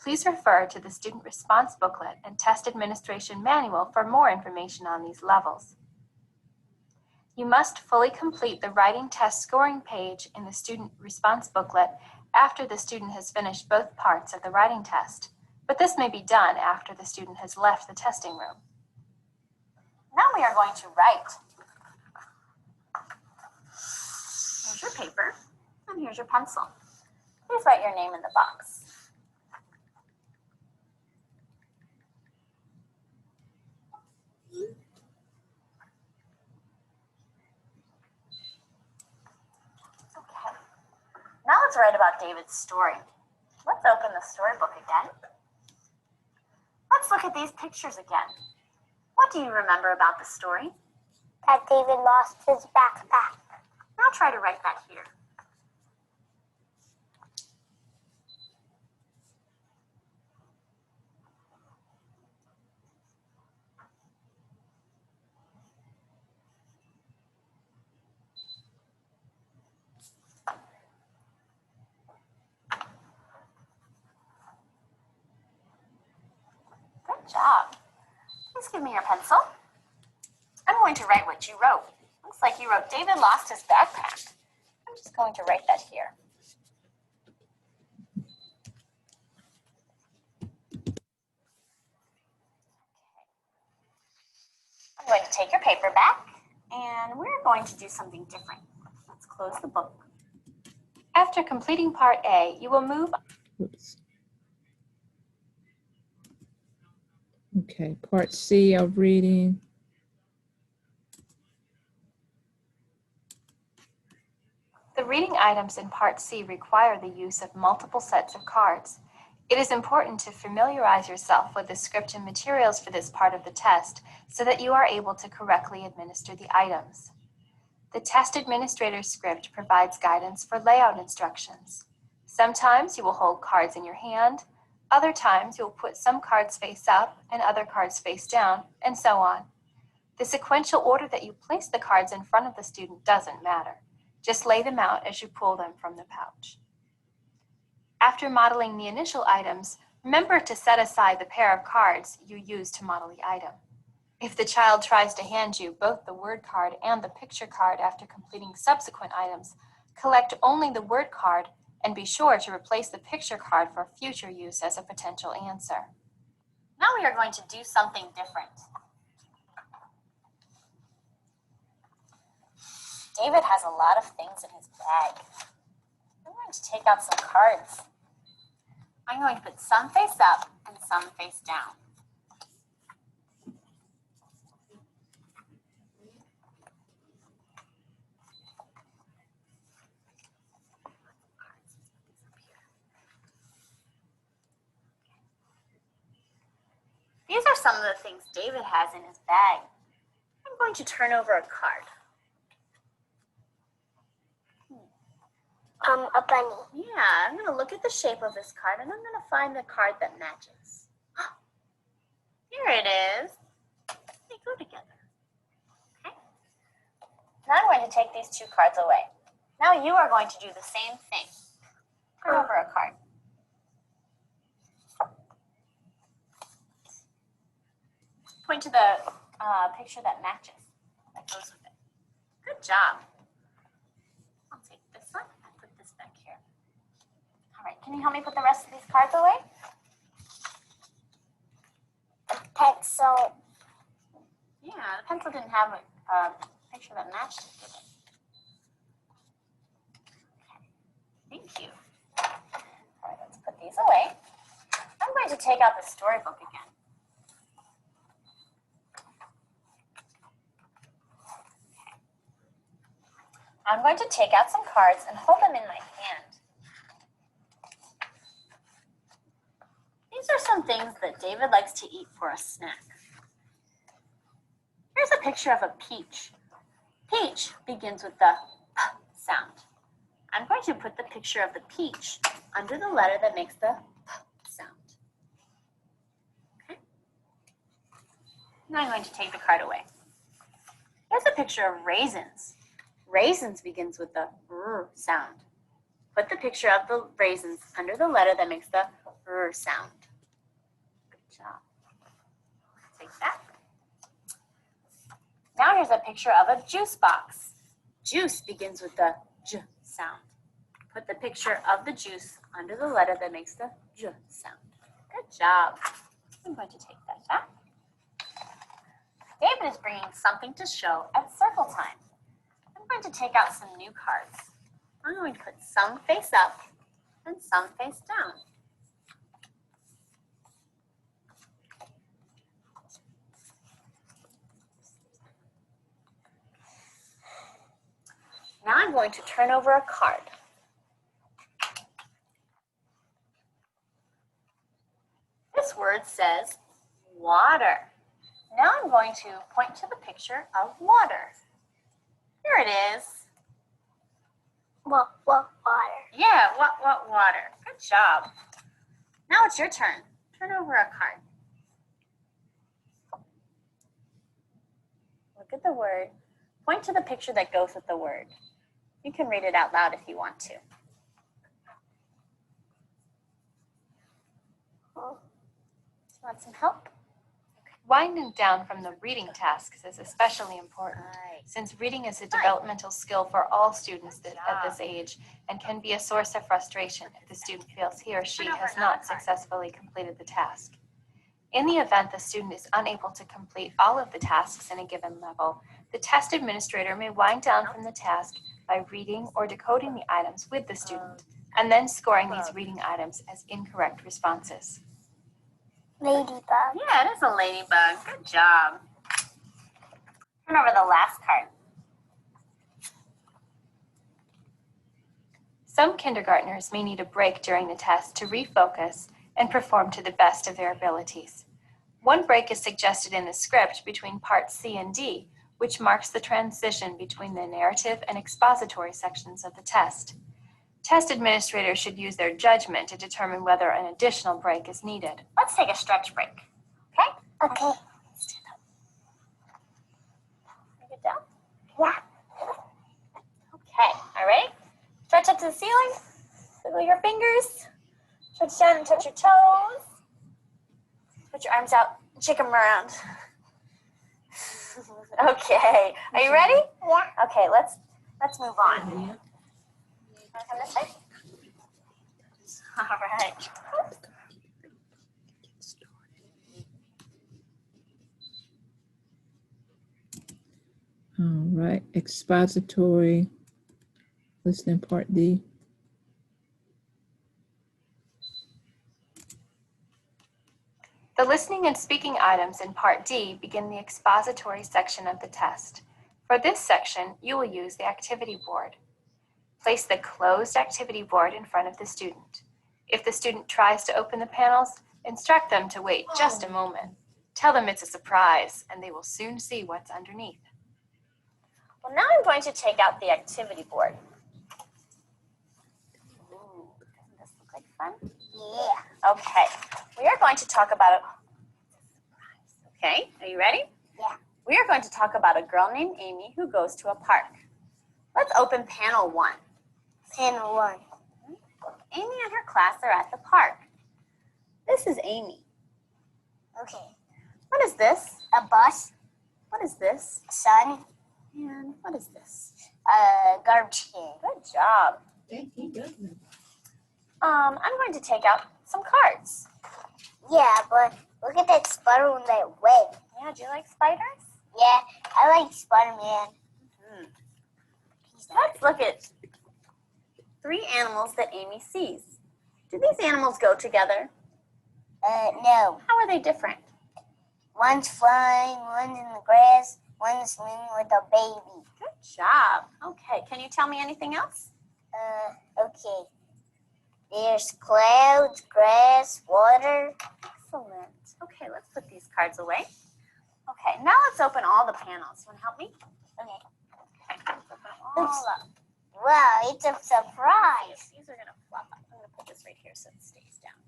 Please refer to the student response booklet and test administration manual for more information on these levels. You must fully complete the writing test scoring page in the student response booklet after the student has finished both parts of the writing test, but this may be done after the student has left the testing room. Now we are going to write. Here's your paper, and here's your pencil. Please write your name in the box. Okay. Now let's write about David's story. Let's open the storybook again. Let's look at these pictures again. What do you remember about the story? That David lost his backpack. Now try to write that here. Good job. Please give me your pencil. I'm going to write what you wrote. Looks like you wrote David lost his backpack. I'm just going to write that here. I'm going to take your paper back, and we're going to do something different. Let's close the book. After completing Part A, you will move. Oops. Okay, Part C of reading. The reading items in Part C require the use of multiple sets of cards. It is important to familiarize yourself with the script and materials for this part of the test so that you are able to correctly administer the items. The test administrator's script provides guidance for layout instructions. Sometimes you will hold cards in your hand, other times you will put some cards face up and other cards face down, and so on. The sequential order that you place the cards in front of the student doesn't matter. Just lay them out as you pull them from the pouch. After modeling the initial items, remember to set aside the pair of cards you used to model the item. If the child tries to hand you both the word card and the picture card after completing subsequent items, collect only the word card and be sure to replace the picture card for future use as a potential answer. Now we are going to do something different. David has a lot of things in his bag. I'm going to take out some cards. I'm going to put some face up and some face down. These are some of the things David has in his bag. I'm going to turn over a card. A bunny. Yeah, I'm going to look at the shape of this card and I'm going to find the card that matches. Here it is. They go together. Okay. Now I'm going to take these two cards away. Now you are going to do the same thing. Turn over a card. Point to the picture that matches, that goes with it. Good job. I'll take this one and put this back here. All right, can you help me put the rest of these cards away? The pencil. Yeah, the pencil didn't have a picture that matched it, did it? Okay, thank you. All right, let's put these away. I'm going to take out the storybook again. I'm going to take out some cards and hold them in my hand. These are some things that David likes to eat for a snack. Here's a picture of a peach. Peach begins with the P sound. I'm going to put the picture of the peach under the letter that makes the P sound. Okay. Now I'm going to take the card away. Here's a picture of raisins. Raisins begins with the R sound. Put the picture of the raisins under the letter that makes the R sound. Good job. Take that. Now here's a picture of a juice box. Juice begins with the J sound. Put the picture of the juice under the letter that makes the J sound. Good job. I'm going to take that back. David is bringing something to show at circle time. I'm going to take out some new cards. I'm going to put some face up and some face down. Now I'm going to turn over a card. This word says water. Now I'm going to point to the picture of water. Here it is. What water? Yeah, what water? Good job. Now it's your turn. Turn over a card. Look at the word. Point to the picture that goes with the word. You can read it out loud if you want to. Want some help? Winding down from the reading tasks is especially important, since reading is a developmental skill for all students at this age and can be a source of frustration if the student feels he or she has not successfully completed the task. In the event the student is unable to complete all of the tasks in a given level, the test administrator may wind down from the task by reading or decoding the items with the student, and then scoring these reading items as incorrect responses. Ladybug. Yeah, it is a ladybug. Good job. Turn over the last card. Some kindergartners may need a break during the test to refocus and perform to the best of their abilities. One break is suggested in the script between parts C and D, which marks the transition between the narrative and expository sections of the test. Test administrators should use their judgment to determine whether an additional break is needed. Let's take a stretch break. Okay? Okay. Stand up. Bring it down. Yeah. Okay. All right. Stretch up to the ceiling. Wiggle your fingers. Stretch down and touch your toes. Put your arms out. Shake them around. Okay. Are you ready? Yeah. Okay. Let's move on. Wanna come this way? All right. All right, expository, listening part D. The listening and speaking items in Part D begin the expository section of the test. For this section, you will use the activity board. Place the closed activity board in front of the student. If the student tries to open the panels, instruct them to wait just a moment. Tell them it's a surprise, and they will soon see what's underneath. Well, now I'm going to take out the activity board. Ooh, doesn't this look like fun? Yeah. Okay. We are going to talk about it. Okay, are you ready? Yeah. We are going to talk about a girl named Amy who goes to a park. Let's open panel 1. Panel 1. Amy and her class are at the park. This is Amy. Okay. What is this? A bus. What is this? Sun. And what is this? Garbage can. Good job. I'm going to take out some cards. Yeah, but look at that spider on that web. Yeah, do you like spiders? Yeah, I like Spider-Man. Let's look at 3 animals that Amy sees. Do these animals go together? No. How are they different? One's flying, one's in the grass, one's swimming with a baby. Good job. Okay, can you tell me anything else? Okay. There's clouds, grass, water. Excellent. Okay, let's put these cards away. Okay, now let's open all the panels. You want to help me? Okay. Okay, let's open all up. Wow, it's a surprise. These are going to flop up. I'm going to put this right here so it stays down.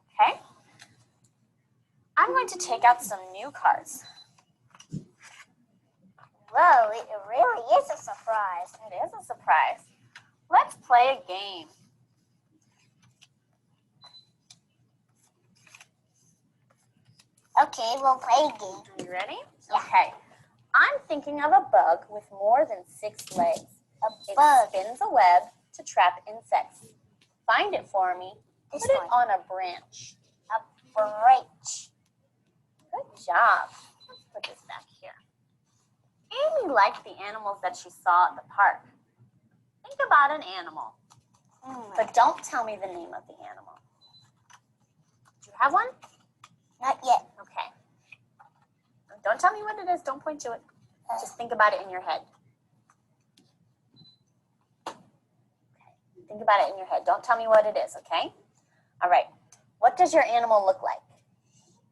Okay. I'm going to take out some new cards. Whoa, it really is a surprise. It is a surprise. Let's play a game. Okay, we'll play a game. Are you ready? Yeah. Okay. I'm thinking of a bug with more than 6 legs. A bug. It spins a web to trap insects. Find it for me. This Put it one. on a branch. A branch. Good job. Let's put this back here. Amy liked the animals that she saw at the park. Think about an animal, but don't tell me the name of the animal. Do you have one? Not yet. Okay. Don't tell me what it is. Don't point to it. Just think about it in your head. Okay. Think about it in your head. Don't tell me what it is, okay? All right. What does your animal look like?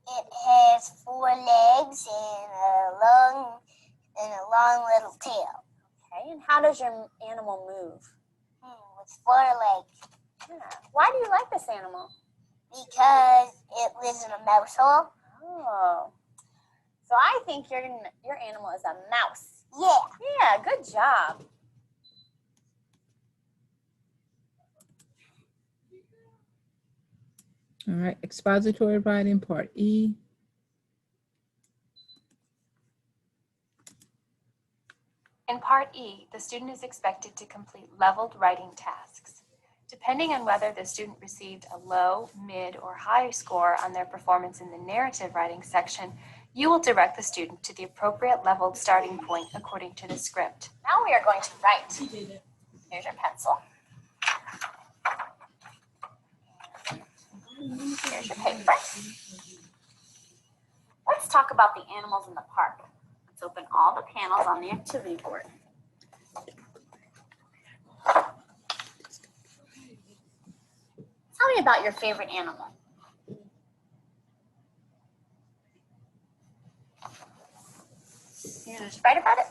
It has 4 legs and a long little tail. Okay. And how does your animal move? With 4 legs. Yeah. Why do you like this animal? Because it lives in a mouse hole. Oh. So I think your animal is a mouse. Yeah. Yeah, good job. All right, expository writing, part E. In Part E, the student is expected to complete leveled writing tasks. Depending on whether the student received a low, mid, or high score on their performance in the narrative writing section, you will direct the student to the appropriate leveled starting point according to the script. Now we are going to write. Here's your pencil. Here's your paper. Let's talk about the animals in the park. Let's open all the panels on the activity board. Tell me about your favorite animal. You just write about it.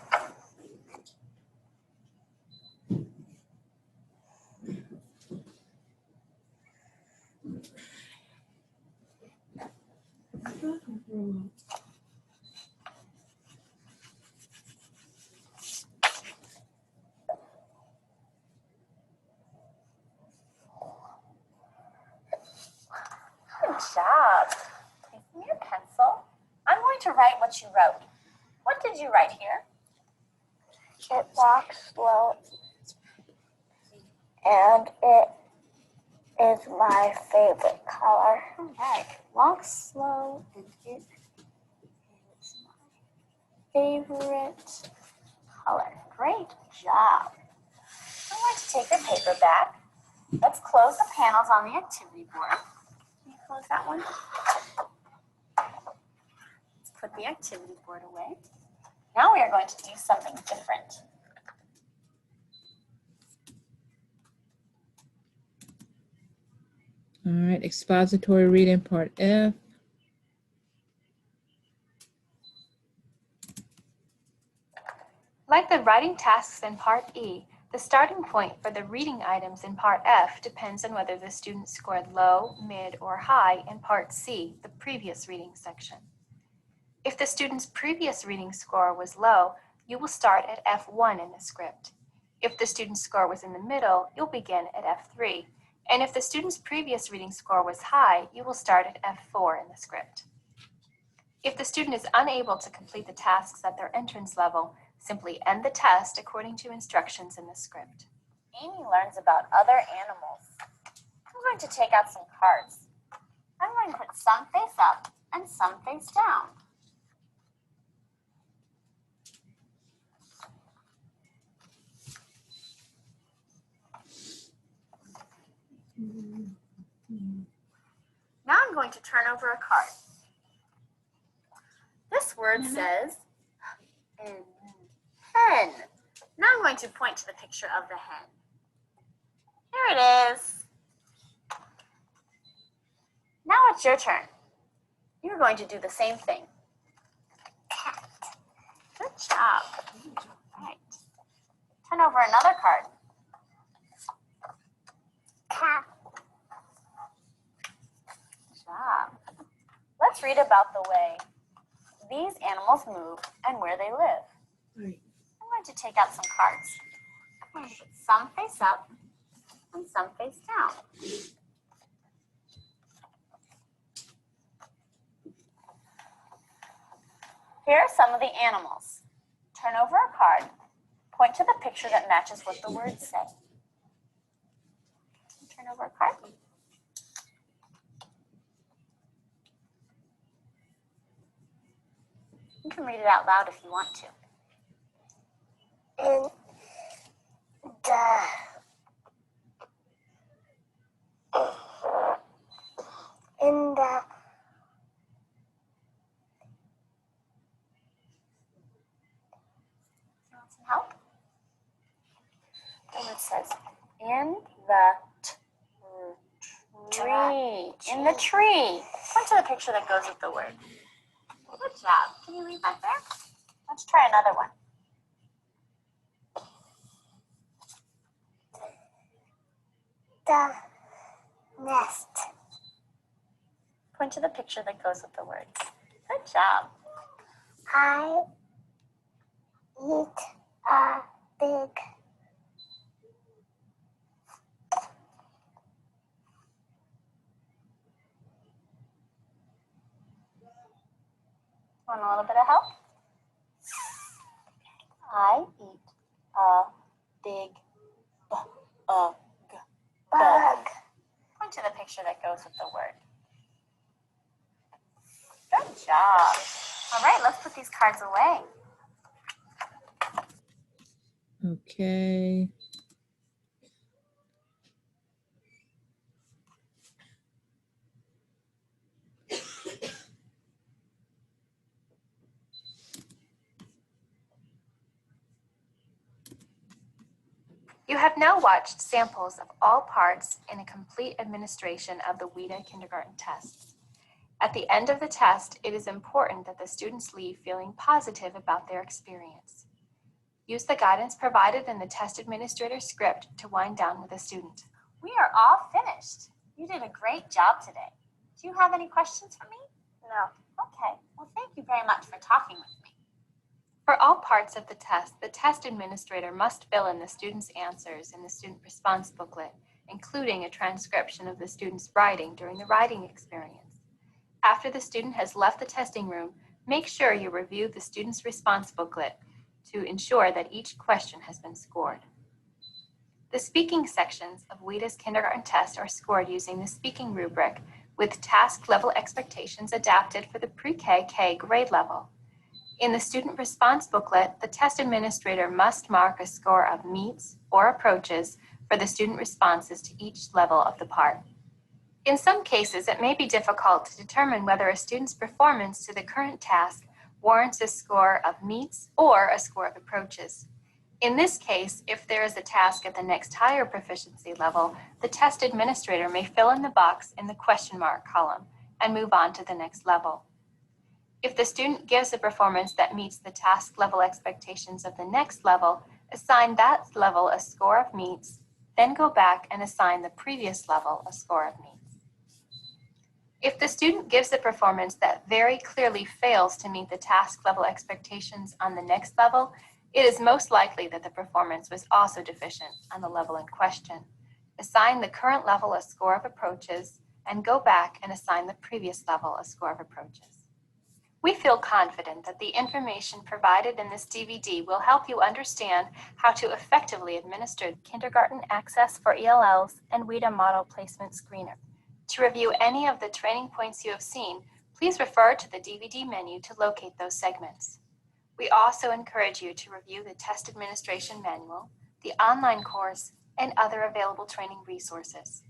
Good job. Give me your pencil. I'm going to write what you wrote. What did you write here? It walks slow, and it is my favorite color. All right. Walks slow, and it is my favorite color. Great job. I'm going to take the paper back. Let's close the panels on the activity board. Can you close that one? Let's put the activity board away. Now we are going to do something different. All right, expository reading part F. Like the writing tasks in Part E, the starting point for the reading items in Part F depends on whether the student scored low, mid, or high in Part C, the previous reading section. If the student's previous reading score was low, you will start at F1 in the script. If the student's score was in the middle, you'll begin at F3. And if the student's previous reading score was high, you will start at F4 in the script. If the student is unable to complete the tasks at their entrance level, simply end the test according to instructions in the script. Amy learns about other animals. I'm going to take out some cards. I'm going to put some face up and some face down. Now I'm going to turn over a card. This word says hen. Now I'm going to point to the picture of the hen. Here it is. Now it's your turn. You're going to do the same thing. Cat. Good job. All right. Turn over another card. Cat. Good job. Let's read about the way these animals move and where they live. Right. I'm going to take out some cards. I'm going to put some face up and some face down. Here are some of the animals. Turn over a card. Point to the picture that matches what the words say. Turn over a card. You can read it out loud if you want to. In the Want some help? And it says, in the tree. In the tree. Point to the picture that goes with the word. Good job. Can you read back there? Let's try another one. the nest. Point to the picture that goes with the words. Good job. I eat a big Want a little bit of help? I eat a big bug. Point to the picture that goes with the word. Good job. All right, let's put these cards away. Okay. You have now watched samples of all parts in a complete administration of the WIDA kindergarten tests. At the end of the test, it is important that the students leave feeling positive about their experience. Use the guidance provided in the test administrator script to wind down with a student. We are all finished. You did a great job today. Do you have any questions for me? No. Okay. Well, thank you very much for talking with me. For all parts of the test administrator must fill in the student's answers in the student response booklet, including a transcription of the student's writing during the writing experience. After the student has left the testing room, make sure you review the student's response booklet to ensure that each question has been scored. The speaking sections of WIDA's kindergarten test are scored using the speaking rubric with task level expectations adapted for the pre-K grade level. In the student response booklet, the test administrator must mark a score of meets or approaches for the student responses to each level of the part. In some cases, it may be difficult to determine whether a student's performance to the current task warrants a score of meets or a score of approaches. In this case, if there is a task at the next higher proficiency level, the test administrator may fill in the box in the question mark column and move on to the next level. If the student gives a performance that meets the task level expectations of the next level, assign that level a score of meets, then go back and assign the previous level a score of meets. If the student gives a performance that very clearly fails to meet the task level expectations on the next level, it is most likely that the performance was also deficient on the level in question. Assign the current level a score of approaches and go back and assign the previous level a score of approaches. We feel confident that the information provided in this DVD will help you understand how to effectively administer Kindergarten Access for ELLs and WIDA Model Placement Screener. To review any of the training points you have seen, please refer to the DVD menu to locate those segments. We also encourage you to review the Test Administration Manual, the online course, and other available training resources.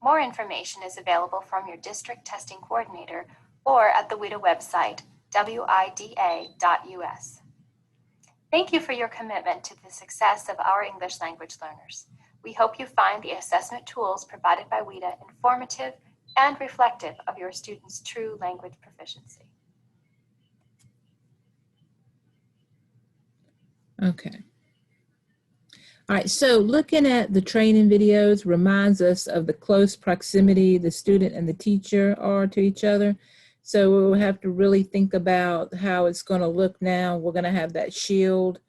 More information is available from your district testing coordinator or at the WIDA website, wida.us. Thank you for your commitment to the success of our English language learners. We hope you find the assessment tools provided by WIDA informative and reflective of your students' true language proficiency. Okay. All right, so looking at the training videos reminds us of the close proximity the student and the teacher are to each other. So we'll have to really think about how it's going to look now. We're going to have that shield.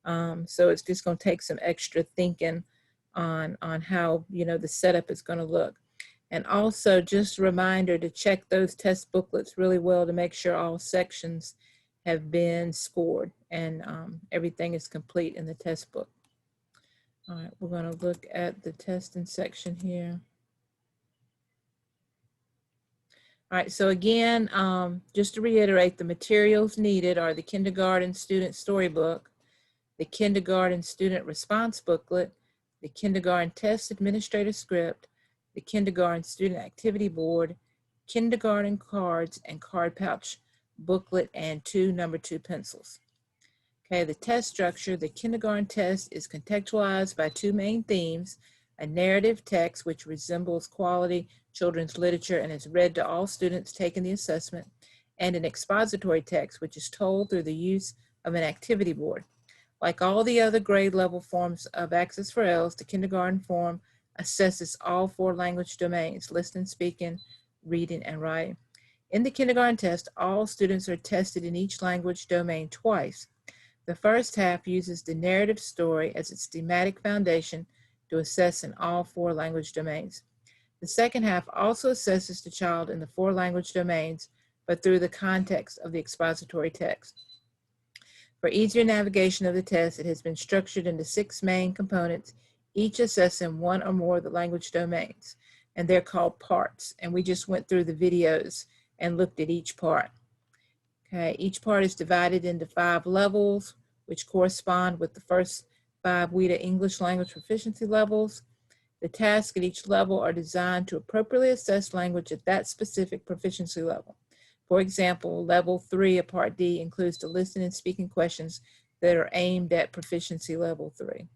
So it's just going to take some extra thinking on how, the setup is going to look. And also just a reminder to check those test booklets really well to make sure all sections have been scored and everything is complete in the test book. All right, we're going to look at the testing section here. All right, so again, just to reiterate, the materials needed are the kindergarten student storybook, the kindergarten student response booklet, the kindergarten test administrator script, the kindergarten student activity board, kindergarten cards and card pouch booklet, and 2 number 2 pencils. Okay, the test structure, the kindergarten test is contextualized by 2 main themes, a narrative text which resembles quality children's literature and is read to all students taking the assessment, and an expository text which is told through the use of an activity board. Like all the other grade level forms of Access for ELLS, the kindergarten form assesses all 4 language domains, listening, speaking, reading, and writing. In the kindergarten test, all students are tested in each language domain twice. The first half uses the narrative story as its thematic foundation to assess in all 4 language domains. The second half also assesses the child in the 4 language domains, but through the context of the expository text. For easier navigation of the test, it has been structured into 6 main components, each assessing 1 or more of the language domains, and they're called parts. And we just went through the videos and looked at each part. Okay, each part is divided into 5 levels, which correspond with the first 5 WIDA English language proficiency levels. The tasks at each level are designed to appropriately assess language at that specific proficiency level. For example, level 3 of Part D includes the listening and speaking questions that are aimed at proficiency level 3.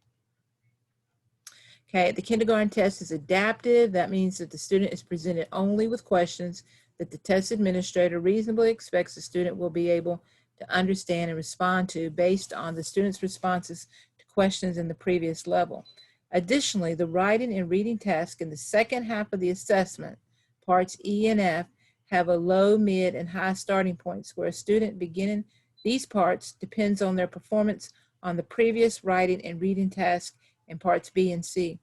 Okay, the kindergarten test is adaptive. That means that the student is presented only with questions that the test administrator reasonably expects the student will be able to understand and respond to based on the student's responses to questions in the previous level. Additionally, the writing and reading tasks in the second half of the assessment, parts E and F, have a low, mid, and high starting points where a student beginning these parts depends on their performance on the previous writing and reading task in parts B and C.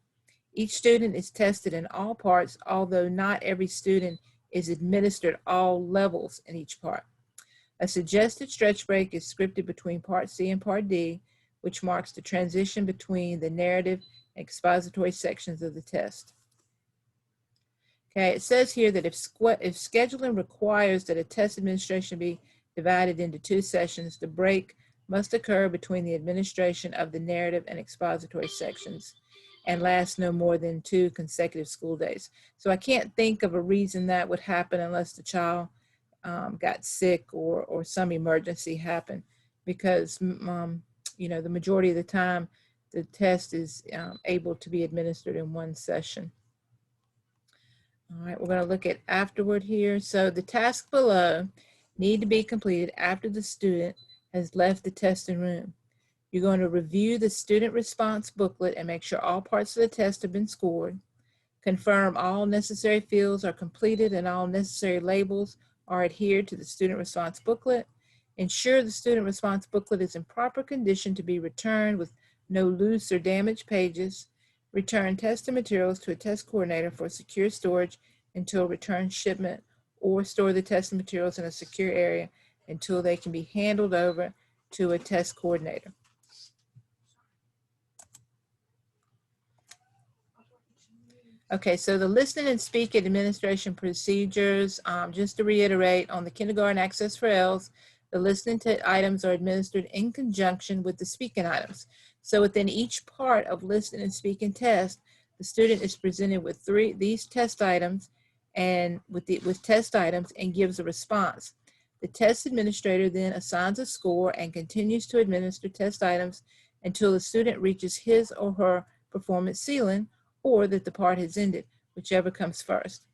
Each student is tested in all parts, although not every student is administered all levels in each part. A suggested stretch break is scripted between part C and part D, which marks the transition between the narrative and expository sections of the test. Okay, it says here that if scheduling requires that a test administration be divided into 2 sessions, the break must occur between the administration of the narrative and expository sections and last no more than 2 consecutive school days. So I can't think of a reason that would happen unless the child got sick or some emergency happened, because you know, the majority of the time the test is able to be administered in 1 session. All right, we're going to look at afterward here. So the tasks below need to be completed after the student has left the testing room. You're going to review the student response booklet and make sure all parts of the test have been scored. Confirm all necessary fields are completed and all necessary labels are adhered to the student response booklet. Ensure the student response booklet is in proper condition to be returned with no loose or damaged pages. Return testing materials to a test coordinator for secure storage until return shipment, or store the testing materials in a secure area until they can be handled over to a test coordinator. Okay, so the listening and speaking administration procedures, just to reiterate, on the kindergarten access for ELLS, the listening items are administered in conjunction with the speaking items. So within each part of listening and speaking test, the student is presented with these test items and with test items and gives a response. The test administrator then assigns a score and continues to administer test items until the student reaches his or her performance ceiling, or that the part has ended, whichever comes first.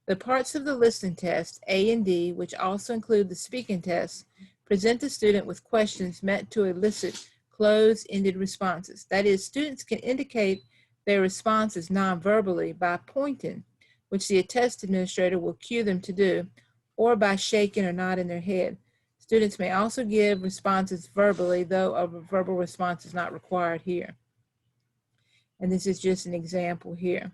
The parts of the listening test, A and D, which also include the speaking test, present the student with questions meant to elicit closed-ended responses. That is, students can indicate their responses non-verbally by pointing, which the test administrator will cue them to do, or by shaking or nodding their head. Students may also give responses verbally, though a verbal response is not required here. And this is just an example here.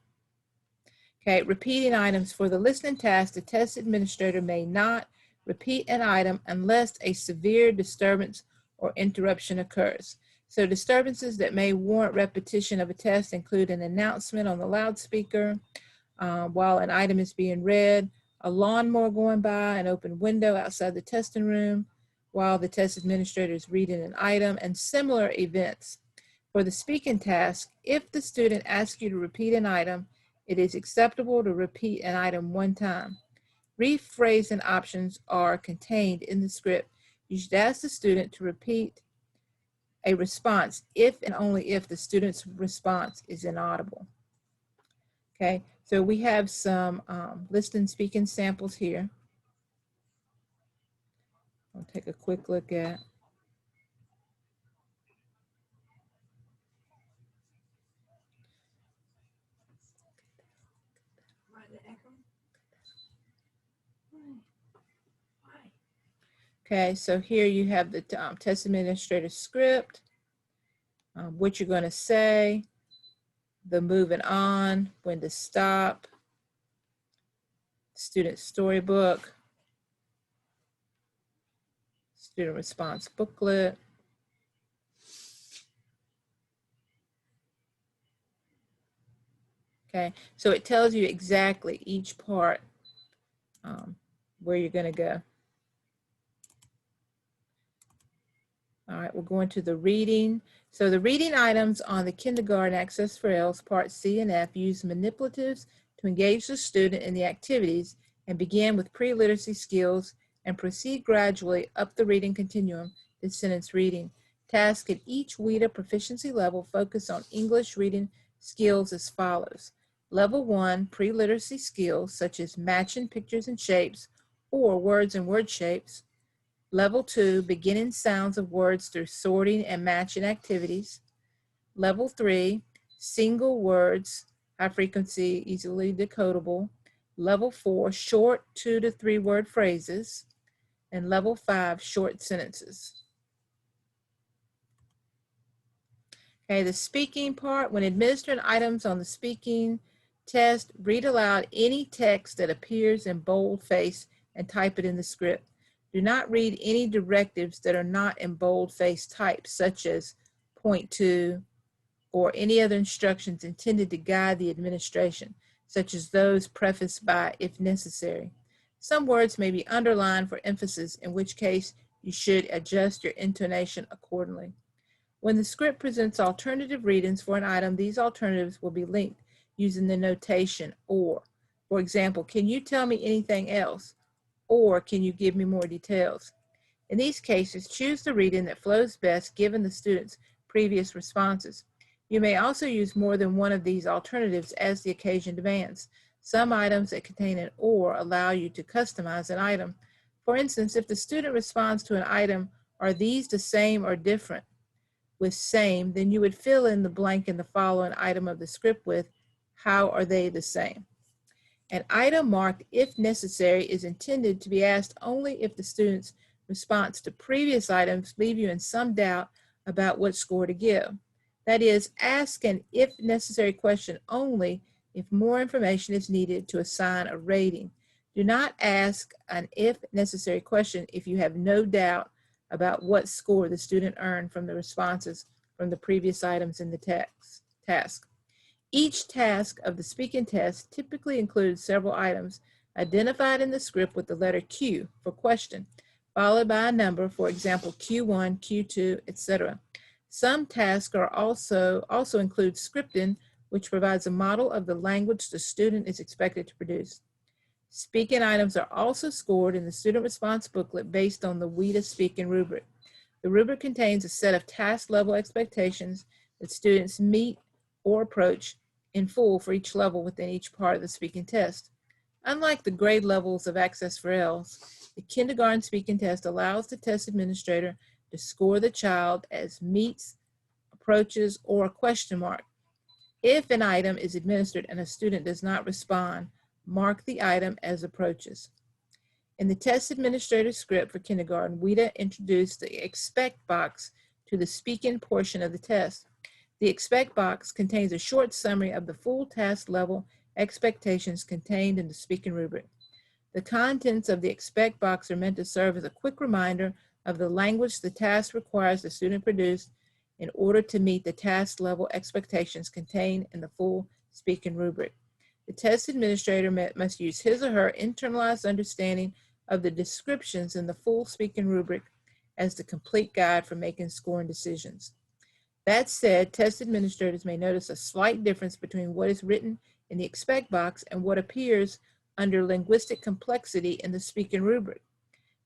Okay, repeating items. For the listening task, the test administrator may not repeat an item unless a severe disturbance or interruption occurs. So disturbances that may warrant repetition of a test include an announcement on the loudspeaker while an item is being read, a lawnmower going by, an open window outside the testing room while the test administrator is reading an item, and similar events. For the speaking task, if the student asks you to repeat an item, it is acceptable to repeat an item 1 time. Rephrasing options are contained in the script. You should ask the student to repeat a response if and only if the student's response is inaudible. Okay, so we have some listening speaking samples here. I'll take a quick look at. Okay, so here you have the test administrator script, what you're going to say, the moving on, when to stop, student storybook, student response booklet. Okay, so it tells you exactly each part where you're going to go. All right, we're going to the reading. So the reading items on the kindergarten access for ELLS part C and F use manipulatives to engage the student in the activities and begin with pre-literacy skills and proceed gradually up the reading continuum to sentence reading. Tasks at each WIDA proficiency level focus on English reading skills as follows. Level 1, pre-literacy skills such as matching pictures and shapes or words and word shapes. Level 2, beginning sounds of words through sorting and matching activities. Level 3, single words, high frequency, easily decodable. Level 4, short 2 to 3 word phrases. And level 5, short sentences. Okay, the speaking part, when administering items on the speaking test, read aloud any text that appears in boldface and type it in the script. Do not read any directives that are not in boldface type, such as point to, or any other instructions intended to guide the administration, such as those prefaced by if necessary. Some words may be underlined for emphasis, in which case you should adjust your intonation accordingly. When the script presents alternative readings for an item, these alternatives will be linked using the notation or. For example, can you tell me anything else? Or can you give me more details? In these cases, choose the reading that flows best given the student's previous responses. You may also use more than one of these alternatives as the occasion demands. Some items that contain an or allow you to customize an item. For instance, if the student responds to an item, are these the same or different? With same, then you would fill in the blank in the following item of the script with, how are they the same? An item marked if necessary is intended to be asked only if the student's response to previous items leave you in some doubt about what score to give. That is, ask an if necessary question only if more information is needed to assign a rating. Do not ask an if necessary question if you have no doubt about what score the student earned from the responses from the previous items in the task. Each task of the speaking test typically includes several items identified in the script with the letter Q for question, followed by a number, for example, Q1, Q2, etc. Some tasks are also include scripting, which provides a model of the language the student is expected to produce. Speaking items are also scored in the student response booklet based on the WIDA speaking rubric. The rubric contains a set of task level expectations that students meet or approach in full for each level within each part of the speaking test. Unlike the grade levels of Access for ELLS, the kindergarten speaking test allows the test administrator to score the child as meets, approaches, or a question mark. If an item is administered and a student does not respond, mark the item as approaches. In the test administrator script for kindergarten, WIDA introduced the expect box to the speaking portion of the test. The expect box contains a short summary of the full task level expectations contained in the speaking rubric. The contents of the expect box are meant to serve as a quick reminder of the language the task requires the student produce in order to meet the task level expectations contained in the full speaking rubric. The test administrator must use his or her internalized understanding of the descriptions in the full speaking rubric as the complete guide for making scoring decisions. That said, test administrators may notice a slight difference between what is written in the expect box and what appears under linguistic complexity in the speaking rubric.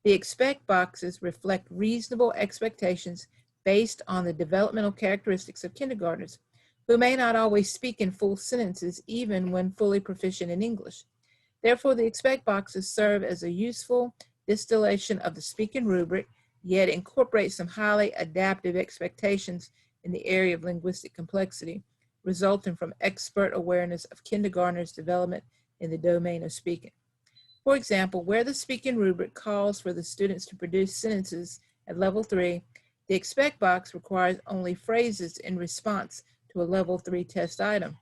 The expect boxes reflect reasonable expectations based on the developmental characteristics of kindergartners, who may not always speak in full sentences even when fully proficient in English. Therefore, the expect boxes serve as a useful distillation of the speaking rubric, yet incorporate some highly adaptive expectations in the area of linguistic complexity, resulting from expert awareness of kindergartners' development in the domain of speaking. For example, where the speaking rubric calls for the students to produce sentences at level 3, the expect box requires only phrases in response to a level 3 test item.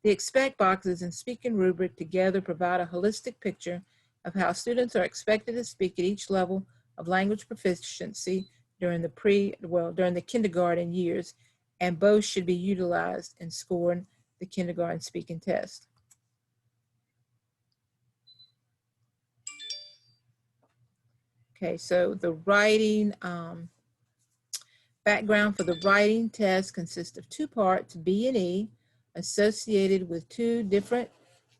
The expect boxes and speaking rubric together provide a holistic picture of how students are expected to speak at each level of language proficiency during the kindergarten years, and both should be utilized in scoring the kindergarten speaking test. Okay, so the writing background for the writing test consists of 2 parts, B and E, associated with 2 different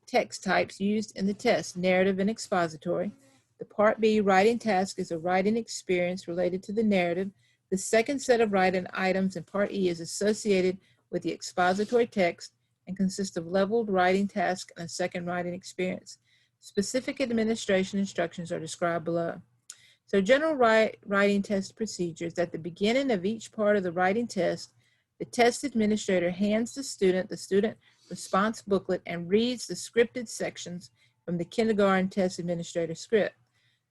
text types used in the test, narrative and expository. The Part B writing task is a writing experience related to the narrative. The second set of writing items in Part E is associated with the expository text and consists of leveled writing task and a second writing experience. Specific administration instructions are described below. So general writing test procedures: at the beginning of each part of the writing test, the test administrator hands the student response booklet and reads the scripted sections from the kindergarten test administrator script.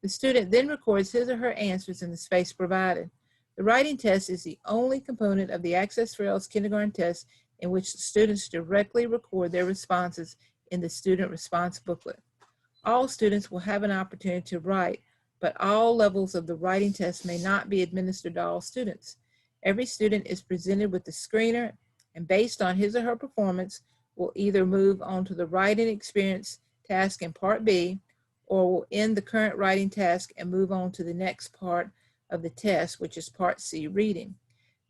The student then records his or her answers in the space provided. The writing test is the only component of the Access for ELLS kindergarten test in which the students directly record their responses in the student response booklet. All students will have an opportunity to write, but all levels of the writing test may not be administered to all students. Every student is presented with the screener, and based on his or her performance, will either move on to the writing experience task in Part B, or will end the current writing task and move on to the next part of the test, which is Part C, reading.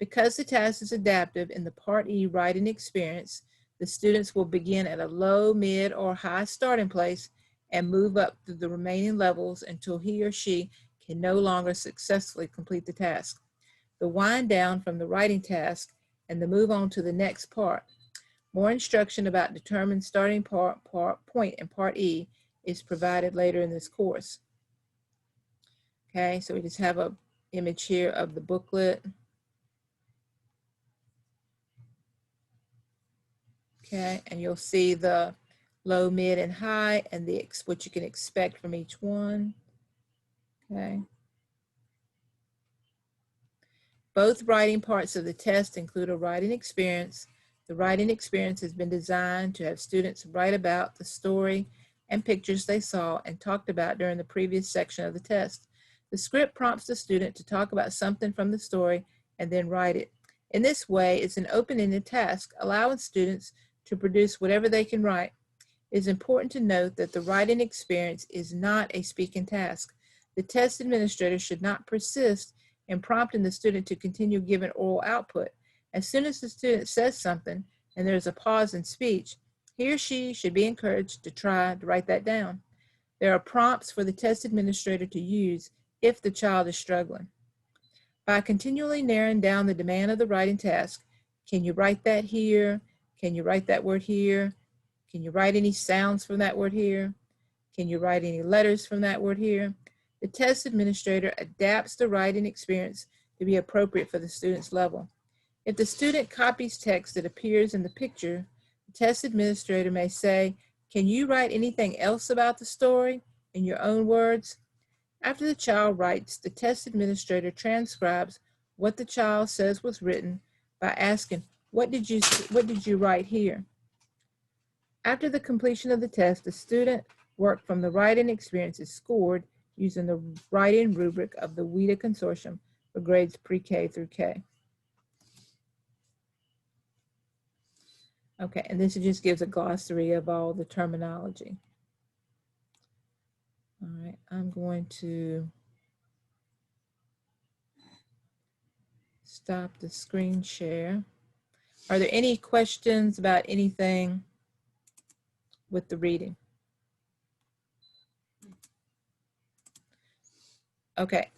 Because the task is adaptive in the Part E writing experience, the students will begin at a low, mid, or high starting place and move up through the remaining levels until he or she can no longer successfully complete the task. The wind down from the writing task and the move on to the next part. More instruction about determined starting point in Part E is provided later in this course. Okay, so we just have an image here of the booklet. Okay, and you'll see the low, mid, and high, and what you can expect from each one. Okay. Both writing parts of the test include a writing experience. The writing experience has been designed to have students write about the story and pictures they saw and talked about during the previous section of the test. The script prompts the student to talk about something from the story and then write it. In this way, it's an open-ended task, allowing students to produce whatever they can write. It is important to note that the writing experience is not a speaking task. The test administrator should not persist in prompting the student to continue giving oral output. As soon as the student says something and there's a pause in speech, he or she should be encouraged to try to write that down. There are prompts for the test administrator to use if the child is struggling. By continually narrowing down the demand of the writing task, can you write that here? Can you write that word here? Can you write any sounds from that word here? Can you write any letters from that word here? The test administrator adapts the writing experience to be appropriate for the student's level. If the student copies text that appears in the picture, the test administrator may say, "Can you write anything else about the story in your own words?" After the child writes, the test administrator transcribes what the child says was written by asking, what did you write here? After the completion of the test, the student work from the writing experience is scored using the writing rubric of the WIDA Consortium for grades pre-K through K. Okay, and this just gives a glossary of all the terminology. All right, I'm going to stop the screen share. Are there any questions about anything with the reading? Okay,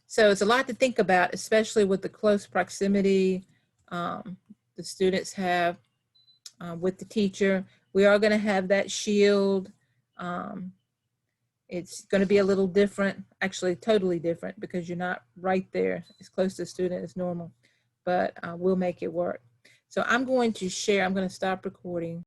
so it's a lot to think about, especially with the close proximity the students have with the teacher. We are going to have that shield. It's going to be a little different, actually totally different, because you're not right there as close to the student as normal, but we'll make it work. So I'm going to share, I'm going to stop recording.